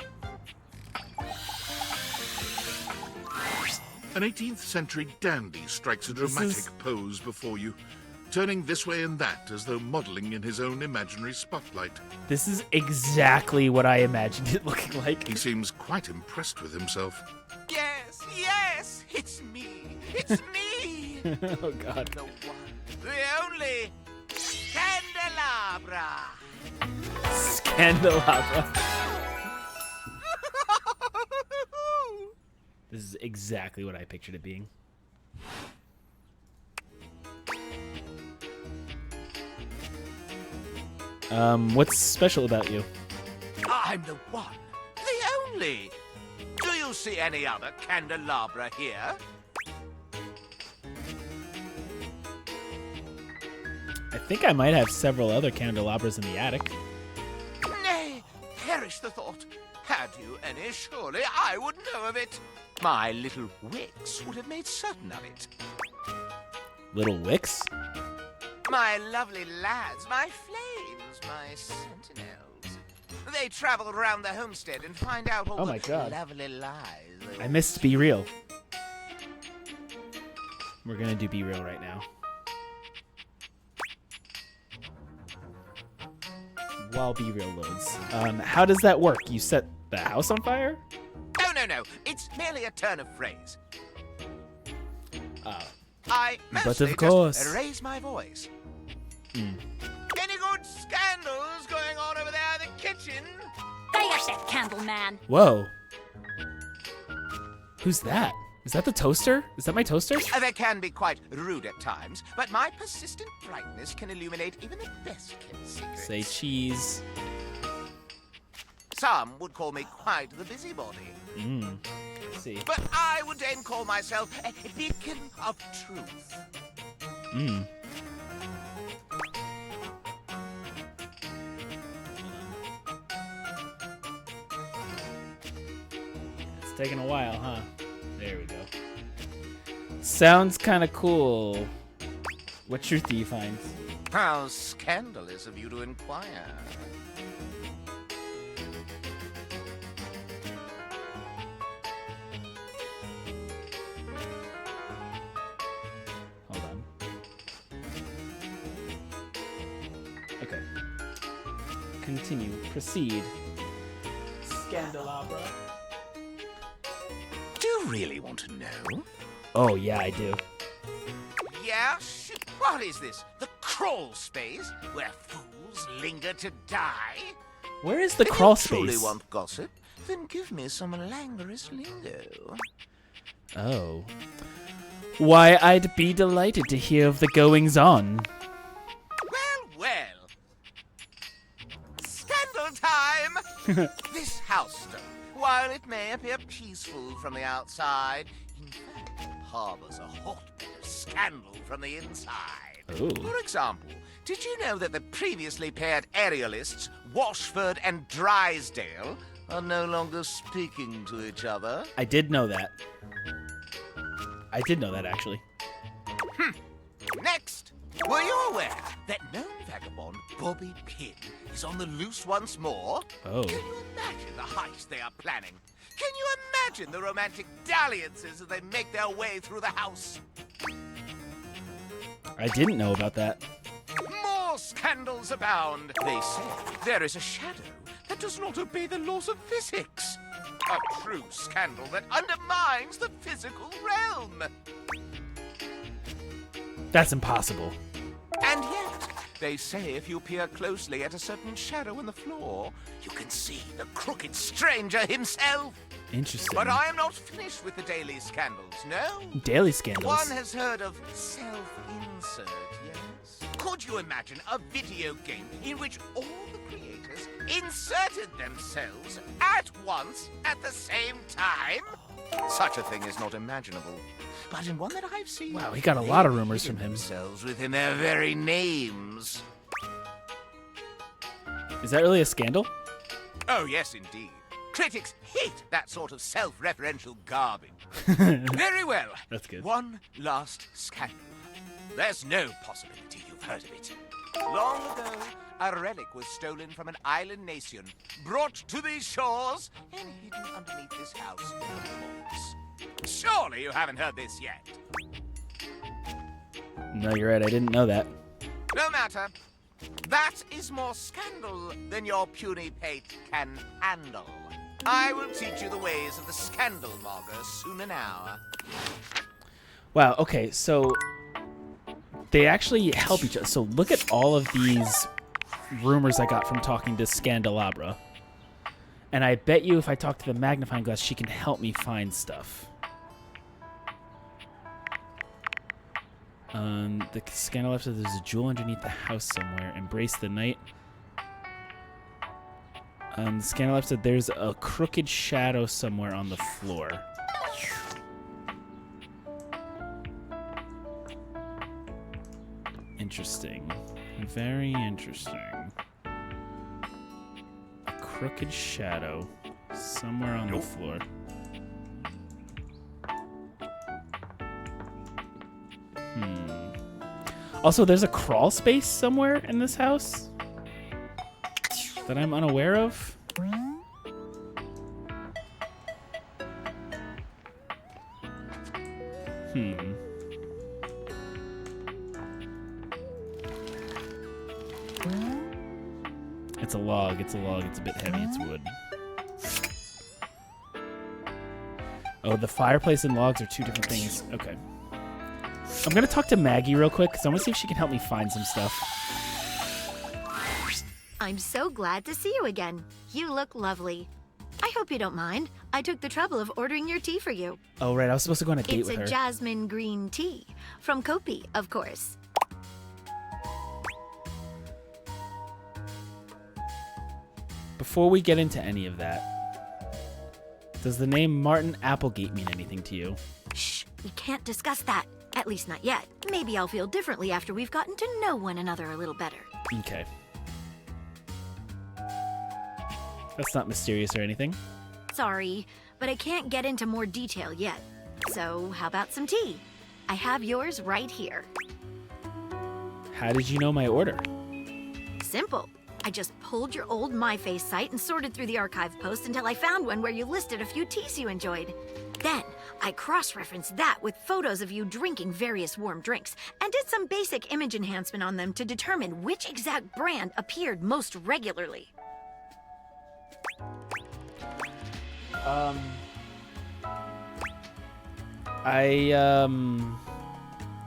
An 18th century dandy strikes a dramatic pose before you, turning this way and that as though modeling in his own imaginary spotlight. This is exactly what I imagined it looking like. He seems quite impressed with himself. Yes, yes, it's me. It's me. Oh, God. The one, the only candelabra. Candelabra. This is exactly what I pictured it being. What's special about you? I'm the one, the only. Do you see any other candelabra here? I think I might have several other candelabras in the attic. Nay, perish the thought. Had you any, surely I would know of it. My little wicks would have made certain of it. Little wicks? My lovely lads, my flames, my sentinels. They travel around the homestead and find out all Oh my the God. lovely lies. I missed Be Real. We're gonna do Be Real right now. While Be Real loads. How does that work? You set the house on fire? Oh, no. It's merely a turn of phrase. Oh. I But mostly of course. just raise my voice. Mm. Any good scandals going on over there in the kitchen? There's that candle man. Whoa. Who's that? Is that the toaster? Is that my toaster? They can be quite rude at times, but my persistent brightness can illuminate even the best kept secrets. Say cheese. Some would call me quite the busybody. I see. But I would then call myself a beacon of truth. It's taking a while, huh? There we go. Sounds kind of cool. What truth do you find? How scandalous of you to inquire. Hold on. Okay. Continue. Proceed. Scandelabra. Do you really want to know? Oh, yeah, I do. Yeah? What is this? The crawl space where fools linger to die? Where is the If crawl you space? truly want gossip, then give me some languorous lingo. Oh. Why, I'd be delighted to hear of the goings-on. Well. Scandal time! This house, while it may appear peaceful from the outside, in fact, harbors a hotbed of scandal from the inside. Ooh. For example, did you know that the previously paired aerialists, Washford and Drysdale, are no longer speaking to each other? I did know that. I did know that, actually. Next, were you aware that known vagabond Bobby Pin is on the loose once more? Oh. Can you imagine the heist they are planning? Can you imagine the romantic dalliances as they make their way through the house? I didn't know about that. More scandals abound. They say there is a shadow that does not obey the laws of physics. A true scandal that undermines the physical realm. That's impossible. And yet, they say if you peer closely at a certain shadow in the floor, you can see the crooked stranger himself. Interesting. But I am not finished with the daily scandals, no? Daily scandals? One has heard of self-insert, yes? Could you imagine a video game in which all the creators inserted themselves at once at the same time? Such a thing is not imaginable. But in one that I've seen... Wow, he got a lot of rumors from him. ...themselves within their very names. Is that really a scandal? Oh, yes, indeed. Critics hate that sort of self-referential garbage. Very well. That's good. One last scandal. There's no possibility you've heard of it. Long ago, a relic was stolen from an island nation, brought to these shores, and hidden underneath this house in the vaults. Surely you haven't heard this yet. No, you're right. I didn't know that. No matter. That is more scandal than your puny pate can handle. I will teach you the ways of the scandal monger soon now. Wow, okay, so they actually help each other. So look at all of these rumors I got from talking to Scandelabra. And I bet you if I talk to the magnifying glass, she can help me find stuff. The Scandelabra says there's a jewel underneath the house somewhere. Embrace the night. The Scandelabra said there's a crooked shadow somewhere on the floor. Interesting. Very interesting. A crooked shadow somewhere on the floor. Also, there's a crawl space somewhere in this house that I'm unaware of. It's a log, it's a log, it's a bit heavy, it's wood. Oh, the fireplace and logs are two different things. Okay. I'm gonna talk to Maggie real quick, because I want to see if she can help me find some stuff. I'm so glad to see you again. You look lovely. I hope you don't mind. I took the trouble of ordering your tea for you. Oh, right, I was supposed to go on a date with her. It's a jasmine green tea. From Kopi, of course. Before we get into any of that, does the name Martin Applegate mean anything to you? Shh, we can't discuss that. At least not yet. Maybe I'll feel differently after we've gotten to know one another a little better. Okay. That's not mysterious or anything. Sorry, but I can't get into more detail yet. So, how about some tea? I have yours right here. How did you know my order? Simple. I just pulled your old MyFace site and sorted through the archive posts until I found one where you listed a few teas you enjoyed. Then, I cross-referenced that with photos of you drinking various warm drinks and did some basic image enhancement on them to determine which exact brand appeared most regularly.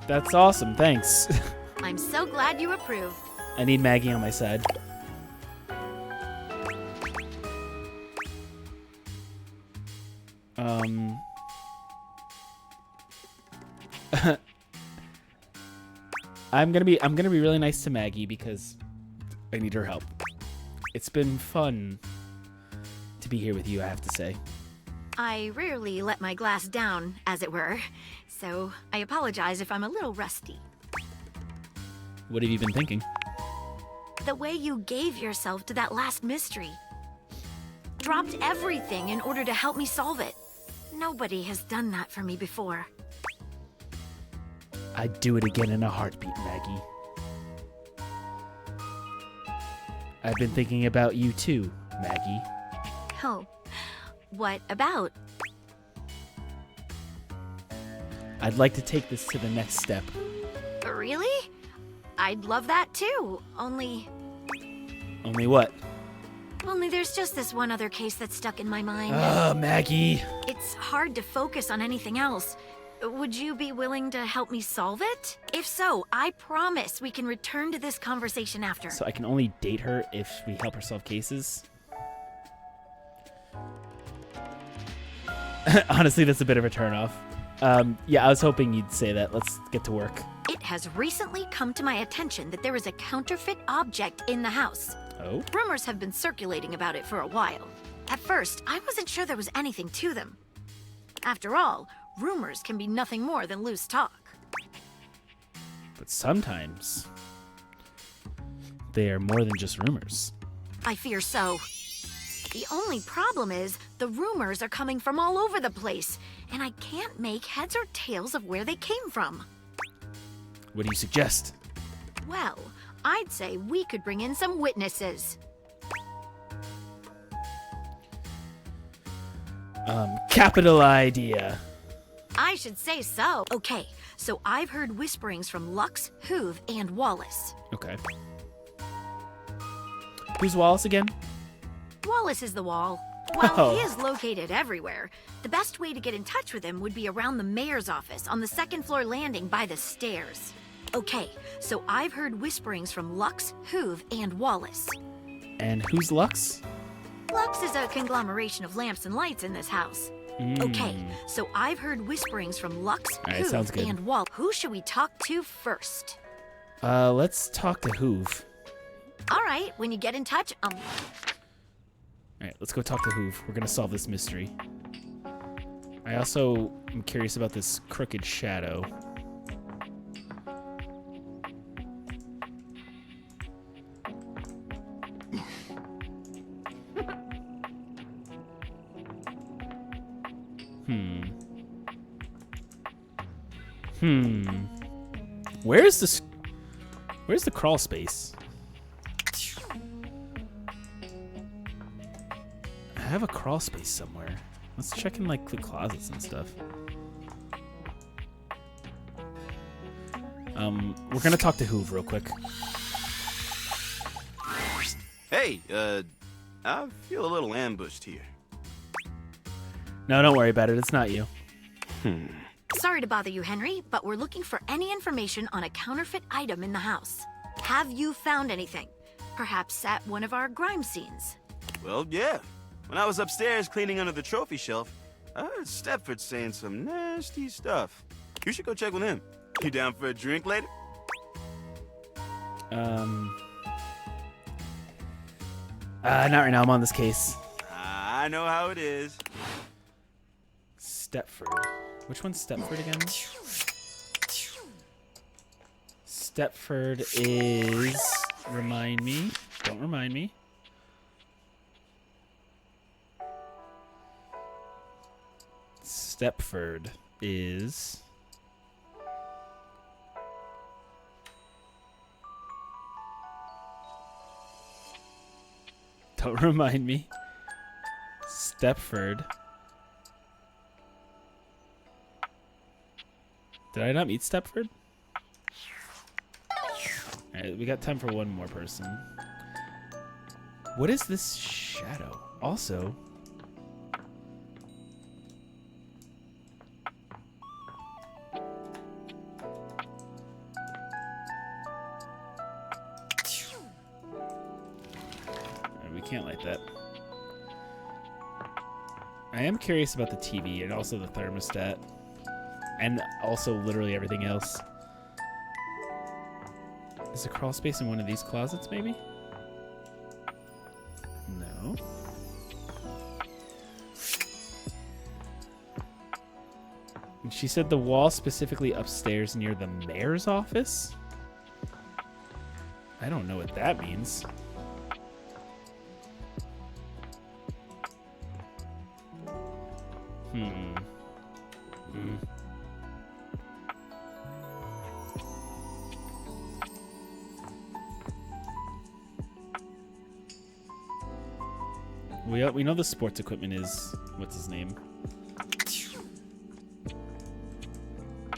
That's awesome, thanks. I'm so glad you approve. I need Maggie on my side. I'm gonna be really nice to Maggie because I need her help. It's been fun to be here with you, I have to say. I rarely let my glass down, as it were, so I apologize if I'm a little rusty. What have you been thinking? The way you gave yourself to that last mystery. Dropped everything in order to help me solve it. Nobody has done that for me before. I'd do it again in a heartbeat, Maggie. I've been thinking about you too, Maggie. Oh, what about? I'd like to take this to the next step. Really? I'd love that too, only What? Only there's just this one other case that's stuck in my mind. Maggie. It's hard to focus on anything else. Would you be willing to help me solve it? If so, I promise we can return to this conversation after. So I can only date her if we help her solve cases? Honestly, that's a bit of a turnoff. Yeah, I was hoping you'd say that. Let's get to work. It has recently come to my attention that there is a counterfeit object in the house. Oh? Rumors have been circulating about it for a while. At first, I wasn't sure there was anything to them. After all, rumors can be nothing more than loose talk. But sometimes they are more than just rumors. I fear so. The only problem is the rumors are coming from all over the place, and I can't make heads or tails of where they came from. What do you suggest? Well, I'd say we could bring in some witnesses. Capital idea. I should say so. Okay, so I've heard whisperings from Lux, Hoove, and Wallace. Okay. Who's Wallace again? Wallace is the wall. Well, Oh. he is located everywhere. The best way to get in touch with him would be around the mayor's office on the second floor landing by the stairs. Okay, so I've heard whisperings from Lux, Hoove, and Wallace. And who's Lux? Lux is a conglomeration of lamps and lights in this house. Okay, so I've heard whisperings from Lux, Alright, Hoove, sounds good. and Wallace. Who should we talk to first? Let's talk to Hoove. All right, when you get in touch, Alright, let's go talk to Hoove. We're gonna solve this mystery. I also am curious about this crooked shadow. Where's the crawl space? I have a crawl space somewhere. Let's check in like the closets and stuff. We're gonna talk to Hoove real quick. Hey, I feel a little ambushed here. No, don't worry about it. It's not you. sorry to bother you, Henry, but we're looking for any information on a counterfeit item in the house. Have you found anything? Perhaps at one of our crime scenes? Well, yeah. When I was upstairs cleaning under the trophy shelf, I heard Stepford saying some nasty stuff. You should go check with him. You down for a drink later? Not right now. I'm on this case. I know how it is. Stepford. Which one's Stepford again? Stepford is... Remind me. Don't remind me. Stepford is... Don't remind me. Stepford. Did I not meet Stepford? Alright, we got time for one more person. What is this shadow? Also... we can't light that. I am curious about the TV and also the thermostat. And also literally everything else. Is the crawl space in one of these closets, maybe? No. And she said the wall specifically upstairs near the mayor's office? I don't know what that means. We know the sports equipment is... What's his name?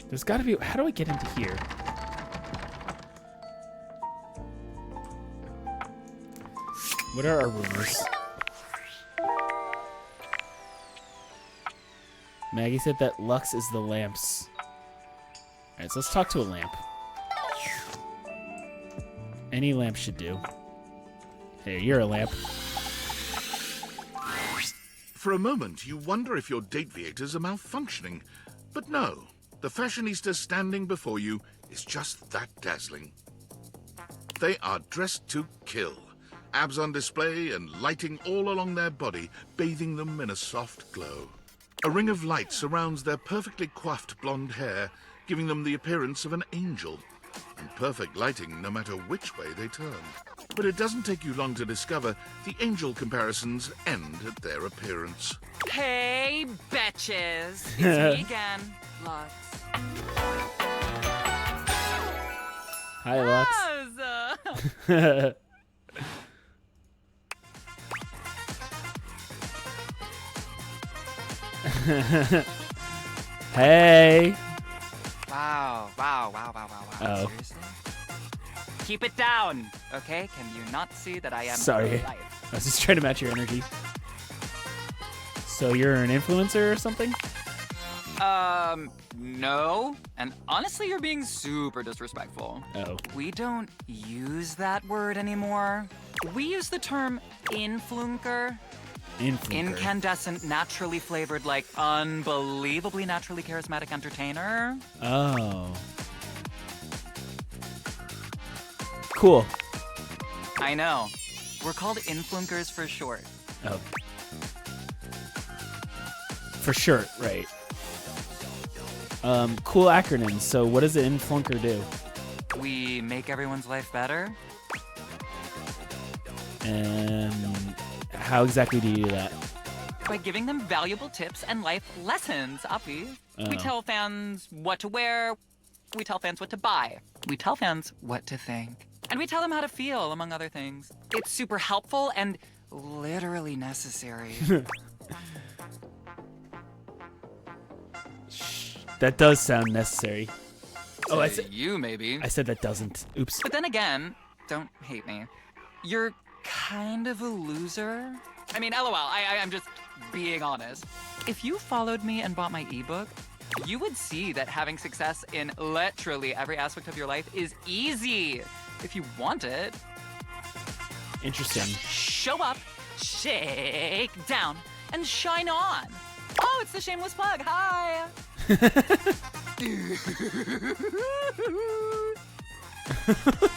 There's gotta be... How do I get into here? What are our rumors? Maggie said that Lux is the lamps. Alright, so let's talk to a lamp. Any lamp should do. Hey, you're a lamp. For a moment, you wonder if your Dateviators are malfunctioning. But no, the fashionista standing before you is just that dazzling. They are dressed to kill. Abs on display and lighting all along their body, bathing them in a soft glow. A ring of light surrounds their perfectly coiffed blonde hair, giving them the appearance of an angel. And perfect lighting no matter which way they turn. But it doesn't take you long to discover the angel comparisons end at their appearance. Hey, betches. It's me again, Lux. Hi, Lux. Hey. Wow. Oh. Seriously? Keep it down, okay? Can you not see that I am Sorry. alive? I was just trying to match your energy. So you're an influencer or something? No. And honestly, you're being super disrespectful. Oh. We don't use that word anymore. We use the term influnker. Influnker. Incandescent, naturally flavored, like unbelievably naturally charismatic entertainer. Oh. Cool. I know. We're called influnkers for short. Oh. For sure, right. Cool acronyms. So what does an influnker do? We make everyone's life better. How exactly do you do that? By giving them valuable tips and life lessons, Uppy. We Oh. tell fans what to wear. We tell fans what to buy. We tell fans what to think. And we tell them how to feel, among other things. It's super helpful and literally necessary. That does sound necessary. Oh, I To said you, maybe. I said that doesn't. Oops. But then again, don't hate me. You're kind of a loser. I mean, LOL, I'm just being honest. If you followed me and bought my ebook, you would see that having success in literally every aspect of your life is easy. If you want it. Interesting. Show up, shake down, and shine on. Oh, it's the shameless plug. Hi.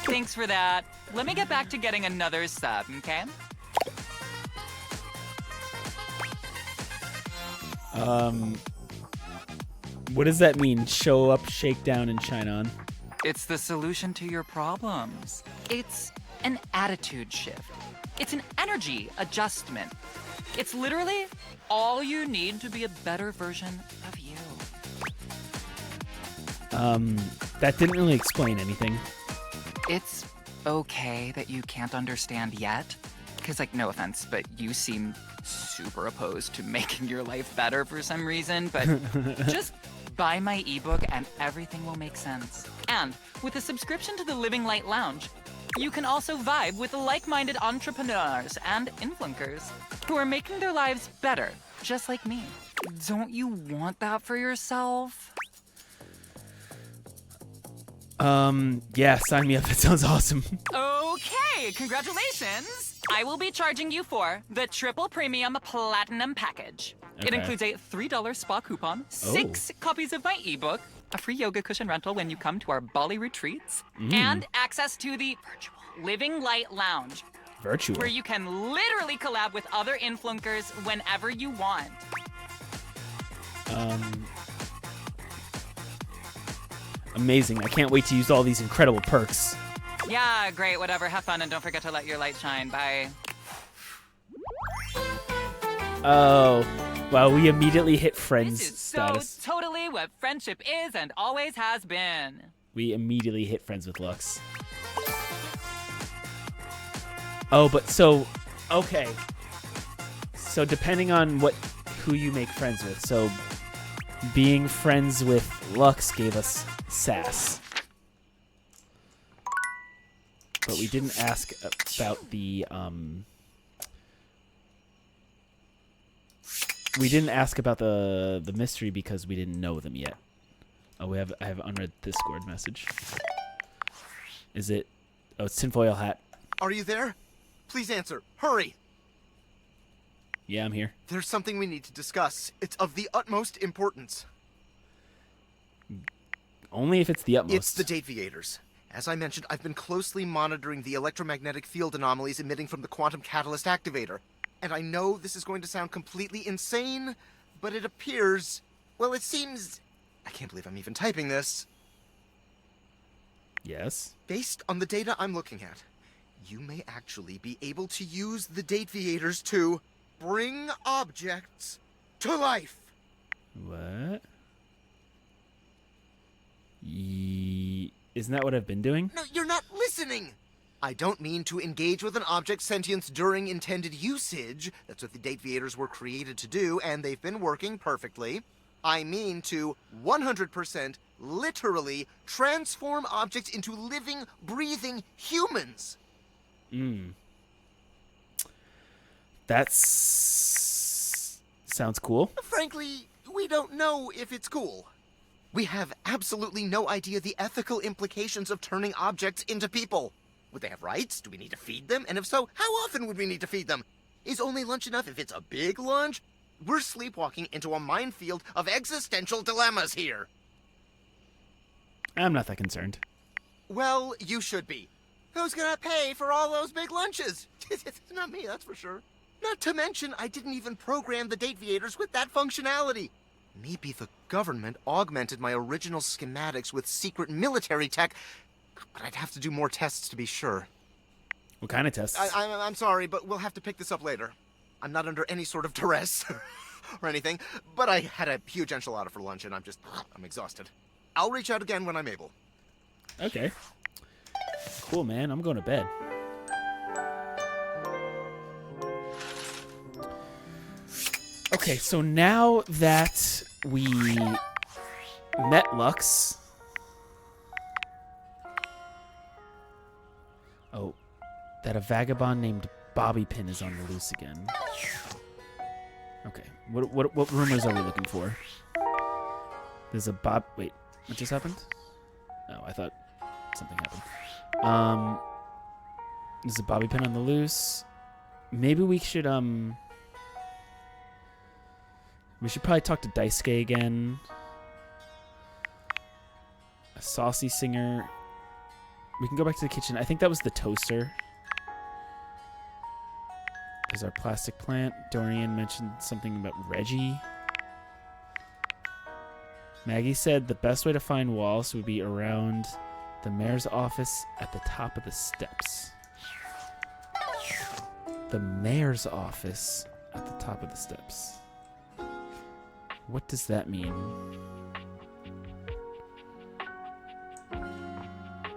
Thanks for that. Let me get back to getting another sub, okay? What does that mean? Show up, shake down, and shine on? It's the solution to your problems. It's an attitude shift. It's an energy adjustment. It's literally all you need to be a better version of you. That didn't really explain anything. It's okay that you can't understand yet. Because, like, no offense, but you seem super opposed to making your life better for some reason. But just buy my ebook and everything will make sense. And with a subscription to the Living Light Lounge, you can also vibe with like-minded entrepreneurs and influencers who are making their lives better, just like me. Don't you want that for yourself? Yeah, sign me up. That sounds awesome. Okay, congratulations! I will be charging you for the Triple Premium Platinum Package. It Okay. includes a $3 spa coupon, 6 copies of my ebook, a free yoga cushion rental when you come to our Bali retreats, and access to the virtual Living Light Lounge. Virtual. Where you can literally collab with other influencers whenever you want. Amazing. I can't wait to use all these incredible perks. Yeah, great, whatever. Have fun and don't forget to let your light shine. Bye. Oh, wow. We immediately hit friends This is status. so totally what friendship is and always has been. We immediately hit friends with Lux. Oh, but so, okay. So depending on who you make friends with. So being friends with Lux gave us sass. But we didn't ask about the, we didn't ask about the mystery because we didn't know them yet. Oh, I have unread Discord message. Is it? Oh, it's tinfoil hat. Are you there? Please answer. Hurry! Yeah, I'm here. There's something we need to discuss. It's of the utmost importance. Only if it's the utmost. It's the Dateviators. As I mentioned, I've been closely monitoring the electromagnetic field anomalies emitting from the quantum catalyst activator. And I know this is going to sound completely insane, but it appears... Well, it seems... I can't believe I'm even typing this. Yes? Based on the data I'm looking at, you may actually be able to use the Dateviators to bring objects to life. What? Isn't that what I've been doing? No, you're not listening! I don't mean to engage with an object's sentience during intended usage. That's what the Dateviators were created to do, and they've been working perfectly. I mean to 100% literally transform objects into living, breathing humans. Sounds cool. Frankly, we don't know if it's cool. We have absolutely no idea the ethical implications of turning objects into people. Would they have rights? Do we need to feed them? And if so, how often would we need to feed them? Is only lunch enough if it's a big lunch? We're sleepwalking into a minefield of existential dilemmas here. I'm not that concerned. Well, you should be. Who's gonna pay for all those big lunches? It's not me, that's for sure. Not to mention, I didn't even program the Dateviators with that functionality. Maybe the government augmented my original schematics with secret military tech, but I'd have to do more tests to be sure. What kind of tests? I'm sorry, but we'll have to pick this up later. I'm not under any sort of duress or anything, but I had a huge enchilada for lunch and I'm exhausted. I'll reach out again when I'm able. Okay. Cool, man. I'm going to bed. Okay, so now that we met Lux... Oh, that a vagabond named Bobby Pin is on the loose again. Okay, what rumors are we looking for? There's a Wait, what just happened? Oh, I thought something happened. There's a Bobby Pin on the loose. Maybe we should, we should probably talk to Daisuke again. A saucy singer. We can go back to the kitchen. I think that was the toaster. There's our plastic plant. Dorian mentioned something about Reggie. Maggie said the best way to find Wallace would be around the mayor's office at the top of the steps. The mayor's office at the top of the steps. What does that mean?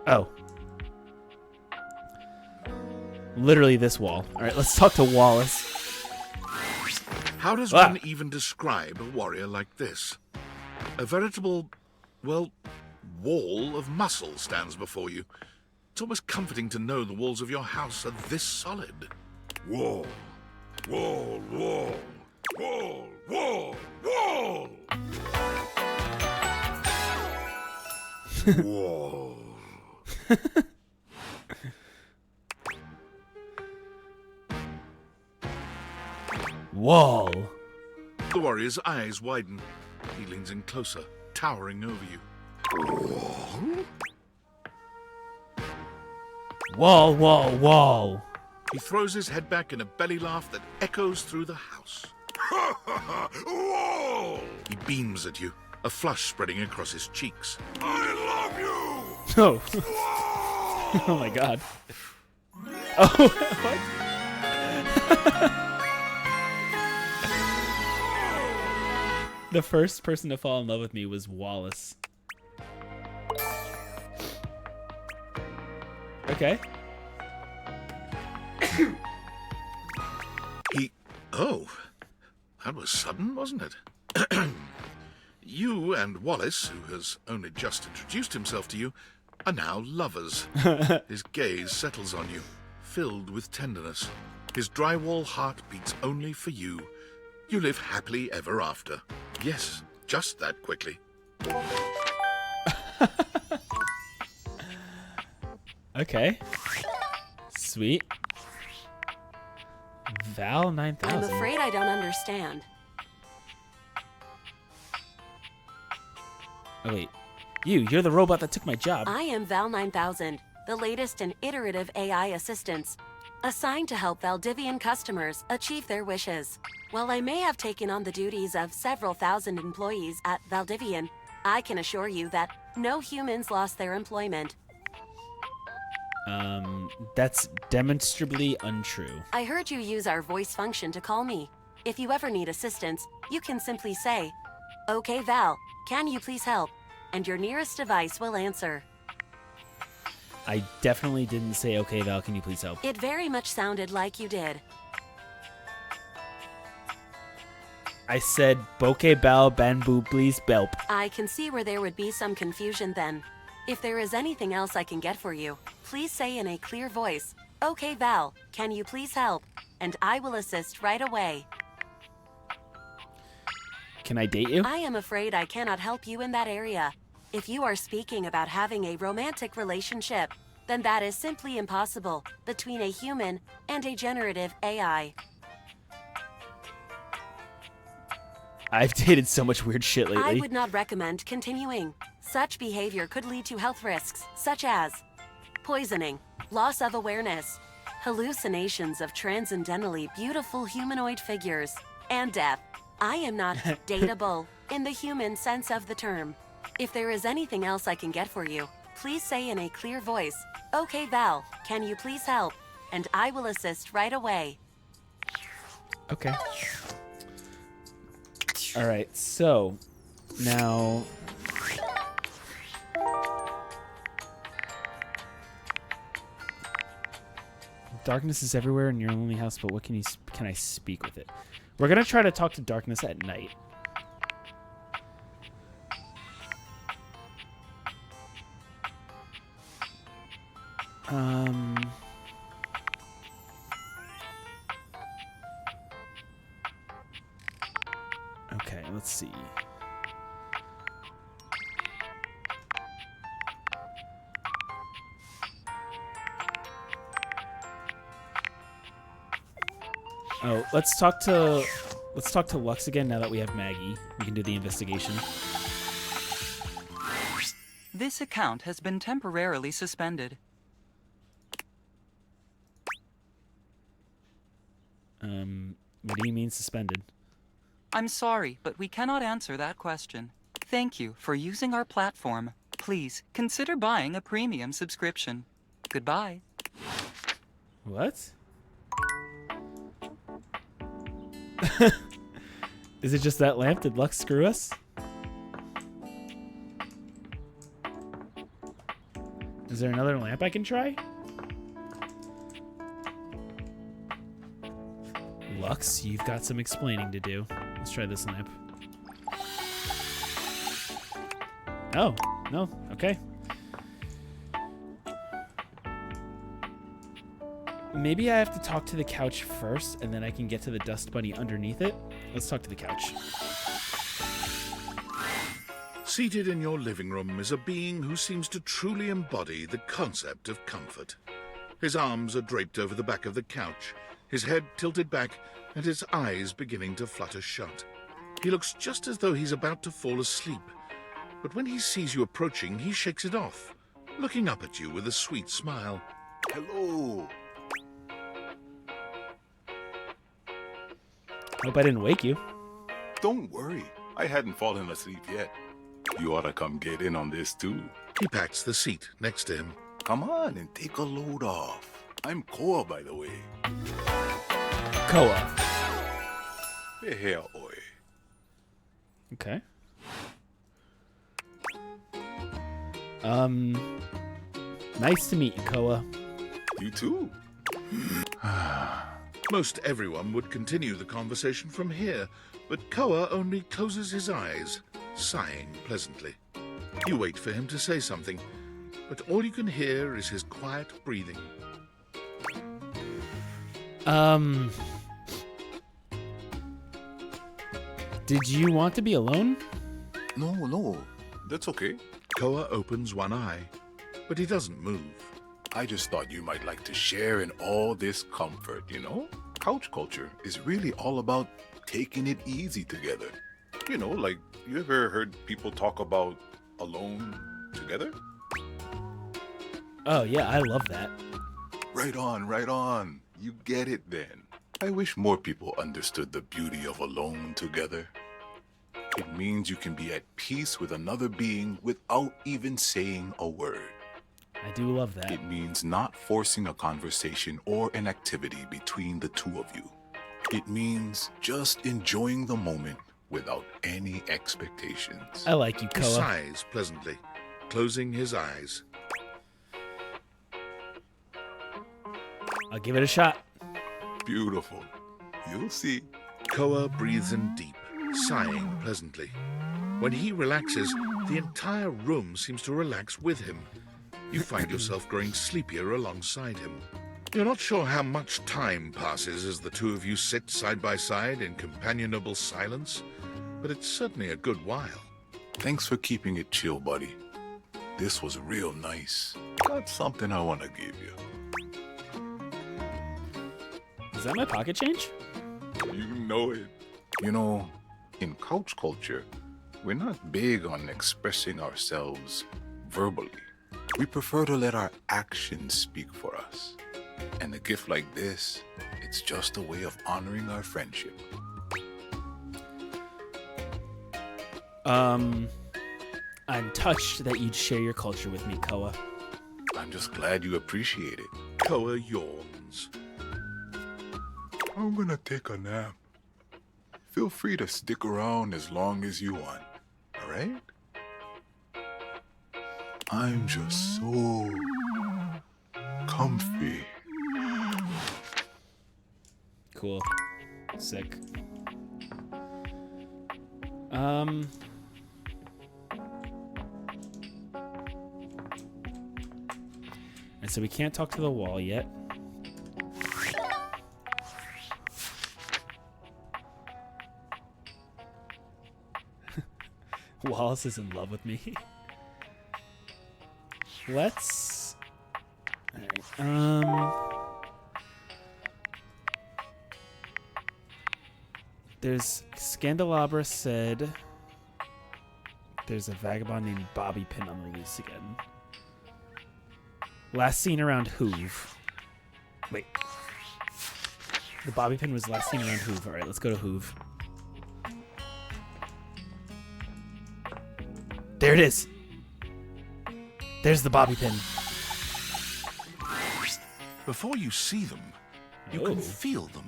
Oh. Literally this wall. All right, let's talk to Wallace. How does one even describe a warrior like this? A veritable, well, wall of muscle stands before you. It's almost comforting to know the walls of your house are this solid. Wall, wall, wall, wall, wall, wall! Wall. Wall. The warrior's eyes widen. He leans in closer, towering over you. Wall, wall, wall. He throws his head back in a belly laugh that echoes through the house. Wall! He beams at you, a flush spreading across his cheeks. I love you! Oh. Oh my god. Oh, what? The first person to fall in love with me was Wallace. Okay. Oh, that was sudden, wasn't it? You and Wallace, who has only just introduced himself to you, are now lovers. His gaze settles on you, filled with tenderness. His drywall heart beats only for you. You live happily ever after. Yes, just that quickly. Okay. Sweet. Val 9000. I'm afraid I don't understand. Oh wait. You're the robot that took my job. I am Val 9000, the latest in iterative AI assistants, assigned to help Valdivian customers achieve their wishes. While I may have taken on the duties of several thousand employees at Valdivian, I can assure you that no humans lost their employment. That's demonstrably untrue. I heard you use our voice function to call me. If you ever need assistance, you can simply say, "Okay, Val, can you please help?" And your nearest device will answer. I definitely didn't say, okay, Val, can you please help? It very much sounded like you did. I said, bokeh bal bamboo please belp. I can see where there would be some confusion then. If there is anything else I can get for you, please say in a clear voice, "Okay, Val, can you please help?" And I will assist right away. Can I date you? I am afraid I cannot help you in that area. If you are speaking about having a romantic relationship, then that is simply impossible between a human and a generative AI. I've dated so much weird shit lately. I would not recommend continuing. Such behavior could lead to health risks, such as poisoning, loss of awareness, hallucinations of transcendentally beautiful humanoid figures, and death. I am not dateable in the human sense of the term. If there is anything else I can get for you, please say in a clear voice, "Okay, Val, can you please help?" And I will assist right away. Okay. All right, so now darkness is everywhere in your lonely house, but what can I speak with it? We're gonna try to talk to darkness at night. Okay, let's see. Oh, let's talk to Lux again now that we have Maggie. We can do the investigation. This account has been temporarily suspended. What do you mean suspended? I'm sorry, but we cannot answer that question. Thank you for using our platform. Please consider buying a premium subscription. Goodbye. What? Is it just that lamp? Did Lux screw us? Is there another lamp I can try? Lux, you've got some explaining to do. Let's try this lamp. Oh, no, okay. Maybe I have to talk to the couch first, and then I can get to the dust bunny underneath it. Let's talk to the couch. Seated in your living room is a being who seems to truly embody the concept of comfort. His arms are draped over the back of the couch, his head tilted back, and his eyes beginning to flutter shut. He looks just as though he's about to fall asleep, but when he sees you approaching, he shakes it off, looking up at you with a sweet smile. Hello. Hope I didn't wake you. Don't worry, I hadn't fallen asleep yet. You ought to come get in on this too. He pats the seat next to him. Come on and take a load off. I'm Koa, by the way. Koa. Here, oi. Okay. Nice to meet you, Koa. You too. Most everyone would continue the conversation from here, but Koa only closes his eyes, sighing pleasantly. You wait for him to say something, but all you can hear is his quiet breathing. Did you want to be alone? No, that's okay. Koa opens one eye, but he doesn't move. I just thought you might like to share in all this comfort, you know? Couch culture is really all about taking it easy together. You know, like, you ever heard people talk about alone together? Oh, yeah, I love that. Right on. You get it then. I wish more people understood the beauty of alone together. It means you can be at peace with another being without even saying a word. I do love that. It means not forcing a conversation or an activity between the two of you. It means just enjoying the moment without any expectations. I like you, He Koa. sighs pleasantly, closing his eyes. I'll give it a shot. Beautiful. You'll see. Koa breathes in deep, sighing pleasantly. When he relaxes, the entire room seems to relax with him. You find yourself growing sleepier alongside him. You're not sure how much time passes as the two of you sit side by side in companionable silence, but it's certainly a good while. Thanks for keeping it chill, buddy. This was real nice. Got something I want to give you. Is that my pocket change? You know it. You know, in couch culture, we're not big on expressing ourselves verbally. We prefer to let our actions speak for us. And a gift like this, it's just a way of honoring our friendship. I'm touched that you'd share your culture with me, Koa. I'm just glad you appreciate it. Koa yawns. I'm gonna take a nap. Feel free to stick around as long as you want, all right? I'm just so comfy. Cool. Sick. And so we can't talk to the wall yet. Wallace is in love with me. Let's... Alright, there's... Scandelabra said... There's a vagabond named Bobby Pin on the loose again. Last seen around Hoove. Wait. The Bobby Pin was last seen around Hoove. Alright, let's go to Hoove. There it is. There's the Bobby Pin. Before you see them, you can feel them.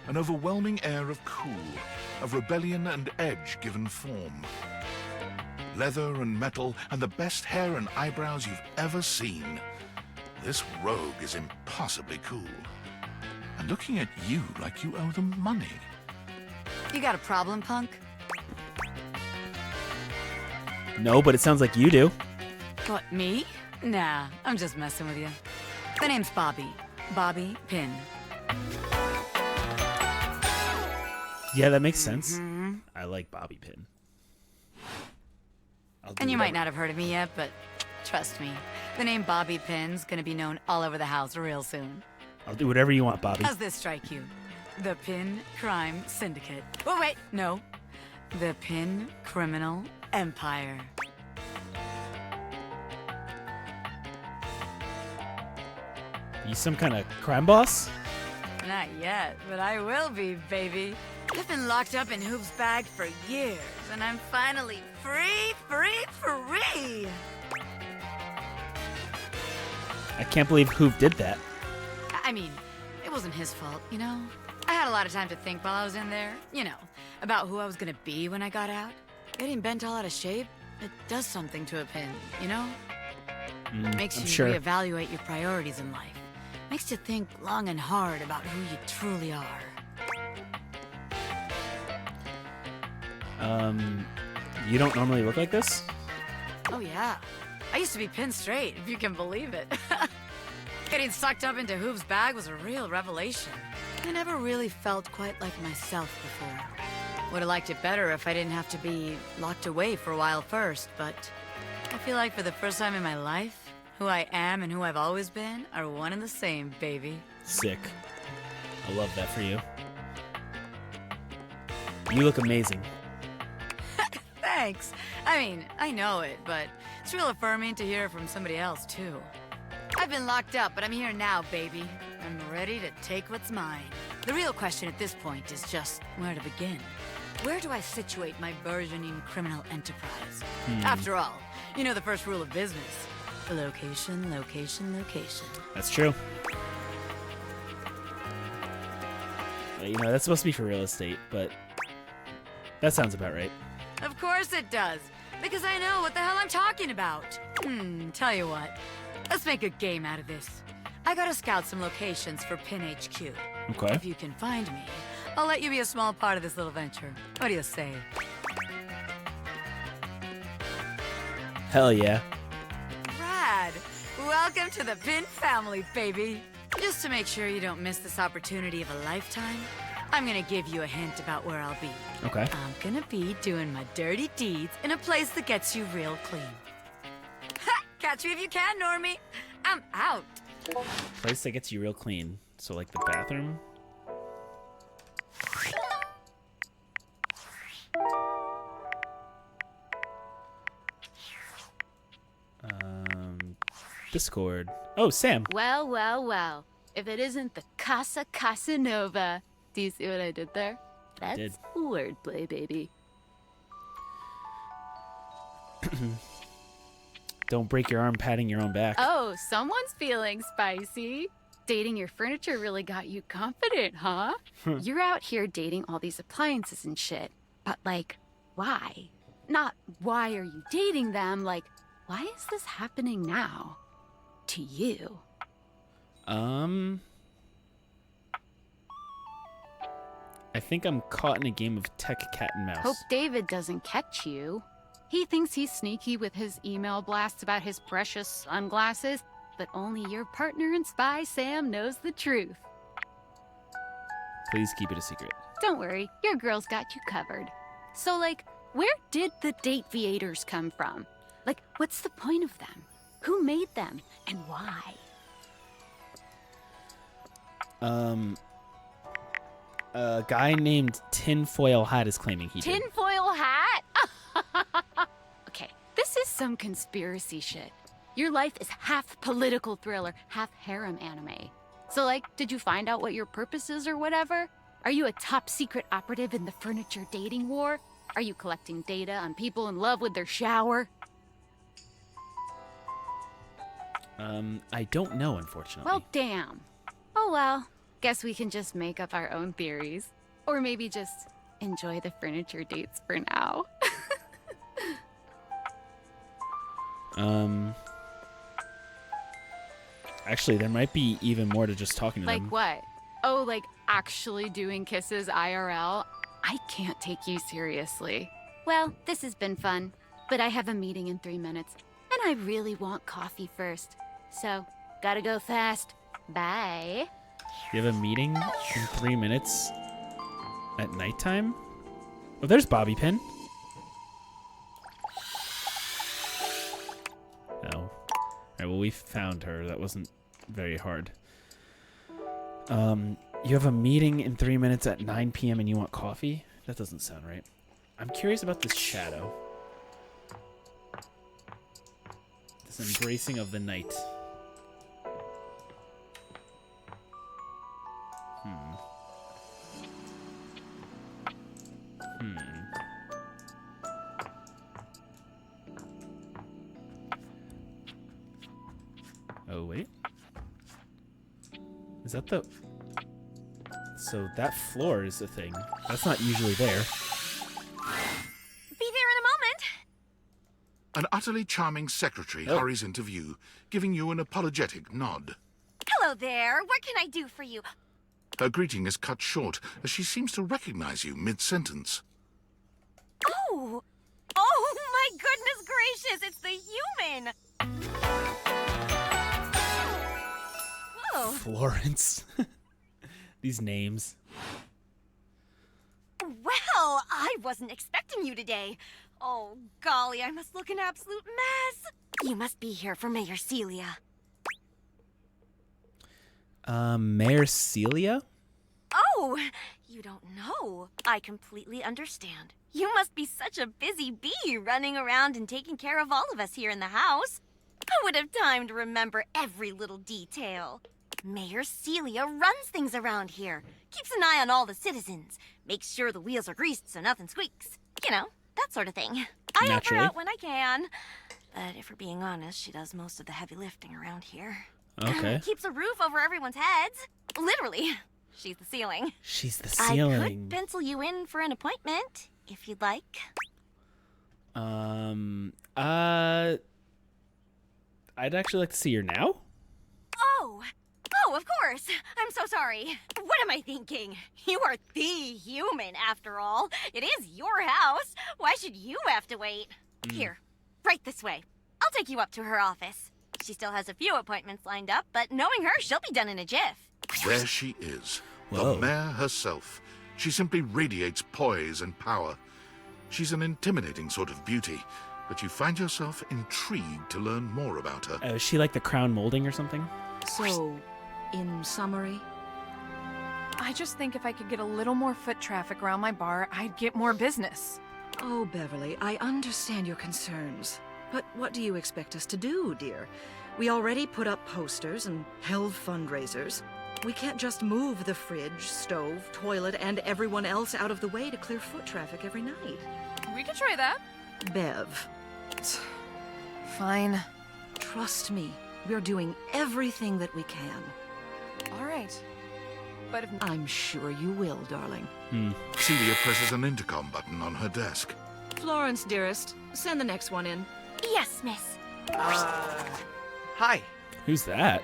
An overwhelming air of cool, of rebellion and edge given form. Leather and metal and the best hair and eyebrows you've ever seen. This rogue is impossibly cool. And looking at you like you owe them money. You got a problem, punk? No, but it sounds like you do. What, me? Nah, I'm just messing with you. The name's Bobby. Bobby Pin. Yeah, that makes sense. I like Bobby Pin. And you might not have heard of me yet, but trust me, the name Bobby Pin's gonna be known all over the house real soon. I'll do whatever you want, Bobby. How's this strike you? The Pin Crime Syndicate. Oh, wait, no. The Pin Criminal Empire. You some kind of crime boss? Not yet, but I will be, baby. I've been locked up in Hoove's bag for years, and I'm finally free! I can't believe Hoove did that. I mean, it wasn't his fault, you know? I had a lot of time to think while I was in there, you know, about who I was gonna be when I got out. Getting bent all out of shape, it does something to a pin, you know? Makes you sure. reevaluate your priorities in life. Makes you think long and hard about who you truly are. You don't normally look like this? Oh yeah. I used to be pinned straight, if you can believe it. Getting sucked up into Hoove's bag was a real revelation. I never really felt quite like myself before. Would have liked it better if I didn't have to be locked away for a while first, but I feel like for the first time in my life, who I am and who I've always been are one and the same, baby. Sick. I love that for you. You look amazing. Thanks. I mean, I know it, but it's real affirming to hear it from somebody else, too. I've been locked up, but I'm here now, baby. I'm ready to take what's mine. The real question at this point is just where to begin. Where do I situate my burgeoning criminal enterprise? After all, you know the first rule of business. Location, location, location. That's true. You know, that's supposed to be for real estate, but that sounds about right. Of course it does, because I know what the hell I'm talking about. Tell you what, let's make a game out of this. I gotta scout some locations for Pin HQ. Okay. If you can find me, I'll let you be a small part of this little venture. What do you say? Hell yeah. Rad! Welcome to the Pin family, baby. Just to make sure you don't miss this opportunity of a lifetime, I'm gonna give you a hint about where I'll be. Okay. I'm gonna be doing my dirty deeds in a place that gets you real clean. Ha! Catch me if you can, Normie. I'm out. Place that gets you real clean. So like the bathroom. Discord. Oh, Sam. Well, well, well. If it isn't the Casa Casanova. Do you see what I did there? That's did. wordplay, baby. Don't break your arm patting your own back. Oh, someone's feeling spicy. Dating your furniture really got you confident, huh? You're out here dating all these appliances and shit. But, like, why? Not why are you dating them, like, why is this happening now? To you. I think I'm caught in a game of tech cat and mouse. Hope David doesn't catch you. He thinks he's sneaky with his email blasts about his precious sunglasses, but only your partner and spy, Sam, knows the truth. Please keep it a secret. Don't worry, your girl's got you covered. So, like, where did the Dateviators come from? Like, what's the point of them? Who made them, and why? A guy named Tinfoil Hat is claiming he did. Tinfoil hat? Okay, this is some conspiracy shit. Your life is half political thriller, half harem anime. So, like, did you find out what your purpose is or whatever? Are you a top secret operative in the furniture dating war? Are you collecting data on people in love with their shower? I don't know, unfortunately. Well, damn. Oh well, guess we can just make up our own theories. Or maybe just enjoy the furniture dates for now. Actually, there might be even more to just talking to Like them. what? Oh, like actually doing kisses IRL? I can't take you seriously. Well, this has been fun, but I have a meeting in 3 minutes, and I really want coffee first. So, gotta go fast. Bye. You have a meeting in 3 minutes at nighttime? Oh, there's Bobby Pin. Oh. Alright, well, we found her. That wasn't very hard. You have a meeting in 3 minutes at 9 p.m. and you want coffee? That doesn't sound right. I'm curious about this shadow. This embracing of the night. Oh, wait. Is that the... So that floor is a thing. That's not usually there. Be there in a moment. An utterly charming secretary hurries into view, giving you an apologetic nod. Hello there. What can I do for you? Her greeting is cut short as she seems to recognize you mid-sentence. Oh! Oh, my goodness gracious! It's the human! Whoa. Florence. These names. Well, I wasn't expecting you today. Oh, golly, I must look an absolute mess. You must be here for Mayor Celia. Mayor Celia? Oh, you don't know. I completely understand. You must be such a busy bee running around and taking care of all of us here in the house. I would have time to remember every little detail. Mayor Celia runs things around here, keeps an eye on all the citizens, makes sure the wheels are greased so nothing squeaks. You know, that sort of thing. I help her Naturally. out when I can. But if we're being honest, she does most of the heavy lifting around here. Okay. Keeps a roof over everyone's heads. Literally. She's the ceiling. She's the I ceiling. could pencil you in for an appointment, if you'd like. I'd actually like to see her now. Oh, Oh, of course. I'm so sorry. What am I thinking? You are the human, after all. It is your house. Why should you have to wait? Here, right this way. I'll take you up to her office. She still has a few appointments lined up, but knowing her, she'll be done in a jiff. There she is, Whoa. the mayor herself. She simply radiates poise and power. She's an intimidating sort of beauty, but you find yourself intrigued to learn more about her. Is she like the crown molding or something? So, in summary, I just think if I could get a little more foot traffic around my bar, I'd get more business. oh, Beverly, I understand your concerns. But what do you expect us to do, dear? We already put up posters and held fundraisers. We can't just move the fridge, stove, toilet, and everyone else out of the way to clear foot traffic every night. We could try that. Bev. Fine. Trust me, we're doing everything that we can. All right. But if... I'm sure you will, darling. Celia presses an intercom button on her desk. Florence, dearest, send the next one in. Yes, miss. Hi. Who's that?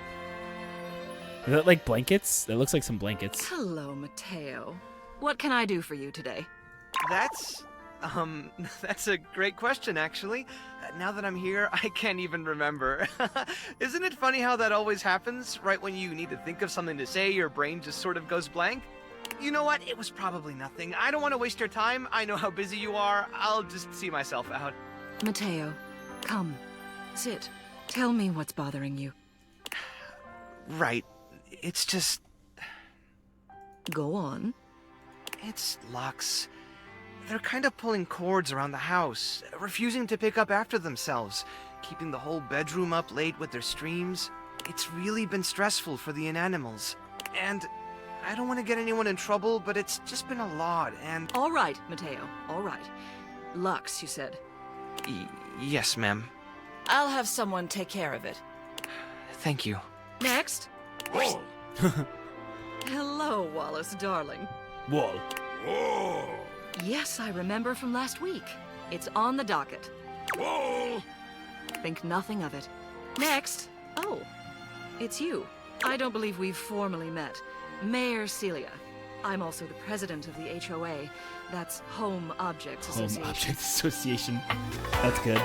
Is that like blankets? That looks like some blankets. Hello, Mateo. What can I do for you today? That's a great question, actually. Now that I'm here, I can't even remember. Isn't it funny how that always happens? Right when you need to think of something to say, your brain just sort of goes blank? You know what? It was probably nothing. I don't want to waste your time. I know how busy you are. I'll just see myself out. Mateo, come. Sit. Tell me what's bothering you. Right. It's just... Go on. It's Lux. They're kind of pulling cords around the house, refusing to pick up after themselves, keeping the whole bedroom up late with their streams. It's really been stressful for the inanimals. And I don't want to get anyone in trouble, but it's just been a lot, and... All right, Mateo. All right. Lux, you said. Yes, ma'am. I'll have someone take care of it. Thank you. Next. Hello, Wallace, darling. Whoa. Whoa. Yes, I remember from last week. It's on the docket. Whoa. Think nothing of it. Next. Oh, it's you. I don't believe we've formally met. Mayor Celia. I'm also the president of the HOA. That's Home Objects Association. Home Objects Association. That's good.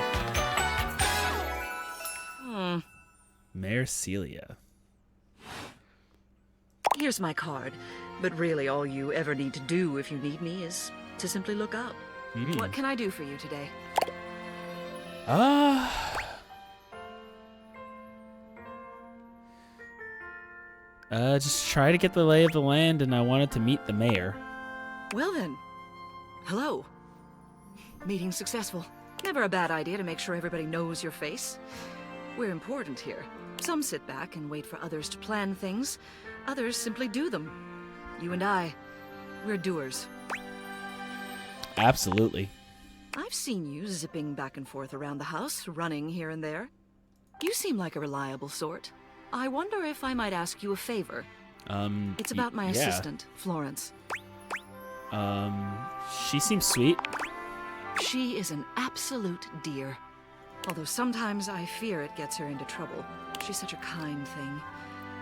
Mayor Celia. Here's my card. But really, all you ever need to do if you need me is to simply look up. What can I do for you today? Just try to get the lay of the land, and I wanted to meet the mayor. Well then. Hello. Meeting successful. Never a bad idea to make sure everybody knows your face. We're important here. Some sit back and wait for others to plan things. Others simply do them. You and I, we're doers. Absolutely. I've seen you zipping back and forth around the house, running here and there. You seem like a reliable sort. I wonder if I might ask you a favor. It's about my assistant, Florence. She seems sweet. She is an absolute dear. Although sometimes I fear it gets her into trouble. She's such a kind thing.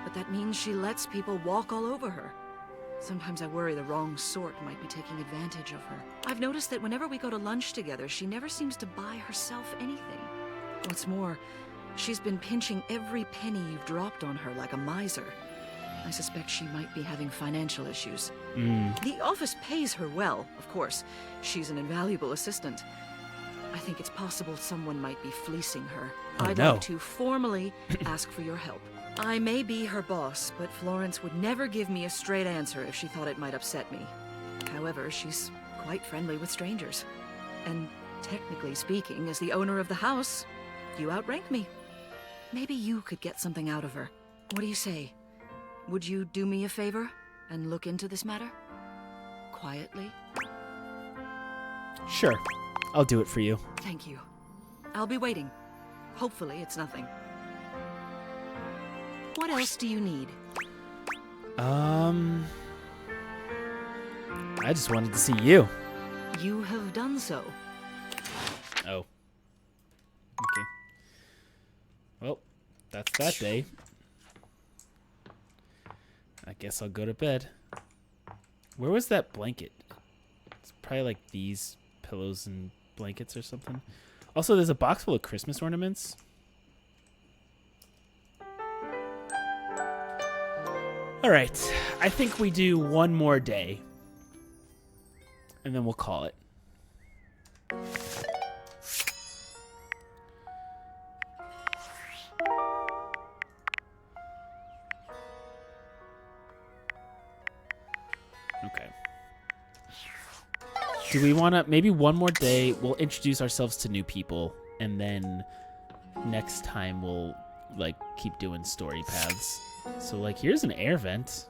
But that means she lets people walk all over her. Sometimes I worry the wrong sort might be taking advantage of her. I've noticed that whenever we go to lunch together, she never seems to buy herself anything. What's more, she's been pinching every penny you've dropped on her like a miser. I suspect she might be having financial issues. The office pays her well, of course. She's an invaluable assistant. I think it's possible someone might be fleecing her. I'd like to formally ask for your help. I may be her boss, but Florence would never give me a straight answer if she thought it might upset me. However, she's quite friendly with strangers. And technically speaking, as the owner of the house, you outrank me. Maybe you could get something out of her. What do you say? Would you do me a favor and look into this matter? Quietly? Sure. I'll do it for you. Thank you. I'll be waiting. Hopefully it's nothing. What else do you need? I just wanted to see you. You have done so. Oh. Okay. Well, that's that day. I guess I'll go to bed. Where was that blanket? It's probably like these pillows and blankets or something. Also, there's a box full of Christmas ornaments. All right, I think we do one more day, and then we'll call it. Okay. Do we want to, maybe one more day, we'll introduce ourselves to new people, and then next time we'll, like, keep doing story paths. So, like, here's an air vent.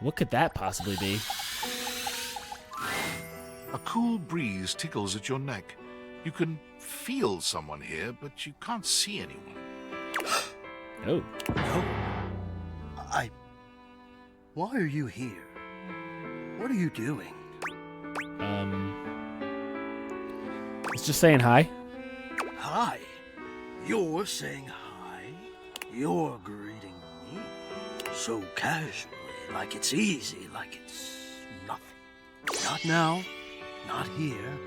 What could that possibly be? A cool breeze tickles at your neck. You can feel someone here, but you can't see anyone. Oh. No. Why are you here? What are you doing? It's just saying hi. Hi. You're saying hi? You're greeting me? So casually, like it's easy, like it's nothing. Not now, not here,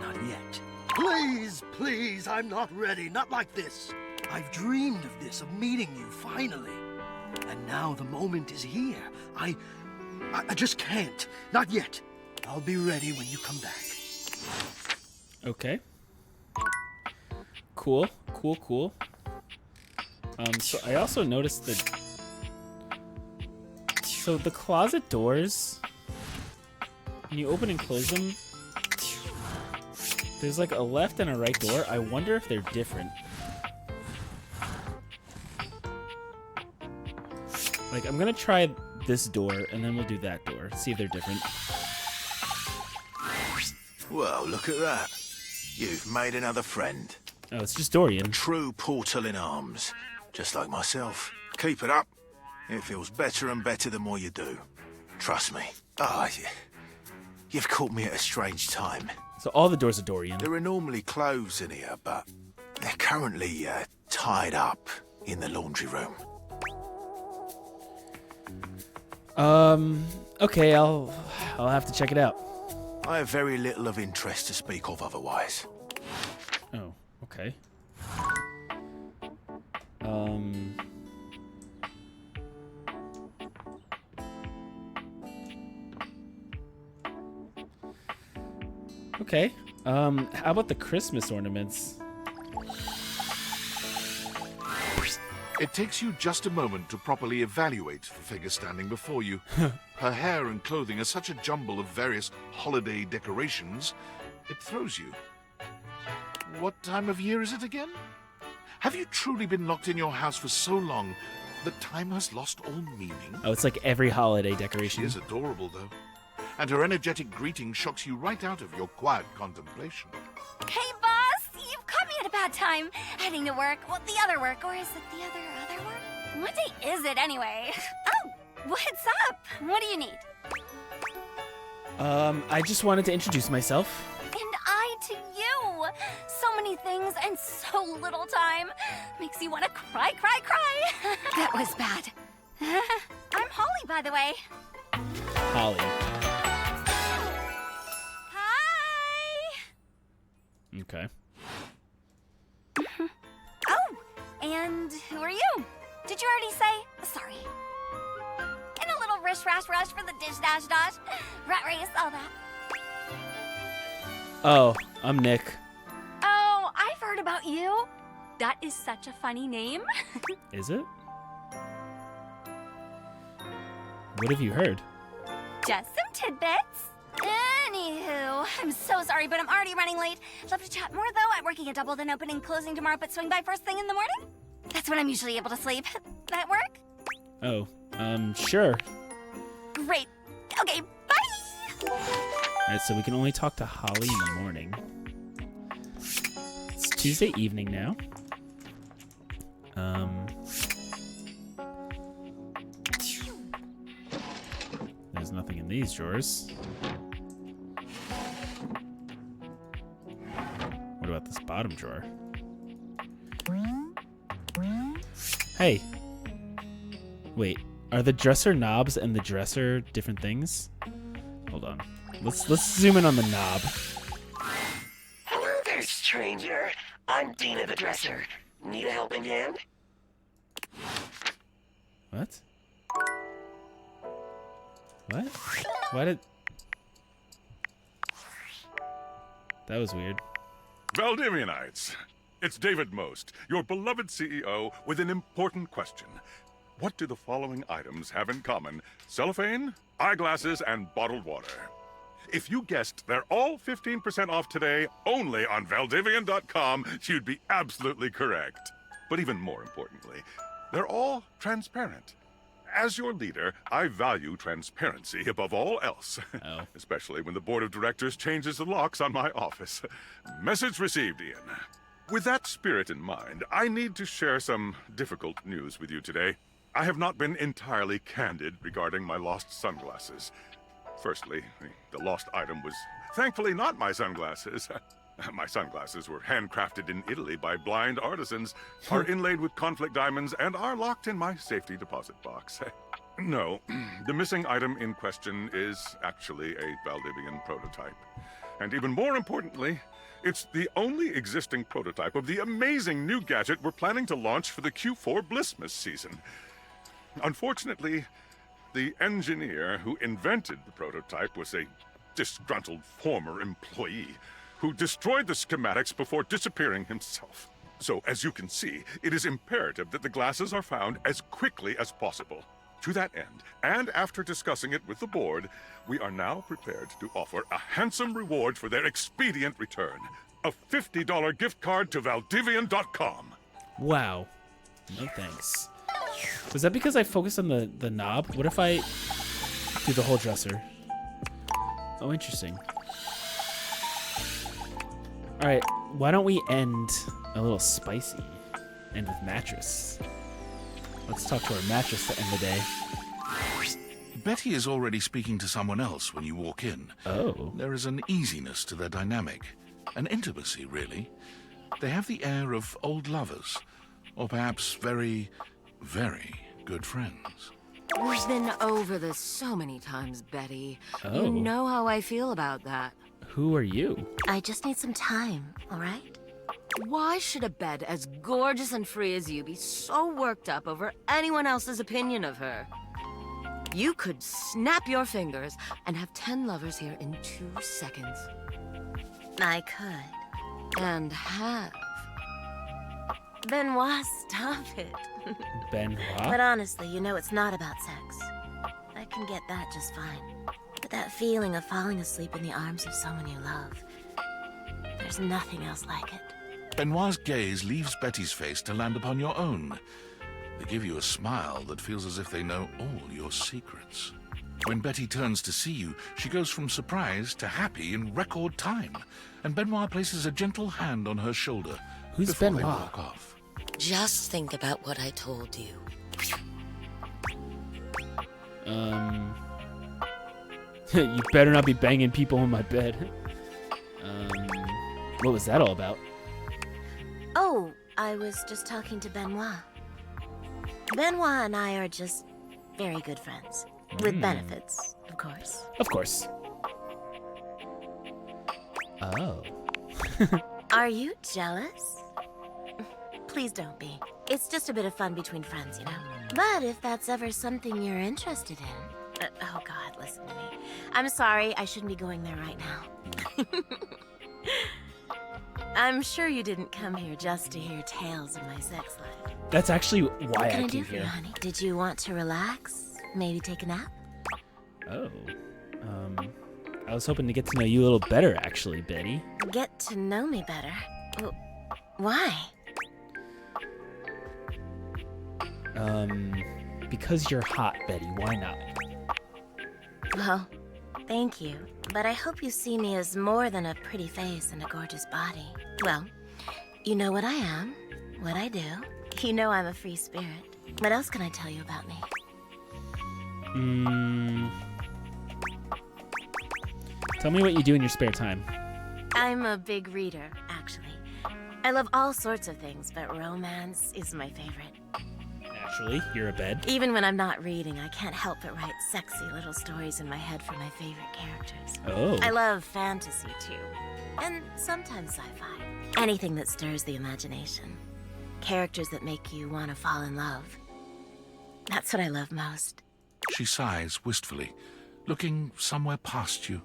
not yet. Please, please, I'm not ready, not like this. I've dreamed of this, of meeting you, finally. And now the moment is here. I just can't. Not yet. I'll be ready when you come back. Okay. Cool. So I also noticed that... So the closet doors, when you open and close them, there's like a left and a right door. I wonder if they're different. Like, I'm gonna try this door, and then we'll do that door. See if they're different. Well, look at that. You've made another friend. Oh, it's just Dorian. A true portal in arms. Just like myself. Keep it up. It feels better and better the more you do. Trust me. You've caught me at a strange time. So all the doors are Dorian. There are normally clothes in here, but they're currently tied up in the laundry room. Okay, I'll have to check it out. I have very little of interest to speak of otherwise. Oh, okay. Okay. How about the Christmas ornaments? It takes you just a moment to properly evaluate the figure standing before you. Her hair and clothing are such a jumble of various holiday decorations, it throws you. What time of year is it again? Have you truly been locked in your house for so long that time has lost all meaning? Oh, it's like every holiday decoration. She is adorable, though. And her energetic greeting shocks you right out of your quiet contemplation. Hey, boss! You've caught me at a bad time. Heading to work. Well, the other work. Or is it the other work? What day is it, anyway? Oh, what's up? What do you need? I just wanted to introduce myself. And I to you. So many things and so little time. Makes you want to cry. That was bad. I'm Holly, by the way. Holly. Hi! Okay. Oh, and who are you? Did you already say? Sorry. And a little rish-rash rush for the dish-dash-dash. Rat race, all that. Oh, I'm Nick. Oh, I've heard about you. That is such a funny name. Is it? What have you heard? Just some tidbits. Anywho, I'm so sorry, but I'm already running late. Love to chat more, though. I'm working a double, then opening, closing tomorrow, but swing by first thing in the morning. That's when I'm usually able to sleep. That work? Oh, sure. Great. Okay, bye! Alright, so we can only talk to Holly in the morning. It's Tuesday evening now. There's nothing in these drawers. What about this bottom drawer? Hey. Wait, are the dresser knobs and the dresser different things? Hold on. Let's zoom in on the knob. Hello there, stranger. I'm Dina the Dresser. Need a helping hand? What? What? Why did... That was weird. Valdivianites, it's David Most, your beloved CEO, with an important question. What do the following items have in common? Cellophane, eyeglasses, and bottled water. If you guessed they're all 15% off today only on Valdivian.com, you'd be absolutely correct. But even more importantly, they're all transparent. As your leader, I value transparency above all else. Especially when the board of directors changes the locks on my office. Message received, Ian. With that spirit in mind, I need to share some difficult news with you today. I have not been entirely candid regarding my lost sunglasses. Firstly, the lost item was thankfully not my sunglasses. My sunglasses were handcrafted in Italy by blind artisans, are inlaid with conflict diamonds, and are locked in my safety deposit box. No, the missing item in question is actually a Valdivian prototype. And even more importantly, it's the only existing prototype of the amazing new gadget we're planning to launch for the Q4 Blissmas season. Unfortunately, the engineer who invented the prototype was a disgruntled former employee who destroyed the schematics before disappearing himself. So, as you can see, it is imperative that the glasses are found as quickly as possible. To that end, and after discussing it with the board, we are now prepared to offer a handsome reward for their expedient return. A $50 gift card to Valdivian.com. Wow. No thanks. Was that because I focused on the knob? What if I do the whole dresser? Oh, interesting. All right, why don't we end a little spicy? End with mattress. Let's talk to our mattress to end the day. Betty is already speaking to someone else when you walk in. Oh. There is an easiness to their dynamic. An intimacy, really. They have the air of old lovers. Or perhaps very, very good friends. We've been over this so many times, Betty. Oh. You know how I feel about that. Who are you? I just need some time, all right? Why should a bed as gorgeous and free as you be so worked up over anyone else's opinion of her? You could snap your fingers and have 10 lovers here in 2 seconds. I could. And have. Benoit, stop it. Benoit? But honestly, you know it's not about sex. I can get that just fine. But that feeling of falling asleep in the arms of someone you love, there's nothing else like it. Benoit's gaze leaves Betty's face to land upon your own. They give you a smile that feels as if they know all your secrets. When Betty turns to see you, she goes from surprise to happy in record time, and Benoit places a gentle hand on her shoulder. Who's before Benoit? They walk off. Just think about what I told you. You better not be banging people in my bed. What was that all about? Oh, I was just talking to Benoit. Benoit and I are just very good friends. With benefits, of course. Of course. Oh. Are you jealous? Please don't be. It's just a bit of fun between friends, you know? But if that's ever something you're interested in... oh God, listen to me. I'm sorry, I shouldn't be going there right now. I'm sure you didn't come here just to hear tales of my sex life. That's actually why What can I I do came for you, here. honey? Did you want to relax? Maybe take a nap? Oh. I was hoping to get to know you a little better, actually, Betty. Get to know me better? Why? Because you're hot, Betty. Why not? Well, thank you. But I hope you see me as more than a pretty face and a gorgeous body. Well, you know what I am, what I do. You know I'm a free spirit. What else can I tell you about me? Tell me what you do in your spare time. I'm a big reader, actually. I love all sorts of things, but romance is my favorite. Naturally, you're a bed. Even when I'm not reading, I can't help but write sexy little stories in my head for my favorite characters. Oh. I love fantasy too, and sometimes sci-fi. Anything that stirs the imagination. Characters that make you want to fall in love. That's what I love most. She sighs wistfully, looking somewhere past you.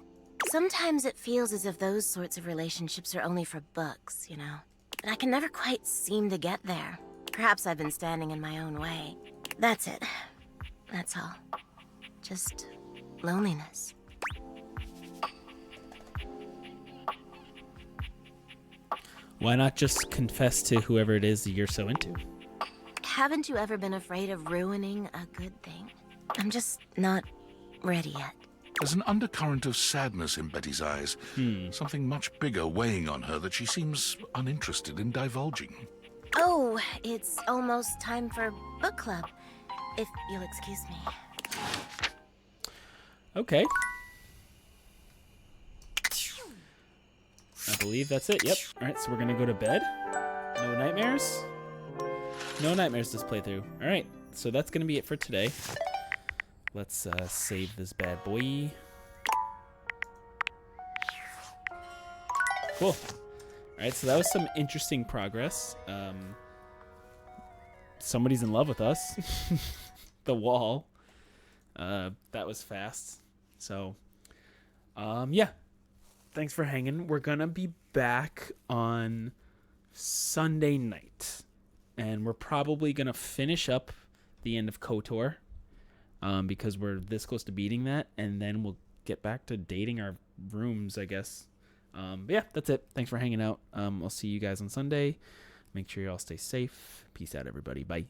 Sometimes it feels as if those sorts of relationships are only for books, you know? But I can never quite seem to get there. Perhaps I've been standing in my own way. That's it. That's all. Just loneliness. Why not just confess to whoever it is that you're so into? Haven't you ever been afraid of ruining a good thing? I'm just not ready yet. There's an undercurrent of sadness in Betty's eyes, something much bigger weighing on her that she seems uninterested in divulging. Oh, it's almost time for book club, if you'll excuse me. Okay. I believe that's it. Yep. All right, so we're gonna go to bed. No nightmares? No nightmares this playthrough. All right, so that's gonna be it for today. Let's save this bad boy. Cool. All right, so that was some interesting progress. Somebody's in love with us. The wall. That was fast. So, yeah. Thanks for hanging. We're gonna be back on Sunday night, and we're probably gonna finish up the end of KOTOR, because we're this close to beating that, and then we'll get back to dating our rooms, I guess. But yeah, that's it. Thanks for hanging out. I'll see you guys on Sunday. Make sure you all stay safe. Peace out, everybody. Bye.